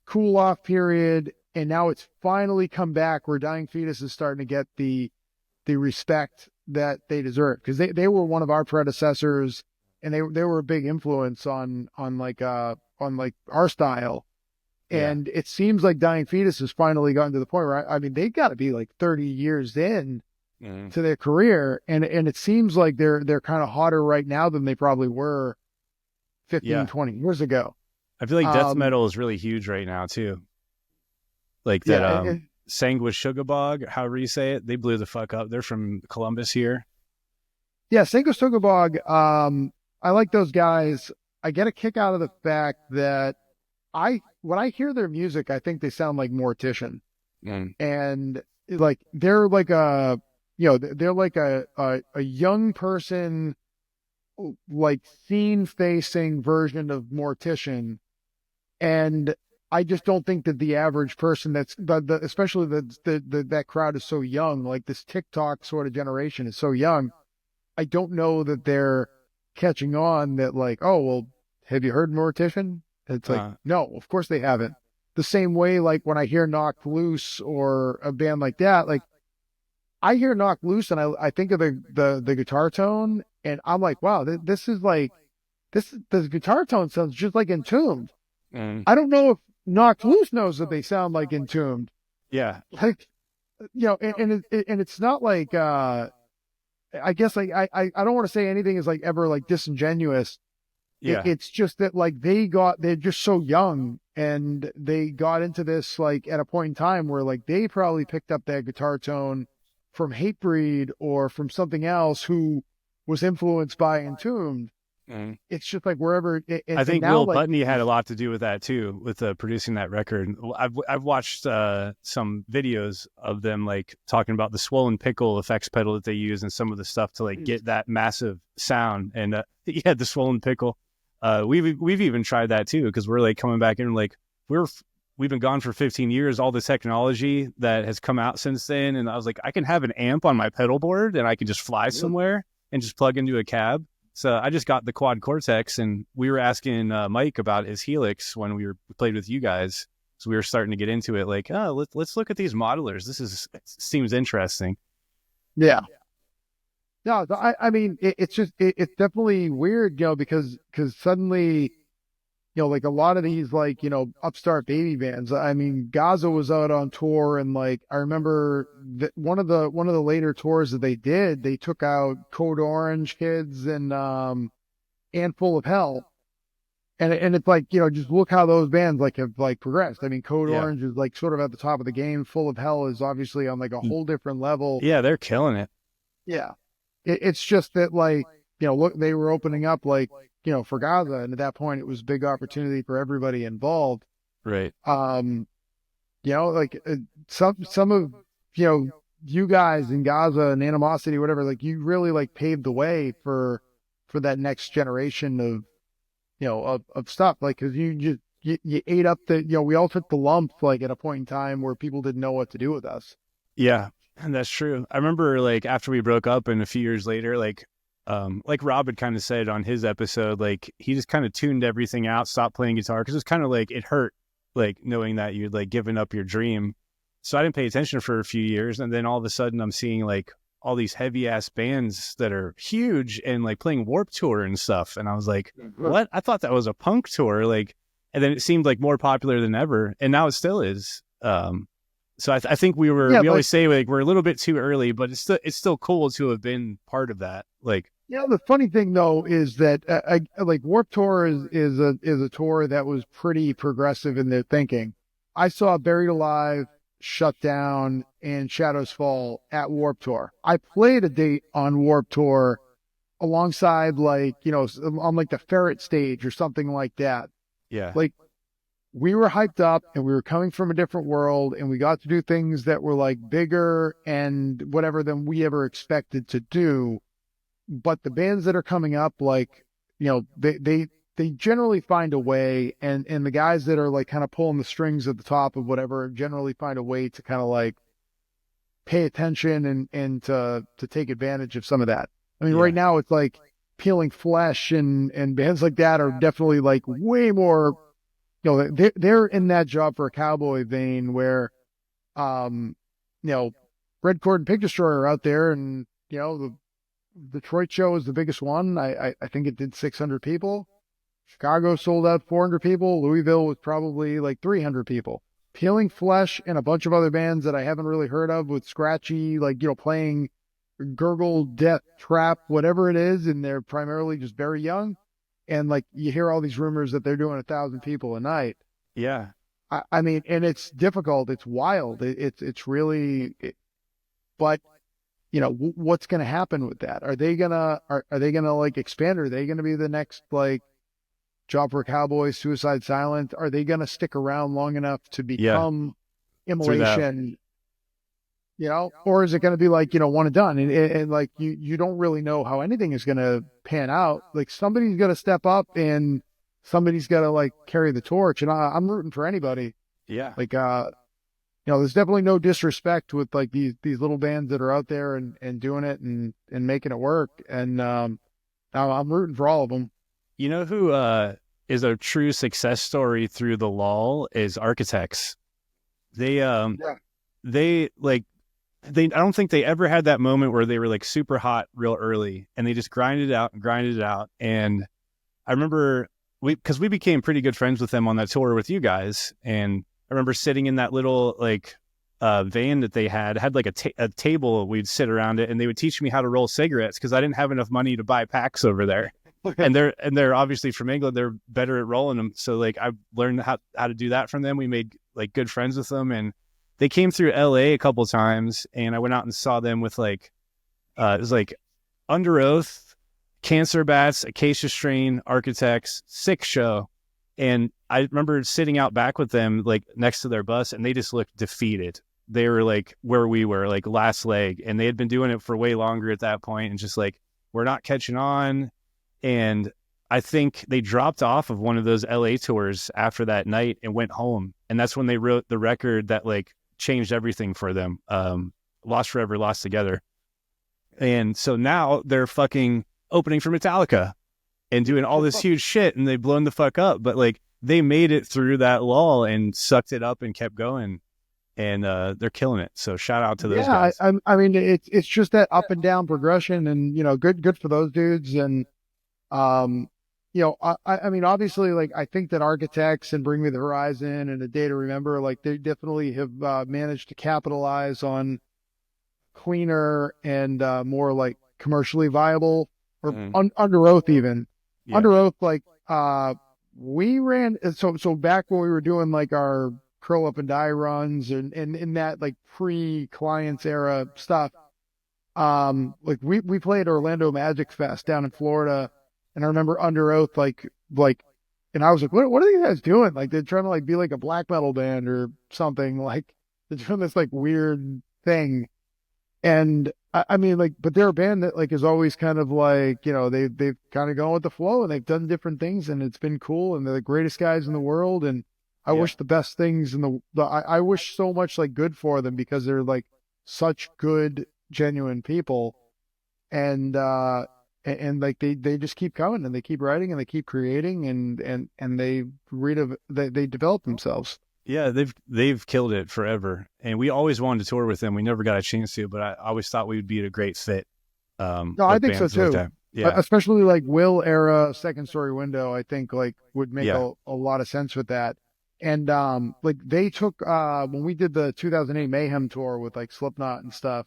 cool off period. And now it's finally come back where Dying Fetus is starting to get the respect that they deserve. Because they were one of our predecessors, and they were a big influence on our style. And it seems like Dying Fetus has finally gotten to the point where I mean they got to be like 30 years in to their career, and it seems like they're kind of hotter right now than they probably were 15, 20 years ago. I feel like death metal is really huge right now too. Like that, Sanguis Sugabog, however you say it, they blew the fuck up. They're from Columbus here. Yeah, Sanguis Sugabog. I like those guys. I get a kick out of the fact that when I hear their music, I think they sound like Mortician, and like they're like a young person, like scene-facing version of Mortician, and I just don't think that the average person especially that crowd is so young, like this TikTok sort of generation is so young. I don't know that they're catching on that like, oh, well, have you heard Mortician? It's like, no, of course they haven't. The same way, like when I hear Knocked Loose or a band like that, like I hear Knocked Loose and I think of the guitar tone and I'm like, wow, this is like, the guitar tone sounds just like Entombed. I don't know if Knocked Loose knows that they sound like Entombed. Yeah. Like, and it's not like, I guess like, I don't want to say anything is like ever like disingenuous. Yeah. It's just that like they're just so young and they got into this like at a point in time where like they probably picked up that guitar tone from Hatebreed or from something else who was influenced by Entombed. It's just like wherever. I think Will Putney had a lot to do with that too, with producing that record. I've watched some videos of them like talking about the Swollen Pickle effects pedal that they use and some of the stuff to like get that massive sound. And the Swollen Pickle. We've even tried that too, because we're like coming back in, like we've been gone for 15 years, all the technology that has come out since then. And I was like, I can have an amp on my pedal board and I can just fly somewhere and just plug into a cab. So I just got the Quad Cortex, and we were asking Mike about his Helix when we played with you guys. So we were starting to get into it, like, oh, let's look at these modelers. Seems interesting. Yeah. No, I mean, it's just, it's definitely weird, because suddenly, like a lot of these, like, upstart baby bands. I mean, Gaza was out on tour, and like, I remember that one of the later tours that they did, they took out Code Orange Kids and Full of Hell. And it's like, just look how those bands like have like progressed. I mean, Code Orange is like sort of at the top of the game. Full of Hell is obviously on like a whole different level. Yeah, they're killing it. Yeah. It's just that, like, look, they were opening up, like, for Gaza, and at that point it was a big opportunity for everybody involved. Right. Like some of, you guys in Gaza and Animosity, whatever, like, you really like paved the way for that next generation of, of stuff. Like, cause you ate up we all took the lump, like, at a point in time where people didn't know what to do with us. Yeah. And that's true. I remember, like, after we broke up and a few years later, like Rob had kind of said on his episode, like, he just kind of tuned everything out, stopped playing guitar, because it's kind of like, it hurt, like, knowing that you'd like given up your dream. So I didn't pay attention for a few years, and then all of a sudden I'm seeing like all these heavy ass bands that are huge and like playing Warped Tour and stuff, and I was like, what? I thought that was a punk tour, like, and then it seemed like more popular than ever, and now it still is. So I think we always say, like, we're a little bit too early, but it's still cool to have been part of that. Like, the funny thing though is that like Warped Tour is a tour that was pretty progressive in their thinking. I saw Buried Alive, Shut Down, and Shadows Fall at Warped Tour. I played a date on Warped Tour alongside, like, on like the Ferret stage or something like that. Yeah. Like, we were hyped up and we were coming from a different world, and we got to do things that were like bigger and whatever than we ever expected to do. But the bands that are coming up, like, they generally find a way, and the guys that are like kind of pulling the strings at the top of whatever generally find a way to kind of like pay attention and to take advantage of some of that. I mean, right now it's like Peeling Flesh and bands like that are definitely like way more, they're in that Job for a Cowboy vein where, Red Chord and Pig Destroyer are out there, and, the Detroit show is the biggest one. I think it did 600 people. Chicago sold out 400 people. Louisville was probably like 300 people. Peeling Flesh and a bunch of other bands that I haven't really heard of, with Scratchy, like, playing Gurgle, Death, Trap, whatever it is, and they're primarily just very young. And like, you hear all these rumors that they're doing 1,000 people a night. Yeah. I mean, and it's difficult. It's wild. It's really, but what's going to happen with that? Are they gonna like expand? Are they going to be the next, like, Job for a Cowboy, Suicide Silent? Are they going to stick around long enough to become Immolation? Or is it going to be like, one and done? And like, you don't really know how anything is going to pan out. Like, somebody's going to step up and somebody's got to like carry the torch. And I'm rooting for anybody. Yeah. Like, there's definitely no disrespect with like these little bands that are out there and doing it and making it work. And I'm rooting for all of them. You know who is a true success story through the lull is Architects. They I don't think they ever had that moment where they were like super hot real early, and they just grinded it out. And I remember because we became pretty good friends with them on that tour with you guys. And I remember sitting in that little like van that they had like a table. We'd sit around it, and they would teach me how to roll cigarettes because I didn't have enough money to buy packs over there. And they're obviously from England. They're better at rolling them. So like, I learned how to do that from them. We made like good friends with them, and they came through LA a couple times, and I went out and saw them with like, it was like Under Oath, Cancer Bats, Acacia Strain, Architects, sick show. And I remember sitting out back with them, like next to their bus, and they just looked defeated. They were like where we were, like last leg, and they had been doing it for way longer at that point, and just like, we're not catching on. And I think they dropped off of one of those LA tours after that night and went home. And that's when they wrote the record that like changed everything for them. Lost Forever, Lost Together. And so now they're fucking opening for Metallica and doing all this huge shit, and they've blown the fuck up. But like they made it through that lull and sucked it up and kept going. And they're killing it. So shout out to those guys. I mean, it's just that up and down progression, and good for those dudes. And I mean, obviously, like I think that Architects and Bring Me the Horizon and A Day to Remember, like they definitely have managed to capitalize on cleaner and more like commercially viable, or Under Oath even. Yeah. Under Oath, like we ran so back when we were doing like our Curl Up and Die runs and in that like pre-Clients era stuff, like we played Orlando Magic Fest down in Florida, and I remember Under Oath like and I was like, what are these guys doing? Like they're trying to like be like a black metal band or something, like they're doing this like weird thing. And I mean, like, but they're a band that like is always kind of like, they've kind of gone with the flow, and they've done different things, and it's been cool, and they're the greatest guys in the world. And I wish the best things I wish so much like good for them, because they're like such good, genuine people. And like they just keep coming, and they keep writing, and they keep creating, and they develop themselves. Yeah, they've killed it forever, and we always wanted to tour with them. We never got a chance to, but I always thought we would be a great fit. No, I think so too. Yeah, especially like Will era, Second Story Window. I think like would make a lot of sense with that. And like they took when we did the 2008 Mayhem tour with like Slipknot and stuff,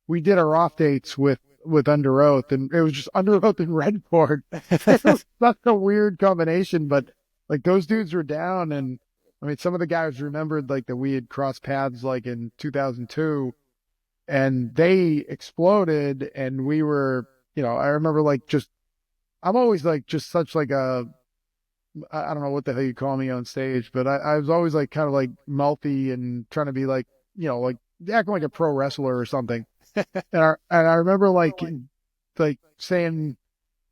we did our off dates with Under Oath, and it was just Under Oath and Red Chord. It was such a weird combination, but like those dudes were down. And I mean, some of the guys remembered like that we had crossed paths like in 2002, and they exploded, and we were, I remember like I'm always like just such like I don't know what the hell you call me on stage, but I was always like kind of like mouthy and trying to be like, like acting like a pro wrestler or something. And I remember like saying,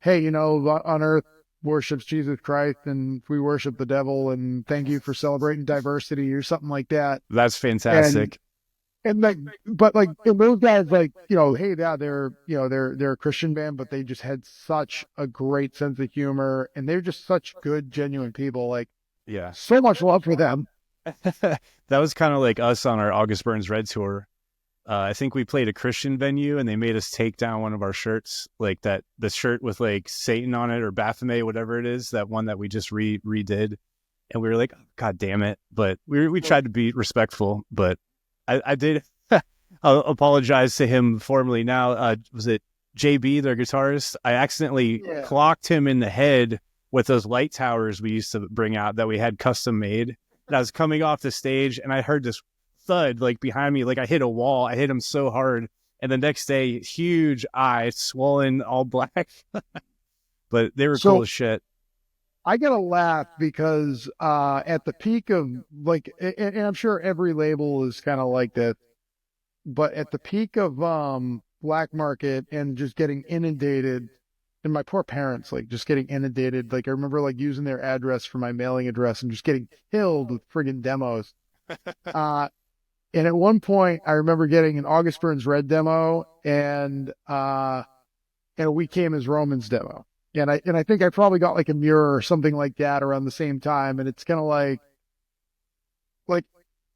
hey, on Earth worships Jesus Christ, and we worship the devil, and thank you for celebrating diversity or something like that. That's fantastic. And like, but like those guys, like, hey, yeah, they're a Christian band, but they just had such a great sense of humor, and they're just such good, genuine people. Like, yeah, so much love for them. That was kind of like us on our August Burns Red tour. I think we played a Christian venue, and they made us take down one of our shirts, like the shirt with like Satan on it, or Baphomet, whatever it is, that one that we just redid. And we were like, God damn it. But we tried to be respectful, but I did I'll apologize to him formally now. Was it JB, their guitarist? I accidentally clocked him in the head with those light towers we used to bring out that we had custom made. And I was coming off the stage, and I heard this thud like behind me, like I hit a wall. I hit him so hard, and the next day, huge eye, swollen, all black. But they were cool as shit. I gotta laugh because at the peak of like, and I'm sure every label is kind of like that, but at the peak of black market and just getting inundated, and my poor parents like just getting inundated. Like I remember like using their address for my mailing address and just getting killed with friggin' demos. And at one point, I remember getting an August Burns Red demo and a We Came as Romans demo. And I think I probably got like a Mirror or something like that around the same time. And it's kind of like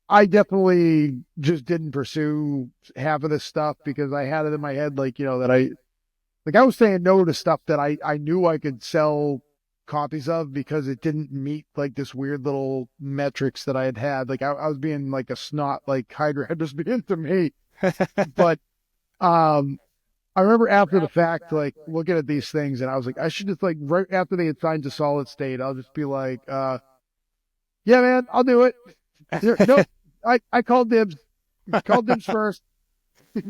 I definitely just didn't pursue half of this stuff because I had it in my head, like, that I was saying no to stuff that I knew I could sell copies of because it didn't meet like this weird little metrics that I had. Like I was being like a snot, like Hydra had just been to me. But I remember after the fact, like looking at these things, and I was like, I should just like right after they had signed to Solid State, I'll just be like, yeah, man, I'll do it. No, I called dibs. Called dibs first.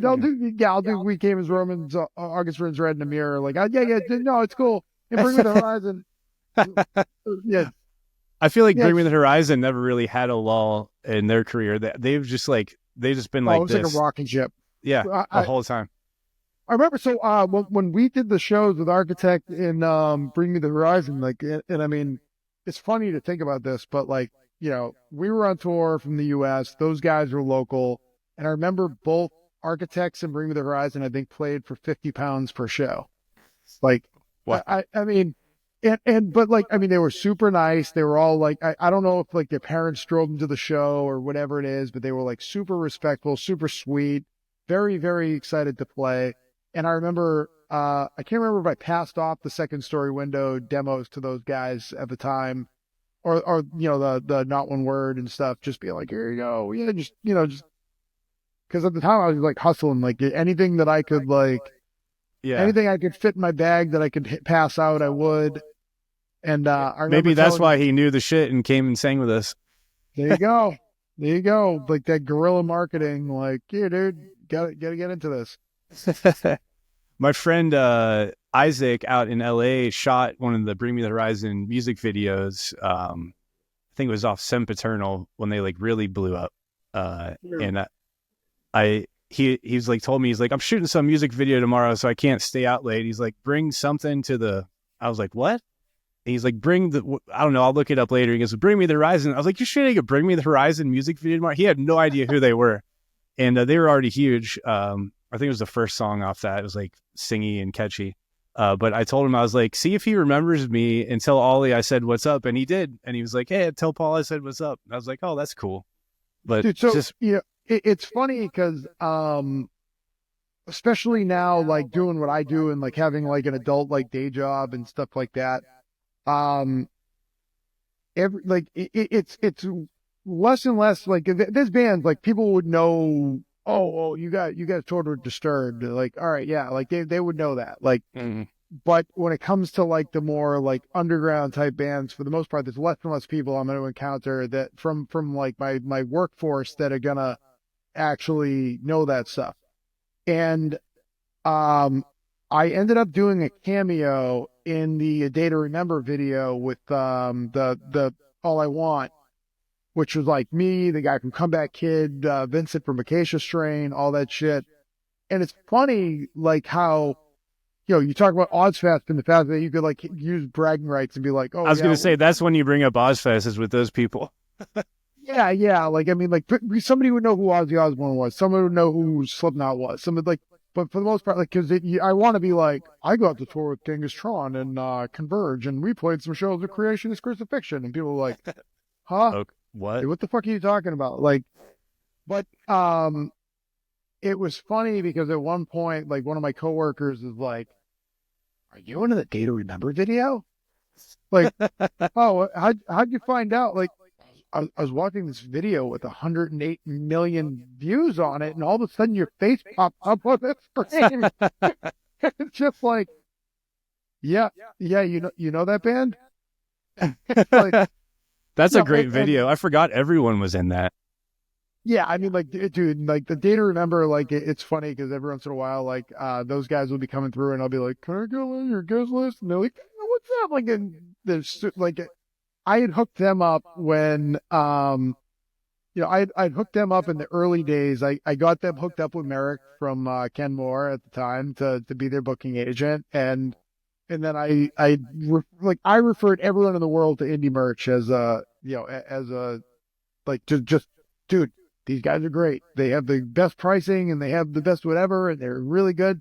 I'll do We Came as Romans, August Burns Red in the Mirror. Like, no, it's cool. And Bring Me the Horizon. Yeah. I feel like Bring Me the Horizon never really had a lull in their career. They've just been like it was this. like a rocket ship. Yeah, the whole time. I remember. So when we did the shows with Architect in Bring Me the Horizon, like, and I mean, it's funny to think about this, but like, we were on tour from the U.S. Those guys were local, and I remember both Architects and Bring Me the Horizon, I think, played for £50 per show. Like, What? I mean, but like, I mean, they were super nice. They were all like, I don't know if like their parents drove them to the show or whatever it is, but they were like super respectful, super sweet, very, very excited to play. And I remember, I can't remember if I passed off the Second Story Window demos to those guys at the time, or the Not One Word and stuff, just being like, here you go. Yeah, just because at the time I was like hustling, like anything that I could anything I could fit in my bag that I could pass out, I would. And I remember maybe that's why he knew the shit and came and sang with us. There you go. There you go. Like that guerrilla marketing, like, yeah, dude, gotta get into this. My friend Isaac out in LA shot one of the Bring Me the Horizon music videos. I think it was off Sempiternal when they like really blew up. And he was like told me, he's like, I'm shooting some music video tomorrow, so I can't stay out late. He's like, bring something to the. I was like, what? And he's like, I don't know, I'll look it up later. He goes, Bring Me the Horizon. I was like, you're shooting a Bring Me the Horizon music video tomorrow? He had no idea who they were, and they were already huge. I think it was the first song off that. It was like singy and catchy. But I told him, I was like, see if he remembers me and tell Ollie I said what's up. And he did. And he was like, hey, tell Paul I said what's up. And I was like, oh, that's cool. But dude, so it's funny because especially now, like doing what I do and like having like an adult like day job and stuff like that. It's less and less like this band, like people would know. Oh, you guys toured with Disturbed. Like, all right, yeah, like they would know that. Like, but when it comes to like the more like underground type bands, for the most part, there's less and less people I'm going to encounter that from like my workforce that are gonna actually know that stuff. And I ended up doing a cameo in the A Day to Remember video with the All I Want, which was like me, the guy from Comeback Kid, Vincent from Acacia Strain, all that shit. And it's funny, like how, you talk about Ozzfest and the fact that you could like use bragging rights and be like, oh, I was going to say, that's when you bring up Ozzfest is with those people. Yeah. Like, I mean, like somebody would know who Ozzy Osbourne was. Somebody would know who Slipknot was. Somebody like, but for the most part, like, because I want to be like, I got to tour with Genghis Tron and Converge, and we played some shows with Creationist Crucifixion, and people were like, huh? Okay. What? What the fuck are you talking about? Like, but it was funny because at one point, like one of my coworkers is like, "Are you in the Day to Remember video?" Like, oh, how'd you find out? Like, I was watching this video with 108 million views on it, and all of a sudden your face popped up on the screen. It's just like, yeah, you know that band? Like, that's a great video. I forgot everyone was in that. Yeah, I mean, like, dude, like the Day to Remember, like, it's funny because every once in a while, like, those guys will be coming through, and I'll be like, "Can I go on your guest list?" And they're like, "Oh, "What's that?" Like, and there's like, I had hooked them up when, I'd hooked them up in the early days. I got them hooked up with Merrick from Ken Moore at the time to be their booking agent, and then I referred everyone in the world to Indie Merch as dude, these guys are great. They have the best pricing and they have the best whatever, and they're really good.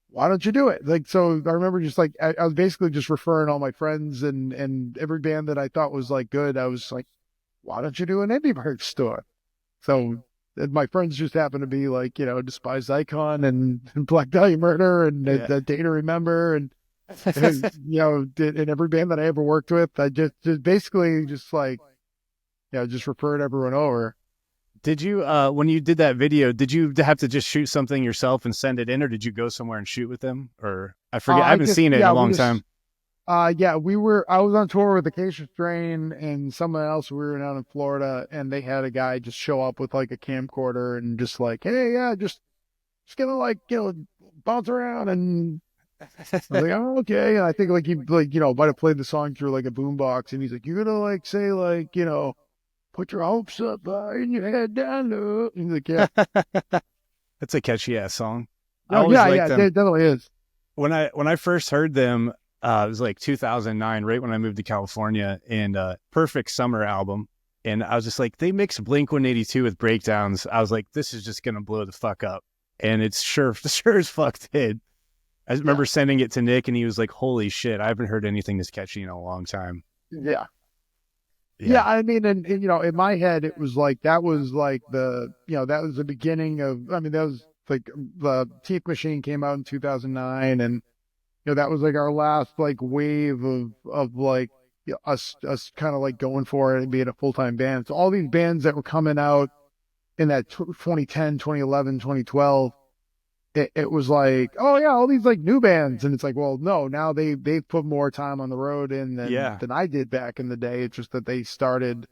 Why don't you do it? Like, so I remember just like, I was basically just referring all my friends and every band that I thought was like good. I was like, why don't you do an Indie Merch store? So my friends just happened to be like, Despised Icon and Black Dahlia Murder and the Day to Remember and in every band that I ever worked with, I just basically just like, just referred everyone over. Did you, when you did that video, did you have to just shoot something yourself and send it in, or did you go somewhere and shoot with them? Or I forget, I haven't seen it in a long time. I was on tour with Acacia Strain and someone else. We were down in Florida, and they had a guy just show up with like a camcorder and just like, hey, yeah, just gonna like, bounce around and I was like, oh, okay. And I think like he like, might have played the song through like a boombox, and he's like, you're gonna like say like, put your hopes up high and your head down low. And he's like, yeah. That's a catchy ass song. I always liked them. It definitely is. When I first heard them, it was like 2009, right when I moved to California, and Perfect Summer album. And I was just like, they mix Blink-182 with breakdowns. I was like, this is just going to blow the fuck up. And it's sure as fuck did. I remember sending it to Nick, and he was like, holy shit, I haven't heard anything this catchy in a long time. Yeah. Yeah, I mean, and you know, in my head, it was like, that was like that was the beginning of, I mean, that was like, the Teeth Machine came out in 2009, and, that was like our last like wave of like, us kind of like going for it and being a full-time band. So all these bands that were coming out in that 2010, 2011, 2012, it was like, oh yeah, all these like new bands. And it's like, well, no, now they put more time on the road in than I did back in the day. It's just that they started,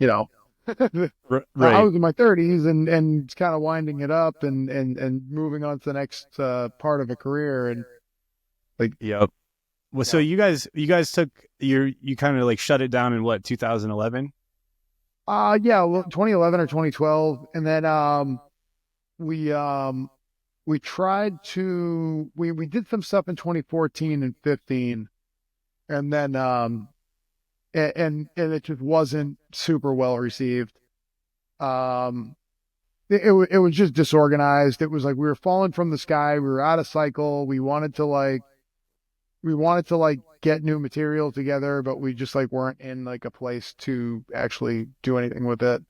right. I was in my 30s and kind of winding it up and moving on to the next part of a career. And like, yep. Well, so you guys took you kind of like shut it down in what, 2011? 2011 or 2012, and then we tried to we did some stuff in 2014 and 15, and then and it just wasn't super well received. It was just disorganized. It was like we were falling from the sky. We were out of cycle. We wanted to get new material together, but we just like weren't in like a place to actually do anything with it.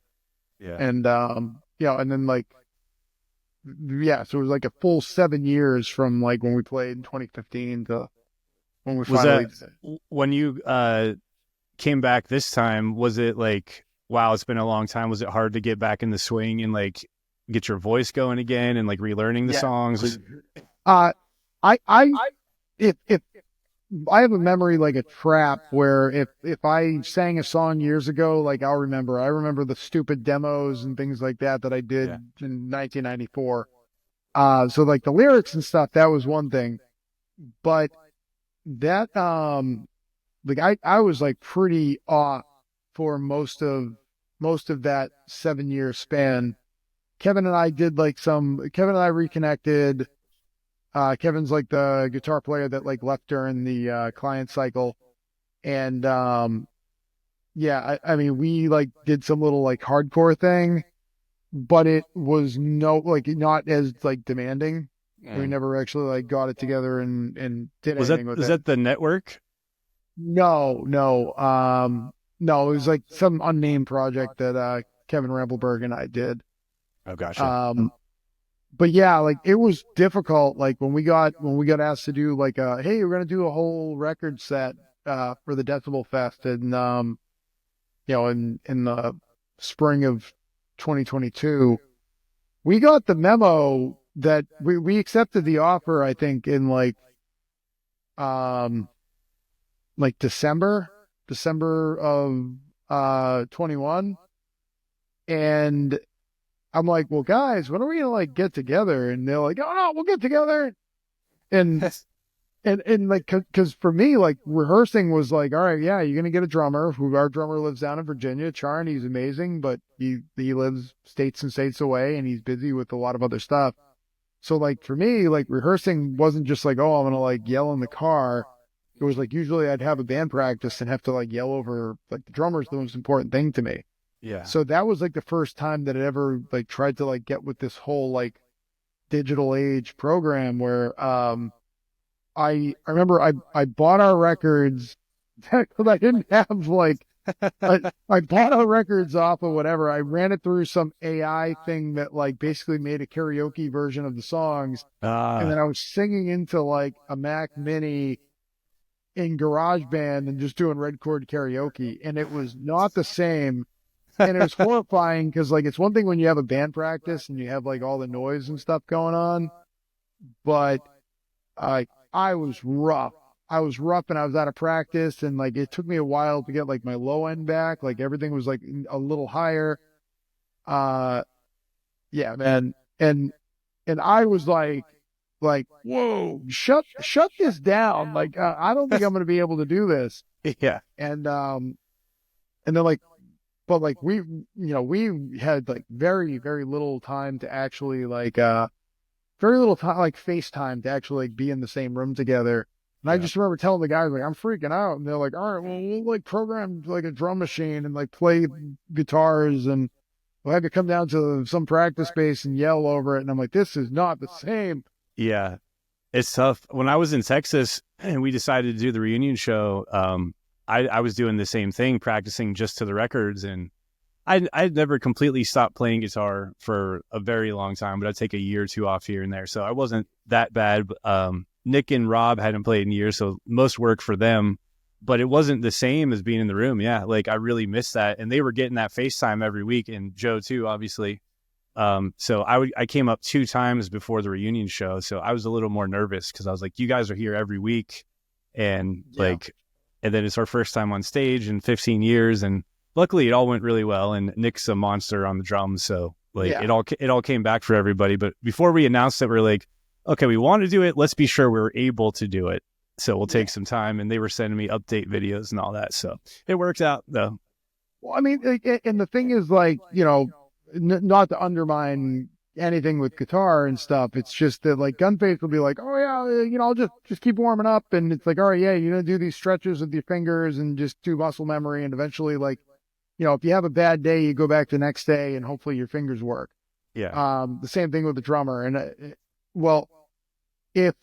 Yeah. And and then like, so it was like a full 7 years from like when we played in 2015 to when we finally. When you came back this time, was it like, wow, it's been a long time? Was it hard to get back in the swing and like get your voice going again and like relearning the songs? If I have a memory like a trap where if I sang a song years ago, like I remember the stupid demos and things like that I did in 1994. So like the lyrics and stuff, that was one thing, but that, like I was like pretty off for most of that 7-year span. Kevin and I reconnected. Kevin's like the guitar player that like left during the client cycle. And I mean, we like did some little like hardcore thing, but it was not as like demanding. We never actually like got it together and did anything with it. Was that the Network? No. It was like some unnamed project that Kevin Rampelberg and I did. Oh, gotcha. But yeah, like it was difficult. Like when we got asked to do like hey, we're gonna do a whole record set for the Decibel Fest in in the spring of 2022, we got the memo that we accepted the offer, I think in like December of 21, and I'm like, well, guys, when are we gonna like get together? And they're like, oh no, we'll get together. And like, cause for me, like rehearsing was like, all right, yeah, you're gonna get a drummer. Our drummer lives down in Virginia, Charn. He's amazing, but he lives states and states away, and he's busy with a lot of other stuff. So like for me, like rehearsing wasn't just like, oh, I'm gonna like yell in the car. It was like usually I'd have a band practice and have to like yell over, like the drummer's the most important thing to me. Yeah. So that was like the first time that I ever like tried to like get with this whole like digital age program where I remember I bought our records because I didn't have like I bought our records off of whatever. I ran it through some AI thing that like basically made a karaoke version of the songs, and then I was singing into like a Mac Mini in GarageBand and just doing Red Chord karaoke, and it was not the same. And it was horrifying because like it's one thing when you have a band practice and you have like all the noise and stuff going on, but I was rough. I was rough and I was out of practice, and like it took me a while to get like my low end back. Like everything was like a little higher. Yeah, man. And I was like, whoa, shut this down. Like I don't think I'm gonna be able to do this. Yeah. And then like. But like we had like very, very little time to actually like very little time, like FaceTime to actually like be in the same room together. And I Yeah. just remember telling the guys, like, I'm freaking out. And they're like, all right, well, we'll like program like a drum machine and like play guitars, and we'll have you come down to some practice space and yell over it. And I'm like, this is not the same. Yeah. It's tough. When I was in Texas and we decided to do the reunion show, I was doing the same thing, practicing just to the records. And I'd never completely stopped playing guitar for a very long time, but I'd take a year or two off here and there. So I wasn't that bad. Nick and Rob hadn't played in years, so most work for them. But it wasn't the same as being in the room. Yeah, like I really missed that. And they were getting that FaceTime every week, and Joe too, obviously. So I came up 2 times before the reunion show, so I was a little more nervous because I was like, you guys are here every week, and and then it's our first time on stage in 15 years, and luckily it all went really well. And Nick's a monster on the drums, so it all came back for everybody. But before we announced it, we we're like, okay, we want to do it. Let's be sure we're able to do it. So we'll take some time. And they were sending me update videos and all that, so it worked out though. Well, I mean, and the thing is, like, not to undermine anything with guitar and stuff. It's just that like Gunface will be like, oh yeah, I'll just keep warming up, and it's like, all right, yeah, you're gonna do these stretches with your fingers and just do muscle memory, and eventually, like, if you have a bad day, you go back the next day, and hopefully your fingers work. Yeah. The same thing with the drummer. And well, if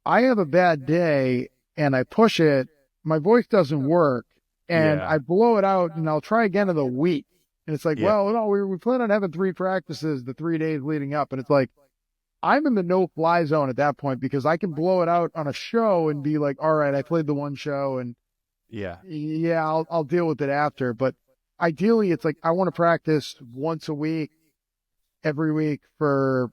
I have a bad day and I push it, my voice doesn't work, and I blow it out, and I'll try again in a week. And it's like, well, no, we plan on having 3 practices the 3 days leading up. And it's like, I'm in the no-fly zone at that point, because I can blow it out on a show and be like, all right, I played the one show, and I'll deal with it after. But ideally, it's like, I want to practice once a week, every week for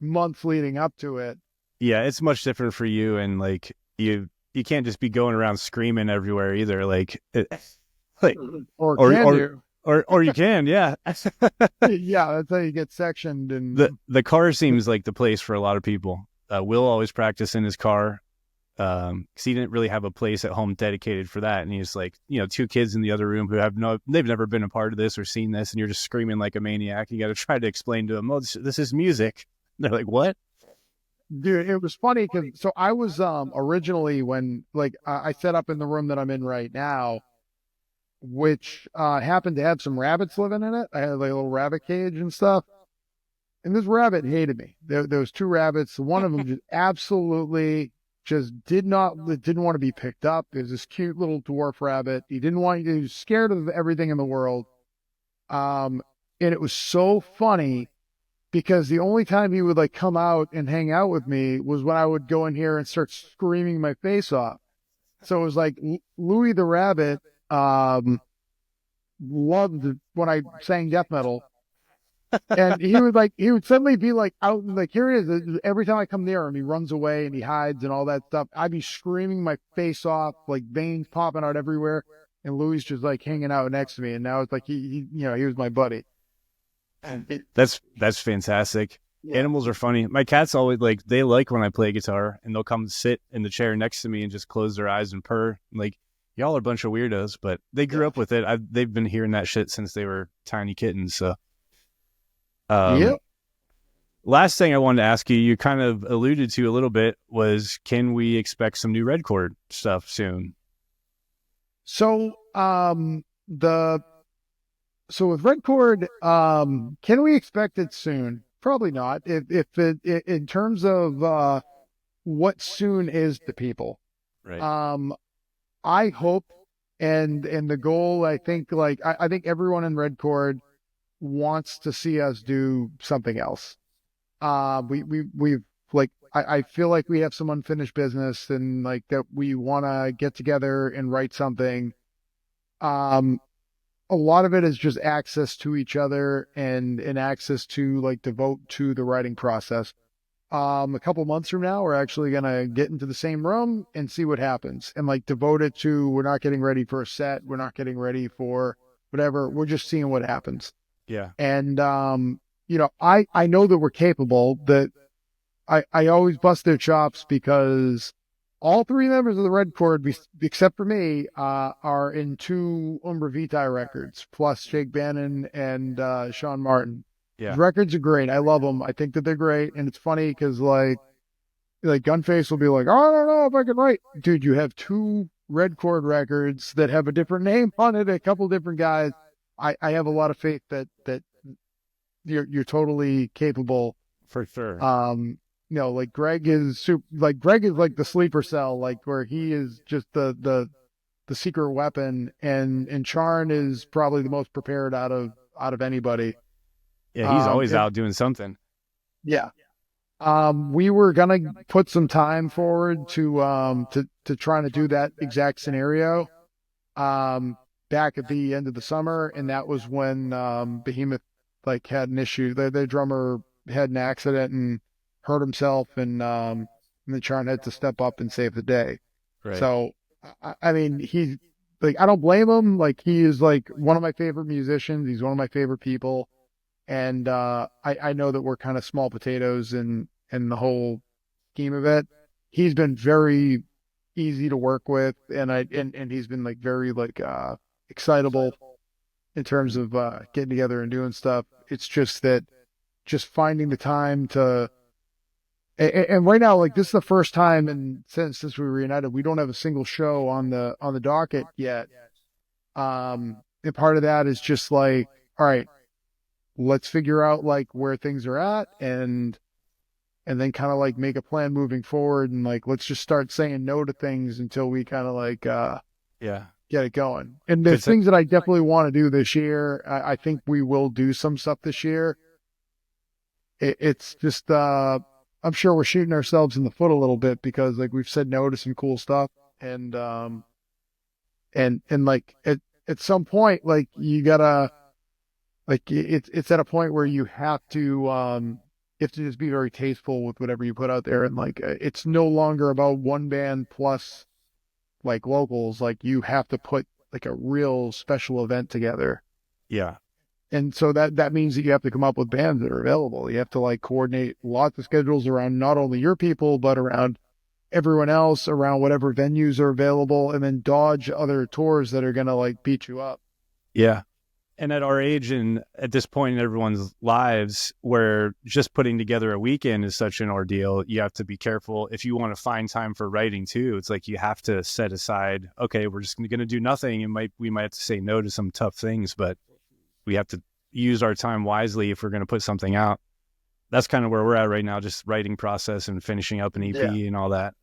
months leading up to it. Yeah, it's much different for you, and like you can't just be going around screaming everywhere either. Like or you can, yeah. Yeah, that's how you get sectioned. And the car seems like the place for a lot of people. Will always practice in his car, because he didn't really have a place at home dedicated for that. And he's like, 2 kids in the other room who they've never been a part of this or seen this, and you're just screaming like a maniac. You got to try to explain to them, oh, this is music. They're like, what? Dude, it was funny because I was originally, when I set up in the room that I'm in right now, which happened to have some rabbits living in it. I had like a little rabbit cage and stuff. And this rabbit hated me. There was 2 rabbits. One of them just absolutely just didn't want to be picked up. It was this cute little dwarf rabbit. He was scared of everything in the world. And it was so funny because the only time he would like come out and hang out with me was when I would go in here and start screaming my face off. So it was like Louis the Rabbit loved when I sang death metal, and he would suddenly be like out, and like, here it is. Every time I come near him, he runs away and he hides and all that stuff. I'd be screaming my face off, like veins popping out everywhere, and Louis just like hanging out next to me. And now it's like he was my buddy. That's fantastic. Yeah. Animals are funny. My cats always they like when I play guitar, and they'll come sit in the chair next to me and just close their eyes and purr. Like, y'all are a bunch of weirdos, but they grew up with it. They've been hearing that shit since they were tiny kittens. So, last thing I wanted to ask you, you kind of alluded to a little bit, was can we expect some new Red Chord stuff soon? So, with Red Chord, can we expect it soon? Probably not. If it in terms of what soon is to people, right? I hope, and the goal, I think, I think everyone in Red Chord wants to see us do something else. We've I feel like we have some unfinished business, and like that we want to get together and write something. A lot of it is just access to each other and access to devote to the writing process. A couple months from now, we're actually going to get into the same room and see what happens, and devote it to, we're not getting ready for a set. We're not getting ready for whatever. We're just seeing what happens. Yeah. And, I know that we're capable. That I always bust their chops because all 3 members of the Red Chord, except for me, are in 2 Umbra Vitae records, plus Jake Bannon and Sean Martin. Yeah. records are great. I love them. I think that they're great. And it's funny because like Gunface will be like, oh, I don't know if I can write. Dude, you have two Red Chord records that have a different name on it, a couple different guys. I have a lot of faith that you're totally capable. For sure. Like Greg is Greg is like the sleeper cell, like where he is just the secret weapon, and Charn is probably the most prepared out of anybody. Yeah, he's always out doing something. Yeah. We were gonna put some time forward to trying to do that exact scenario, back at the end of the summer, and that was when Behemoth like had an issue. Their drummer had an accident and hurt himself, and then Charn had to step up and save the day. Right. So, I mean, he's like, I don't blame him. Like, he is like one of my favorite musicians. He's one of my favorite people. And I know that we're kind of small potatoes in the whole scheme of it. He's been very easy to work with, and he's been like very like excitable in terms of getting together and doing stuff. It's just that just finding the time to, and right now, like, this is the first time, and since we were reunited, we don't have a single show on the docket yet. And part of that is just like, all right, let's figure out like where things are at, and then kind of like make a plan moving forward, and like let's just start saying no to things until we kind of like get it going. And there's things that I definitely want to do this year. I think we will do some stuff this year. It's just I'm sure we're shooting ourselves in the foot a little bit because like we've said no to some cool stuff, and like at some point, like you gotta, like it's at a point where you have to just be very tasteful with whatever you put out there, and like it's no longer about one band plus like locals. Like you have to put like a real special event together. Yeah. And so that means that you have to come up with bands that are available. You have to like coordinate lots of schedules around not only your people, but around everyone else, around whatever venues are available, and then dodge other tours that are going to like beat you up. Yeah. And at our age and at this point in everyone's lives, where just putting together a weekend is such an ordeal, you have to be careful. If you want to find time for writing too, it's like you have to set aside, okay, we're just going to do nothing. We might have to say no to some tough things, but we have to use our time wisely if we're going to put something out. That's kind of where we're at right now, just writing process and finishing up an EP and all that.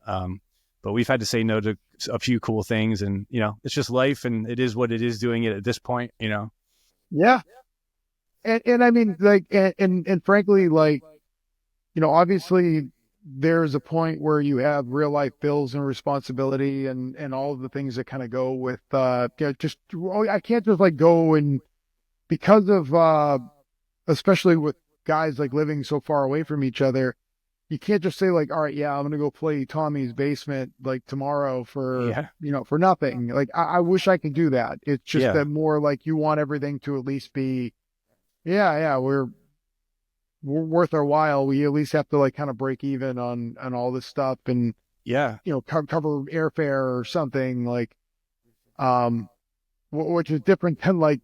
But we've had to say no to a few cool things, and, it's just life, and it is what it is doing it at this point, Yeah. And I mean, like, and frankly, like, obviously there's a point where you have real life bills and responsibility and all of the things that kind of go with, I can't just like go and, because of, especially with guys like living so far away from each other, you can't just say like, all right, yeah, I'm going to go play Tommy's basement like tomorrow for, for nothing. Like, I wish I could do that. It's just that more like you want everything to at least be, we're worth our while. We at least have to like kind of break even on all this stuff, and, cover airfare or something like, which is different than like,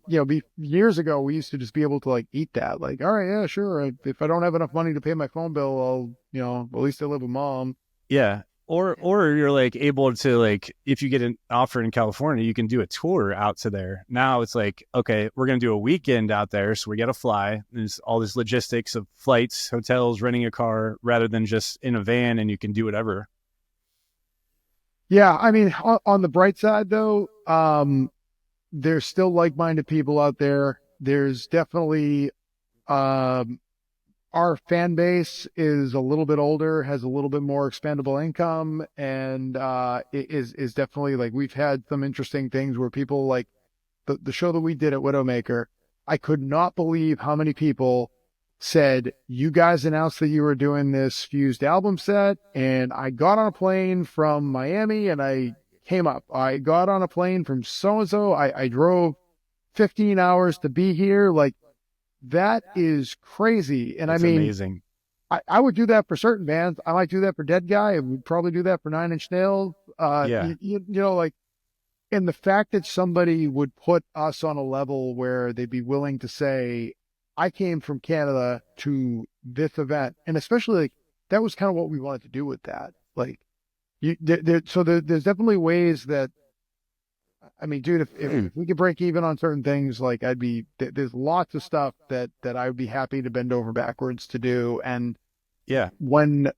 years ago, we used to just be able to like eat that. Like, all right, yeah, sure. If I don't have enough money to pay my phone bill, I'll, at least I live with mom. Yeah. Or you're like able to, like, if you get an offer in California, you can do a tour out to there. Now it's like, okay, we're going to do a weekend out there. So we got to fly. There's all this logistics of flights, hotels, renting a car, rather than just in a van and you can do whatever. Yeah. I mean, on the bright side though, there's still like-minded people out there. There's definitely, our fan base is a little bit older, has a little bit more expendable income, and it is definitely like, we've had some interesting things where people like the show that we did at Widowmaker. I could not believe how many people said, you guys announced that you were doing this Fused album set, and I got on a plane from Miami and I came up. I got on a plane from so-and-so. I drove 15 hours to be here. Like, that is crazy. And that's, I mean, amazing. I would do that for certain bands. I might do that for Dead Guy. I would probably do that for Nine Inch Nails. Like, and the fact that somebody would put us on a level where they'd be willing to say, I came from Canada to this event, and especially like that was kind of what we wanted to do with that. Like, there's definitely ways that, I mean, dude, if we could break even on certain things, like there's lots of stuff that I would be happy to bend over backwards to do. And Yeah. when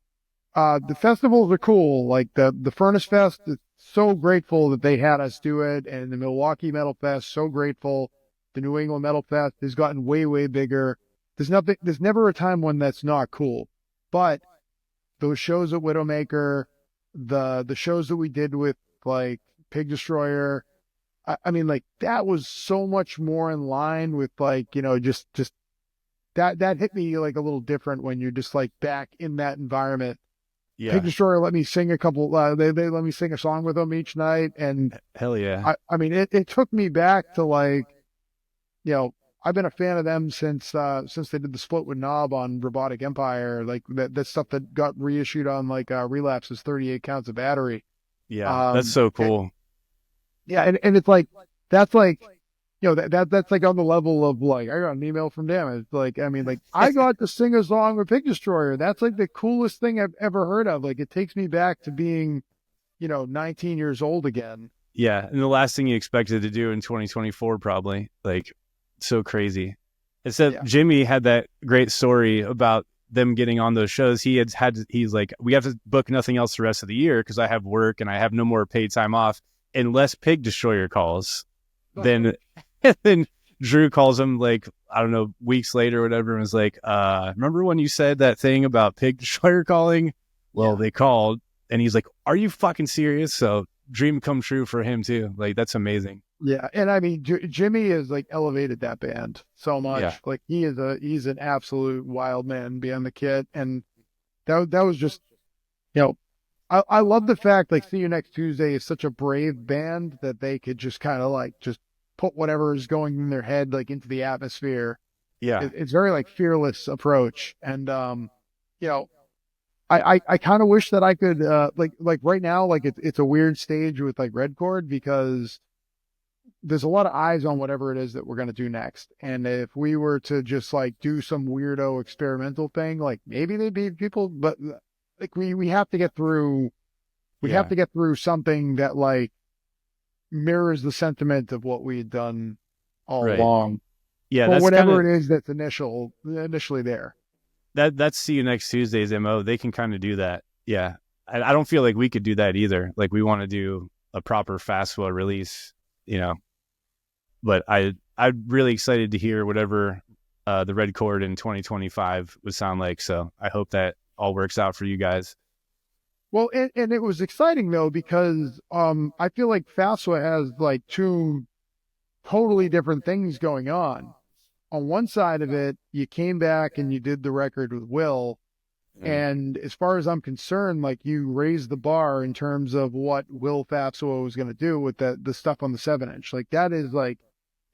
the festivals are cool, like the Furnace Fest, is so grateful that they had us do it, and the Milwaukee Metal Fest, so grateful. The New England Metal Fest has gotten way, way bigger. There's never a time when that's not cool. But those shows at Widowmaker, the shows that we did with like Pig Destroyer, I mean, like that was so much more in line with like, you know, just that hit me like a little different when you're just like back in that environment. Yeah. Pig Destroyer let me sing a couple, they let me sing a song with them each night. And hell yeah. I mean, it took me back to like, you know, I've been a fan of them since they did the split with Knob on Robotic Empire, like that stuff that got reissued on like Relapse's 38 Counts of Battery. Yeah. That's so cool. And it's like, that's like, you know, that's like on the level of like, I got an email from Damage. Like, I mean, like I got to sing a song with Pig Destroyer. That's like the coolest thing I've ever heard of. Like it takes me back to being, you know, 19 years old again. Yeah. And the last thing you expected to do in 2024, probably, like, so crazy. Except Jimmy had that great story about them getting on those shows. He's like, we have to book nothing else the rest of the year because I have work and I have no more paid time off unless Pig Destroyer calls. Then Drew calls him like, I don't know, weeks later or whatever, and was like, remember when you said that thing about Pig Destroyer calling? Well, they called, and he's like, are you fucking serious? So dream come true for him too. Like, that's amazing. Yeah, and I mean, Jimmy has like elevated that band so much. Yeah. Like he's an absolute wild man beyond the kit, and that was just, you know, I love the fact like See You Next Tuesday is such a brave band that they could just kind of like just put whatever is going in their head like into the atmosphere. Yeah, it's very like fearless approach, and you know, I kind of wish that I could like right now like it's a weird stage with like Red Chord because there's a lot of eyes on whatever it is that we're going to do next. And if we were to just like do some weirdo experimental thing, like maybe they'd be people, but like we have to get through, have to get through something that like mirrors the sentiment of what we had done all along. Yeah. Or that's whatever it is that's initially there. That's See You Next Tuesday's MO. They can kind of do that. Yeah. I don't feel like we could do that either. Like we want to do a proper fastwell release, you know. But I'm really excited to hear whatever the Red Chord in 2025 would sound like. So I hope that all works out for you guys. Well, and it was exciting though because I feel like FASWA has like two totally different things going on. On one side of it, you came back and you did the record with Will, and as far as I'm concerned, like you raised the bar in terms of what Will FASWA was going to do with the stuff on the 7-inch. Like that is like,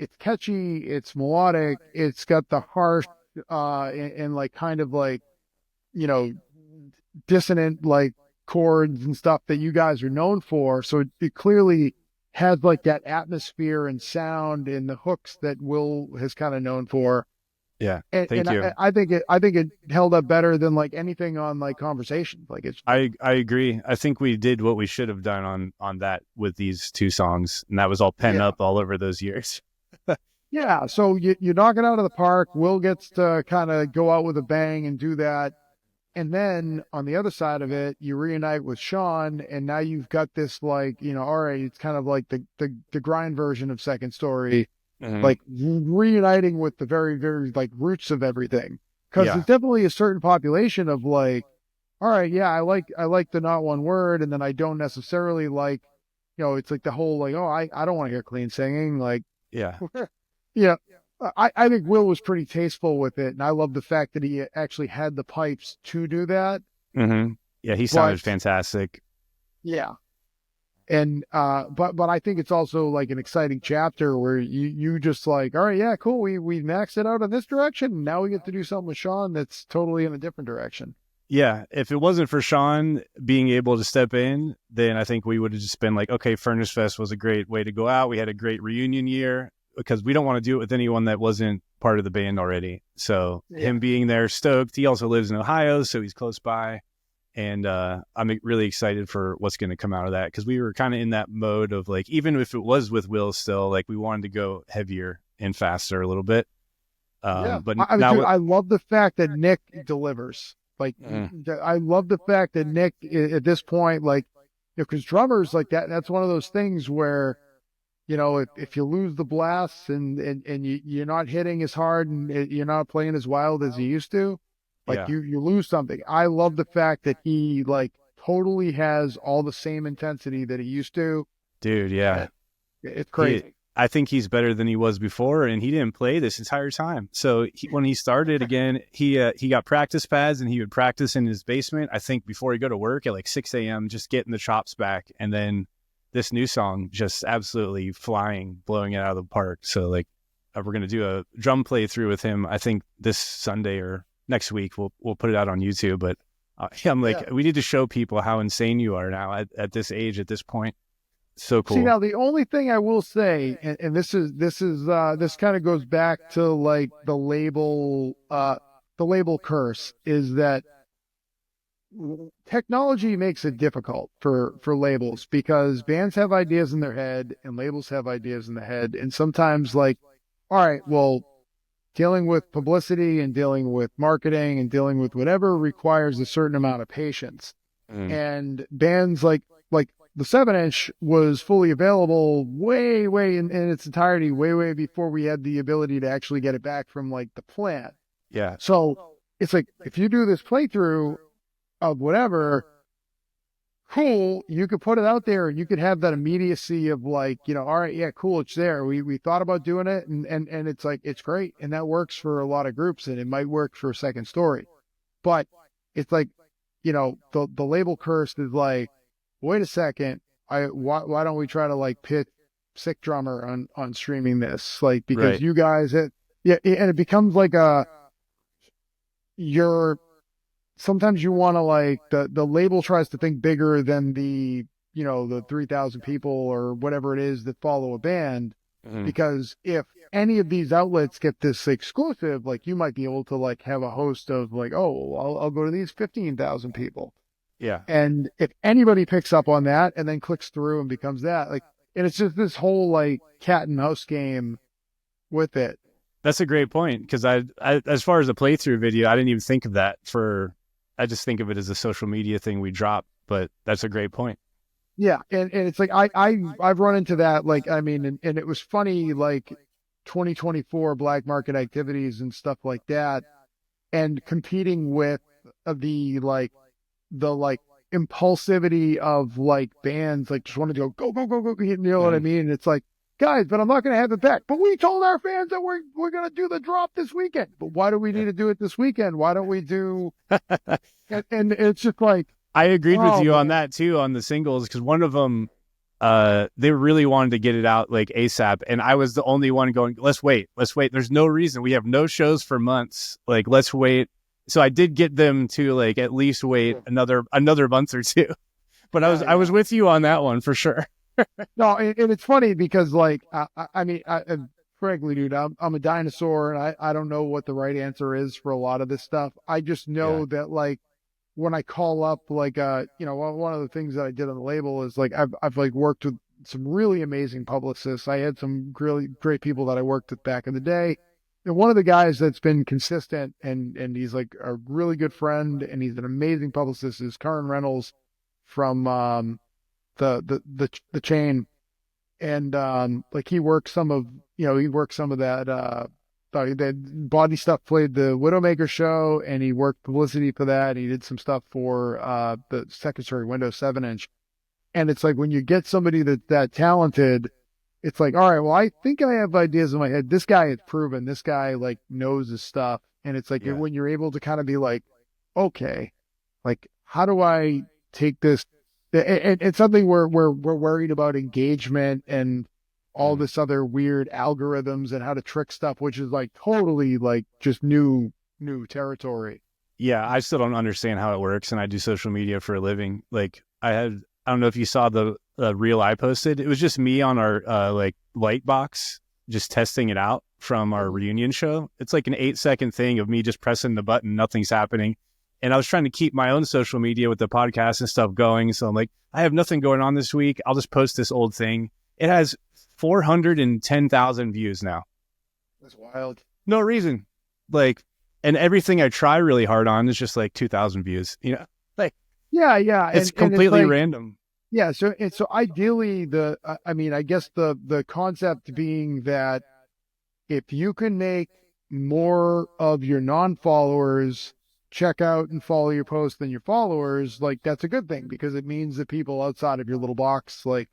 it's catchy, it's melodic, it's got the harsh and like kind of like, you know, dissonant like chords and stuff that you guys are known for. So it clearly has like that atmosphere and sound and the hooks that Will has kind of known for. Yeah, thank you. I think it held up better than like anything on like Conversations. Like it's. I agree. I think we did what we should have done on that with these two songs, and that was all pent up all over those years. Yeah, so you knock it out of the park. Will gets to kind of go out with a bang and do that. And then on the other side of it, you reunite with Sean, and now you've got this like, you know, all right, it's kind of like the grind version of Second Story, like reuniting with the very, very like roots of everything. Because there's definitely a certain population of like, all right, yeah, I like the Not One Word, and then I don't necessarily like, you know, it's like the whole like, oh, I don't want to hear clean singing, like, yeah. I think Will was pretty tasteful with it, and I love the fact that he actually had the pipes to do that. Yeah, he sounded fantastic. Yeah, and but I think it's also like an exciting chapter where you just like, all right, yeah, cool, we maxed it out in this direction. Now we get to do something with Sean that's totally in a different direction. Yeah, if it wasn't for Sean being able to step in, then I think we would have just been like, okay, Furnace Fest was a great way to go out. We had a great reunion year. Because we don't want to do it with anyone that wasn't part of the band already. So him being there, stoked. He also lives in Ohio, so he's close by. And I'm really excited for what's going to come out of that, because we were kind of in that mode of like, even if it was with Will still, like we wanted to go heavier and faster a little bit. But dude, I love the fact that Nick delivers. Like, I love the fact that Nick at this point, like, because drummers like that's one of those things where, if you lose the blasts and you're not hitting as hard and you're not playing as wild as you used to, like you lose something. I love the fact that he like totally has all the same intensity that he used to. Dude, yeah. It's crazy. I think he's better than he was before, and he didn't play this entire time. So when he started again, he got practice pads, and he would practice in his basement, I think, before he go to work at like 6 a.m., just getting the chops back. And then this new song just absolutely flying, blowing it out of the park. So like we're going to do a drum playthrough with him, I think this Sunday or next week. We'll put it out on YouTube. But I'm like, we need to show people how insane you are now at this age, at this point. So cool. See, now the only thing I will say, and this kind of goes back to like the label curse, is that technology makes it difficult for labels, because bands have ideas in their head and labels have ideas in the head. And sometimes like, all right, well, dealing with publicity and dealing with marketing and dealing with whatever requires a certain amount of patience. And bands like the 7-inch was fully available way in its entirety, way before we had the ability to actually get it back from like the plant. Yeah. So it's like, if you do this playthrough of whatever, cool, you could put it out there and you could have that immediacy of like, all right, yeah, cool, it's there. We thought about doing it, and it's like, it's great. And that works for a lot of groups, and it might work for Second Story. But it's like, the label curse is like, wait a second, why don't we try to like pitch Sick Drummer on streaming this? Like, because you guys, and it becomes like sometimes you want to like, the label tries to think bigger than the 3,000 people or whatever it is that follow a band. Because if any of these outlets get this exclusive, like you might be able to like have a host of like, oh, I'll go to these 15,000 people. Yeah. And if anybody picks up on that and then clicks through and becomes that, like, and it's just this whole like cat and mouse game with it. That's a great point, because I as far as the playthrough video, I didn't even think of that. I just think of it as a social media thing we drop, but that's a great point. Yeah, and it's like I've run into that, like, I mean, and it was funny, like 2024 black market activities and stuff like that, and competing with the impulsivity of like bands like just wanted to go, you know what I mean? And it's like, guys, but I'm not going to have it back. But we told our fans that we're going to do the drop this weekend. But why do we need to do it this weekend? Why don't we do? and it's just like, I agreed with you on that too, on the singles, because one of them, they really wanted to get it out like ASAP, and I was the only one going, let's wait. There's no reason. We have no shows for months. Like, let's wait. So I did get them to like at least wait another month or two. But I was with you on that one for sure. No, and it's funny because like I mean, frankly, dude, I'm a dinosaur, and I don't know what the right answer is for a lot of this stuff. I just know that like when I call up, like one of the things that I did on the label is like I've like worked with some really amazing publicists. I had some really great people that I worked with back in the day. And one of the guys that's been consistent and he's like a really good friend and he's an amazing publicist is Karen Reynolds from the chain. And like he works some of that Body Stuff played the Widowmaker show, and he worked publicity for that. And he did some stuff for the Second Story Windows 7-inch. And it's like when you get somebody that talented, it's like, all right, well, I think I have ideas in my head. This guy is proven. This guy like knows his stuff. And it's like when you're able to kind of be like, okay, like how do I take this? And it's something where we're worried about engagement and all this other weird algorithms and how to trick stuff, which is like totally like just new territory. Yeah, I still don't understand how it works, and I do social media for a living. Like I don't know if you saw the reel I posted. It was just me on our like light box, just testing it out. from our reunion show. It's like an 8-second thing of me just pressing the button, nothing's happening. And I was trying to keep my own social media with the podcast and stuff going. So I'm like, I have nothing going on this week. I'll just post this old thing. It has 410,000 views now. That's wild. No reason. Like, and everything I try really hard on is just like 2,000 views, you know? Like, yeah. It's completely random. Yeah. So ideally I guess the concept being that if you can make more of your non-followers check out and follow your posts than your followers, like that's a good thing because it means that people outside of your little box like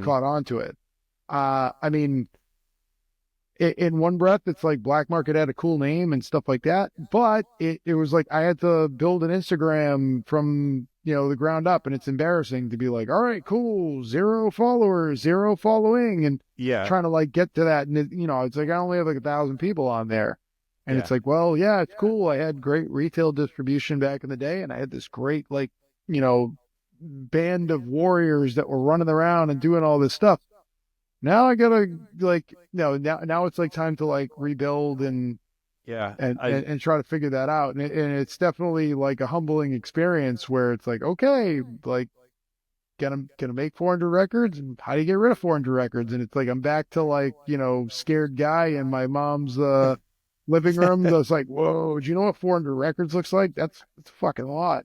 caught on to it. I mean, in one breath, it's like Black Market had a cool name and stuff like that, but it was like I had to build an Instagram from, you know, the ground up, and it's embarrassing to be like, all right, cool, 0 followers, 0 following, and trying to like get to that. And it, you know, it's like I only have like 1,000 people on there. And it's like, well, yeah, it's cool. I had great retail distribution back in the day, and I had this great, like, you know, band of warriors that were running around and doing all this stuff. Now I gotta like, no, now it's like time to like rebuild and try to figure that out. And it's definitely like a humbling experience where it's like, okay, like, gonna make 400 records, and how do you get rid of 400 records? And it's like I'm back to like, you know, scared guy in my mom's living room that's like, whoa, do you know what 400 records looks like? That's a fucking lot.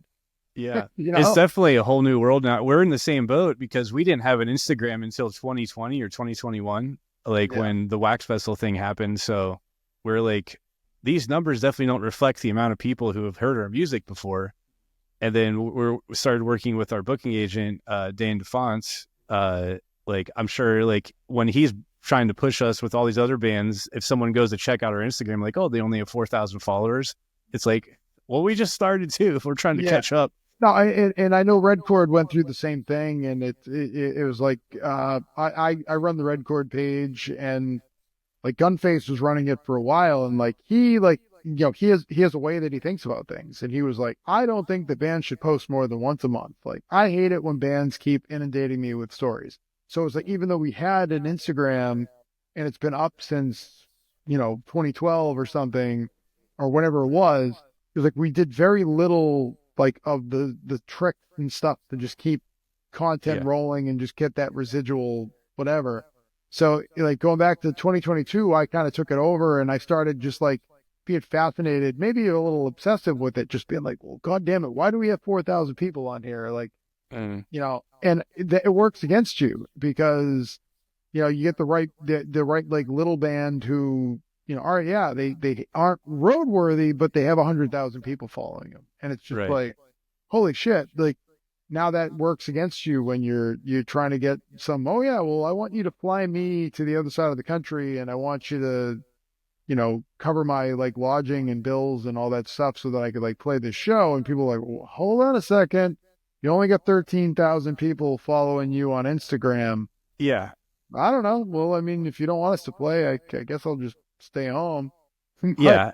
Yeah. You know? It's definitely a whole new world now. We're in the same boat because we didn't have an Instagram until 2020 or 2021, like when the Wax Festival thing happened. So we're like, these numbers definitely don't reflect the amount of people who have heard our music before. And then we started working with our booking agent, Dan DeFonts. Like, I'm sure like when he's trying to push us with all these other bands, if someone goes to check out our Instagram, like, oh, they only have 4,000 followers. It's like, well, we just started too. If we're trying to catch up. No, and I know Red Chord went through the same thing, and it was like I run the Red Chord page, and like Gunface was running it for a while, and like he like, you know, he has a way that he thinks about things, and he was like, I don't think the band should post more than once a month. Like, I hate it when bands keep inundating me with stories. So it's like, even though we had an Instagram and it's been up since, you know, 2012 or something, or whatever it was like we did very little like of the trick and stuff to just keep content rolling and just get that residual whatever. So like going back to 2022, I kind of took it over and I started just like being fascinated, maybe a little obsessive with it, just being like, well, God damn it, why do we have 4,000 people on here? Like, you know, and it works against you because, you know, you get the right like little band who, you know, are they aren't roadworthy, but they have 100,000 people following them, and it's just like, holy shit! Like now that works against you when you're trying to get some. Oh yeah, well I want you to fly me to the other side of the country, and I want you to, you know, cover my like lodging and bills and all that stuff so that I could like play this show. And people are like, well, hold on a second, you only got 13,000 people following you on Instagram. Yeah, I don't know. Well, I mean, if you don't want us to play, I guess I'll just stay home. Yeah.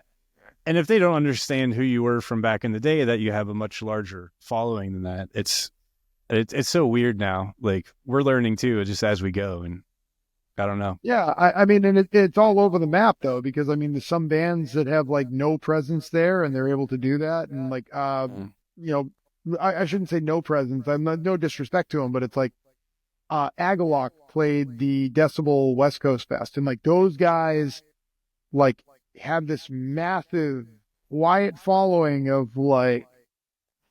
And if they don't understand who you were from back in the day, that you have a much larger following than that, it's so weird now. Like we're learning too, just as we go, and I don't know. Yeah, I mean, and it's all over the map though, because I mean, there's some bands that have like no presence there, and they're able to do that, and like, you know, I shouldn't say no presence. I'm not, no disrespect to them, but it's like, Agalloch played the Decibel West Coast Fest, and like those guys like have this massive quiet following of like,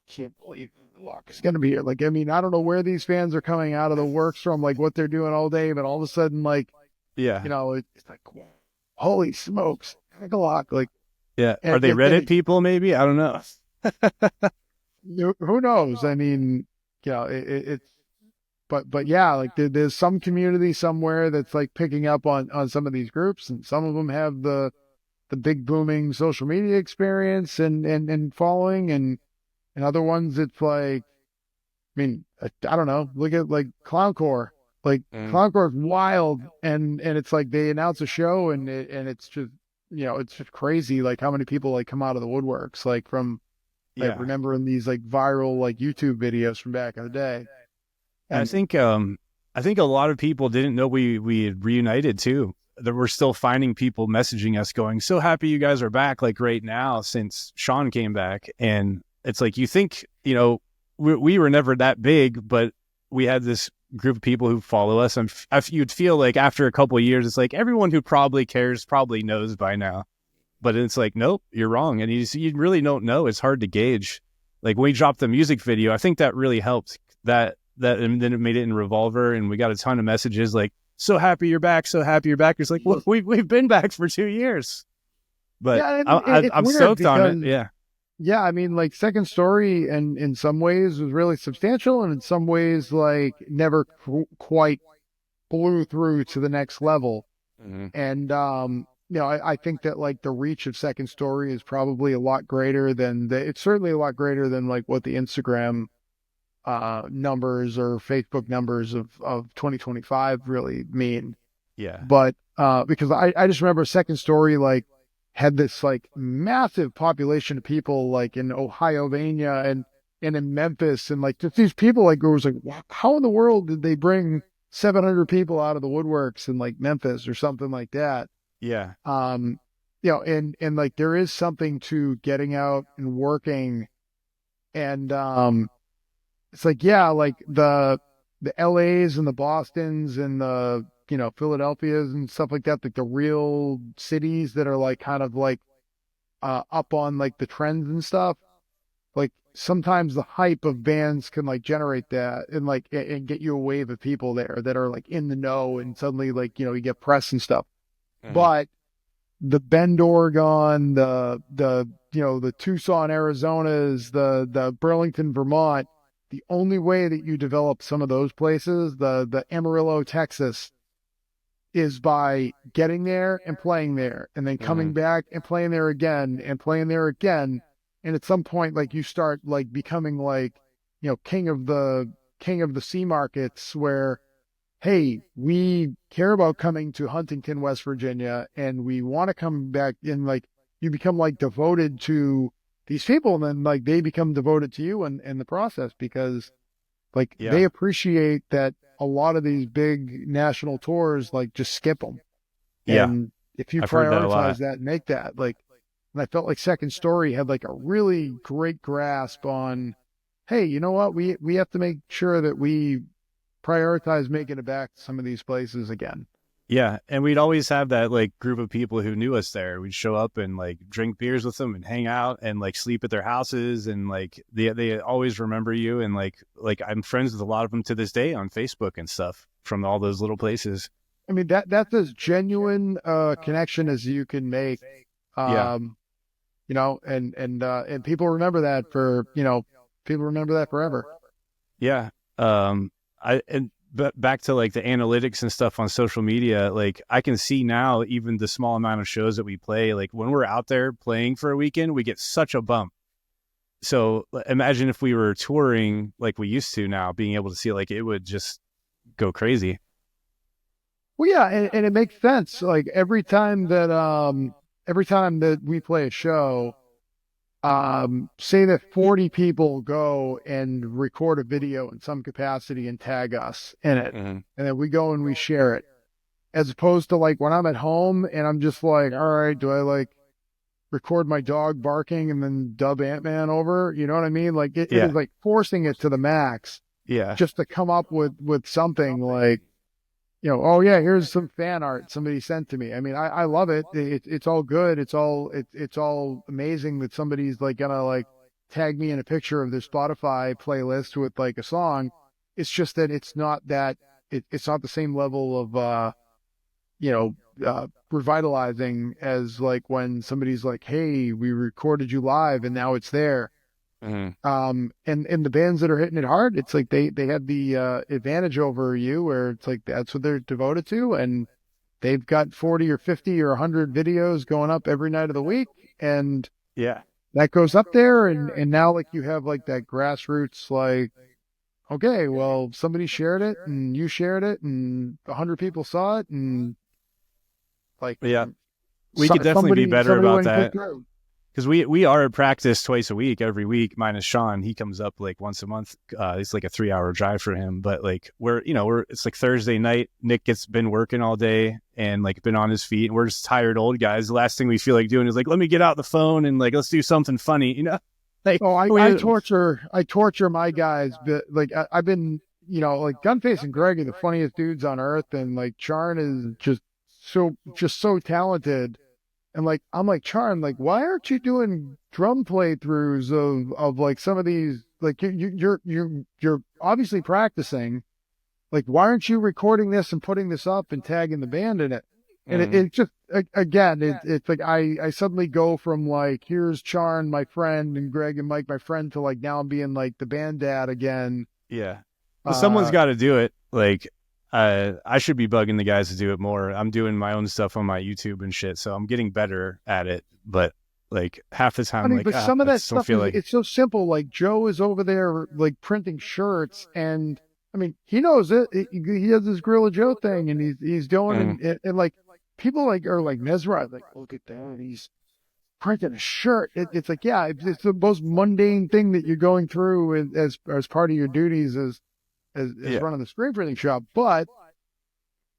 can't believe Agalloch is going to be here. Like, I mean, I don't know where these fans are coming out of the works from, like what they're doing all day, but all of a sudden, like, you know, it's like, holy smokes, Agalloch, like, are they Reddit people? Maybe, I don't know. Who knows? I mean, you know, it's. But yeah, like there's some community somewhere that's like picking up on some of these groups, and some of them have the big booming social media experience and following, and other ones it's like, I mean, I don't know. Look at like Clowncore. Like Clowncore is wild, and it's like they announce a show and it's just, you know, it's just crazy like how many people like come out of the woodworks, like from like remembering these like viral like YouTube videos from back in the day. And I think a lot of people didn't know we had reunited too. that we're still finding people messaging us going, so happy you guys are back, like right now since Sean came back. And it's like, you think, you know, we were never that big, but we had this group of people who follow us, and you'd feel like after a couple of years, it's like everyone who probably cares probably knows by now. But it's like, nope, you're wrong. And you really don't know. It's hard to gauge. Like when we dropped the music video, I think that really helped, that and then it made it in Revolver, and we got a ton of messages like, so happy you're back, so happy you're back. It's like, well, we've been back for 2 years. But yeah, I'm stoked on it. Yeah, I mean, like Second Story, and in some ways was really substantial, and in some ways, like never quite blew through to the next level. Mm-hmm. And you know, I think that like the reach of Second Story is probably a lot greater than it's certainly a lot greater than like what the Instagram numbers or Facebook numbers of 2025 really mean. Yeah. But because I just remember Second Story like had this like massive population of people like in Ohio-vania and in Memphis, and like just these people, like it was like, how in the world did they bring 700 people out of the woodworks in like Memphis or something like that? Yeah. You know, and like there is something to getting out and working, and it's like, yeah, like the LAs and the Bostons and the, you know, Philadelphias and stuff like that, like the real cities that are like kind of like up on like the trends and stuff. Like sometimes the hype of bands can like generate that and like and get you a wave of people there that are like in the know, and suddenly like, you know, you get press and stuff. Mm-hmm. But the Bend, Oregon, the you know, the Tucson, Arizonas, the Burlington, Vermont, the only way that you develop some of those places, the Amarillo, Texas, is by getting there and playing there, and then coming back and playing there again and playing there again. And at some point, like you start like becoming like, you know, king of the sea markets, where, hey, we care about coming to Huntington, West Virginia, and we want to come back. And like you become like devoted to these people, and then like they become devoted to you in the process, because like they appreciate that a lot of these big national tours like just skip them. Yeah. And if you prioritize that and make that like, and I felt like Second Story had like a really great grasp on, hey, you know what, we have to make sure that we prioritize making it back to some of these places again. Yeah, and we'd always have that like group of people who knew us there. We'd show up and like drink beers with them and hang out and like sleep at their houses, and like they always remember you. And like I'm friends with a lot of them to this day on Facebook and stuff from all those little places. I mean, that's as genuine connection as you can make. You know, and people remember that people remember that forever. Yeah. But back to like the analytics and stuff on social media, like I can see now even the small amount of shows that we play, like when we're out there playing for a weekend, we get such a bump. So imagine if we were touring like we used to now, being able to see, like it would just go crazy. Well, yeah, and it makes sense. Like every time that we play a show, say that 40 people go and record a video in some capacity and tag us in it, and then we go and we share it, as opposed to like when I'm at home and I'm just like, all right, do I like record my dog barking and then dub Ant-Man over? You know what I mean? Like it is like forcing it to the max. Yeah. Just to come up with something like, you know, oh yeah, here's some fan art somebody sent to me. I mean, I love it. It's all good. It's all amazing that somebody's like gonna like tag me in a picture of their Spotify playlist with like a song. It's just that it's not the same level of revitalizing as like when somebody's like, hey, we recorded you live and now it's there. And the bands that are hitting it hard, it's like they have the advantage over you, where it's like that's what they're devoted to, and they've got 40 or 50 or 100 videos going up every night of the week, and that goes up there, and now like you have like that grassroots, like, okay, well, somebody shared it and you shared it and 100 people saw it, and like we could definitely be better about that. Because we are at practice twice a week, every week, minus Sean. He comes up like once a month. It's like a 3-hour drive for him. But like it's like Thursday night. Nick been working all day, and like been on his feet, and we're just tired old guys. The last thing we feel like doing is like, let me get out the phone and like let's do something funny, you know? Like, I torture my guys, but like I've been, you know, like Gunface and Greg are the funniest dudes on earth, and like Charn is just so talented. And like I'm like, Charn, like why aren't you doing drum playthroughs of like some of these, like you're obviously practicing, like why aren't you recording this and putting this up and tagging the band in it? And it just, again, it's like I suddenly go from like, here's Charn, my friend, and Greg and Mike, my friend, to like now I'm being like the band dad again. Yeah. Well, someone's got to do it. Like, I should be bugging the guys to do it more. I'm doing my own stuff on my YouTube and shit, so I'm getting better at it. But like half the time, like, but some of that stuff, like... it's so simple. Like Joe is over there like printing shirts, and I mean, he knows it. He has this Gorilla Joe thing, and he's doing and like people like are like mesmerized. Like, look at that, he's printing a shirt. It's like, yeah, it's the most mundane thing that you're going through as part of your duties as running the screen printing shop, but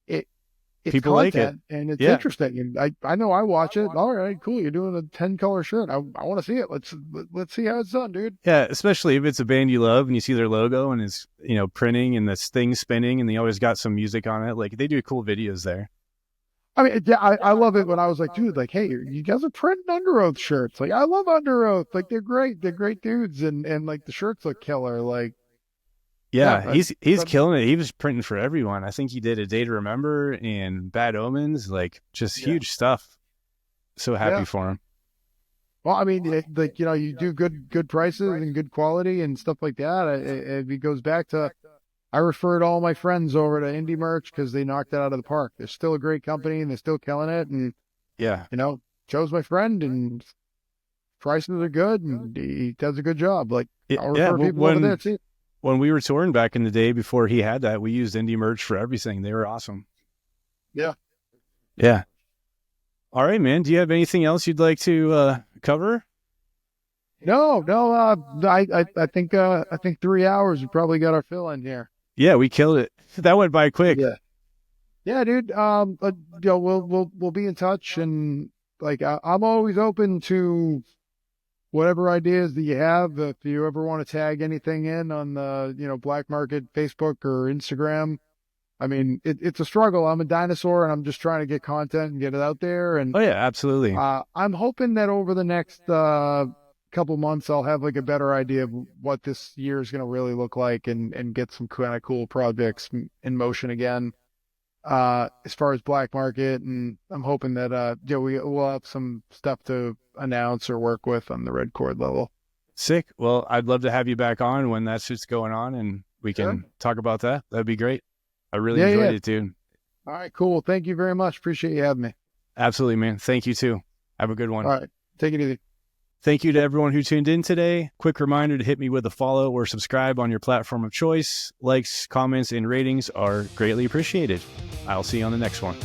it's people content, like it, and it's interesting. And I know I watch it. All right, cool. You're doing a 10-color shirt. I want to see it. Let's see how it's done, dude. Yeah, especially if it's a band you love and you see their logo and it's, you know, printing and this thing spinning and they always got some music on it. Like they do cool videos there. I mean, yeah, I love it when I was like, dude, like, hey, you guys are printing Under Oath shirts. Like, I love Under Oath. Like, they're great. They're great dudes, and like the shirts look killer. Like. Yeah, he's killing it. He was printing for everyone. I think he did A Day to Remember and Bad Omens, like just huge stuff. So happy for him. Well, I mean, like, you know, you do good prices and good quality and stuff like that. It goes back to, I referred all my friends over to Indie Merch because they knocked it out of the park. They're still a great company and they're still killing it. And you know, Joe's my friend and prices are good and he does a good job. Like, I'll refer people over there too. When we were touring back in the day before he had that, we used Indie Merch for everything. They were awesome. Yeah. All right, man. Do you have anything else you'd like to cover? No. I think 3 hours we probably got our fill in here. Yeah, we killed it. That went by quick. Yeah, dude. But you know, we'll be in touch, and like I'm always open to whatever ideas that you have. If you ever want to tag anything in on the, you know, Black Market Facebook or Instagram, I mean, it's a struggle. I'm a dinosaur and I'm just trying to get content and get it out there. And oh yeah, absolutely. I'm hoping that over the next couple months, I'll have like a better idea of what this year is going to really look like and get some kind of cool projects in motion again. As far as Black Market, and I'm hoping that you know, we'll have some stuff to announce or work with on the Red Chord level. Sick. Well, I'd love to have you back on when that shit's going on and we can talk about that. That'd be great. I really enjoyed it, dude. All right, cool. Thank you very much. Appreciate you having me. Absolutely, man. Thank you too. Have a good one. All right. Take it easy. Thank you to everyone who tuned in today. Quick reminder to hit me with a follow or subscribe on your platform of choice. Likes, comments, and ratings are greatly appreciated. I'll see you on the next one.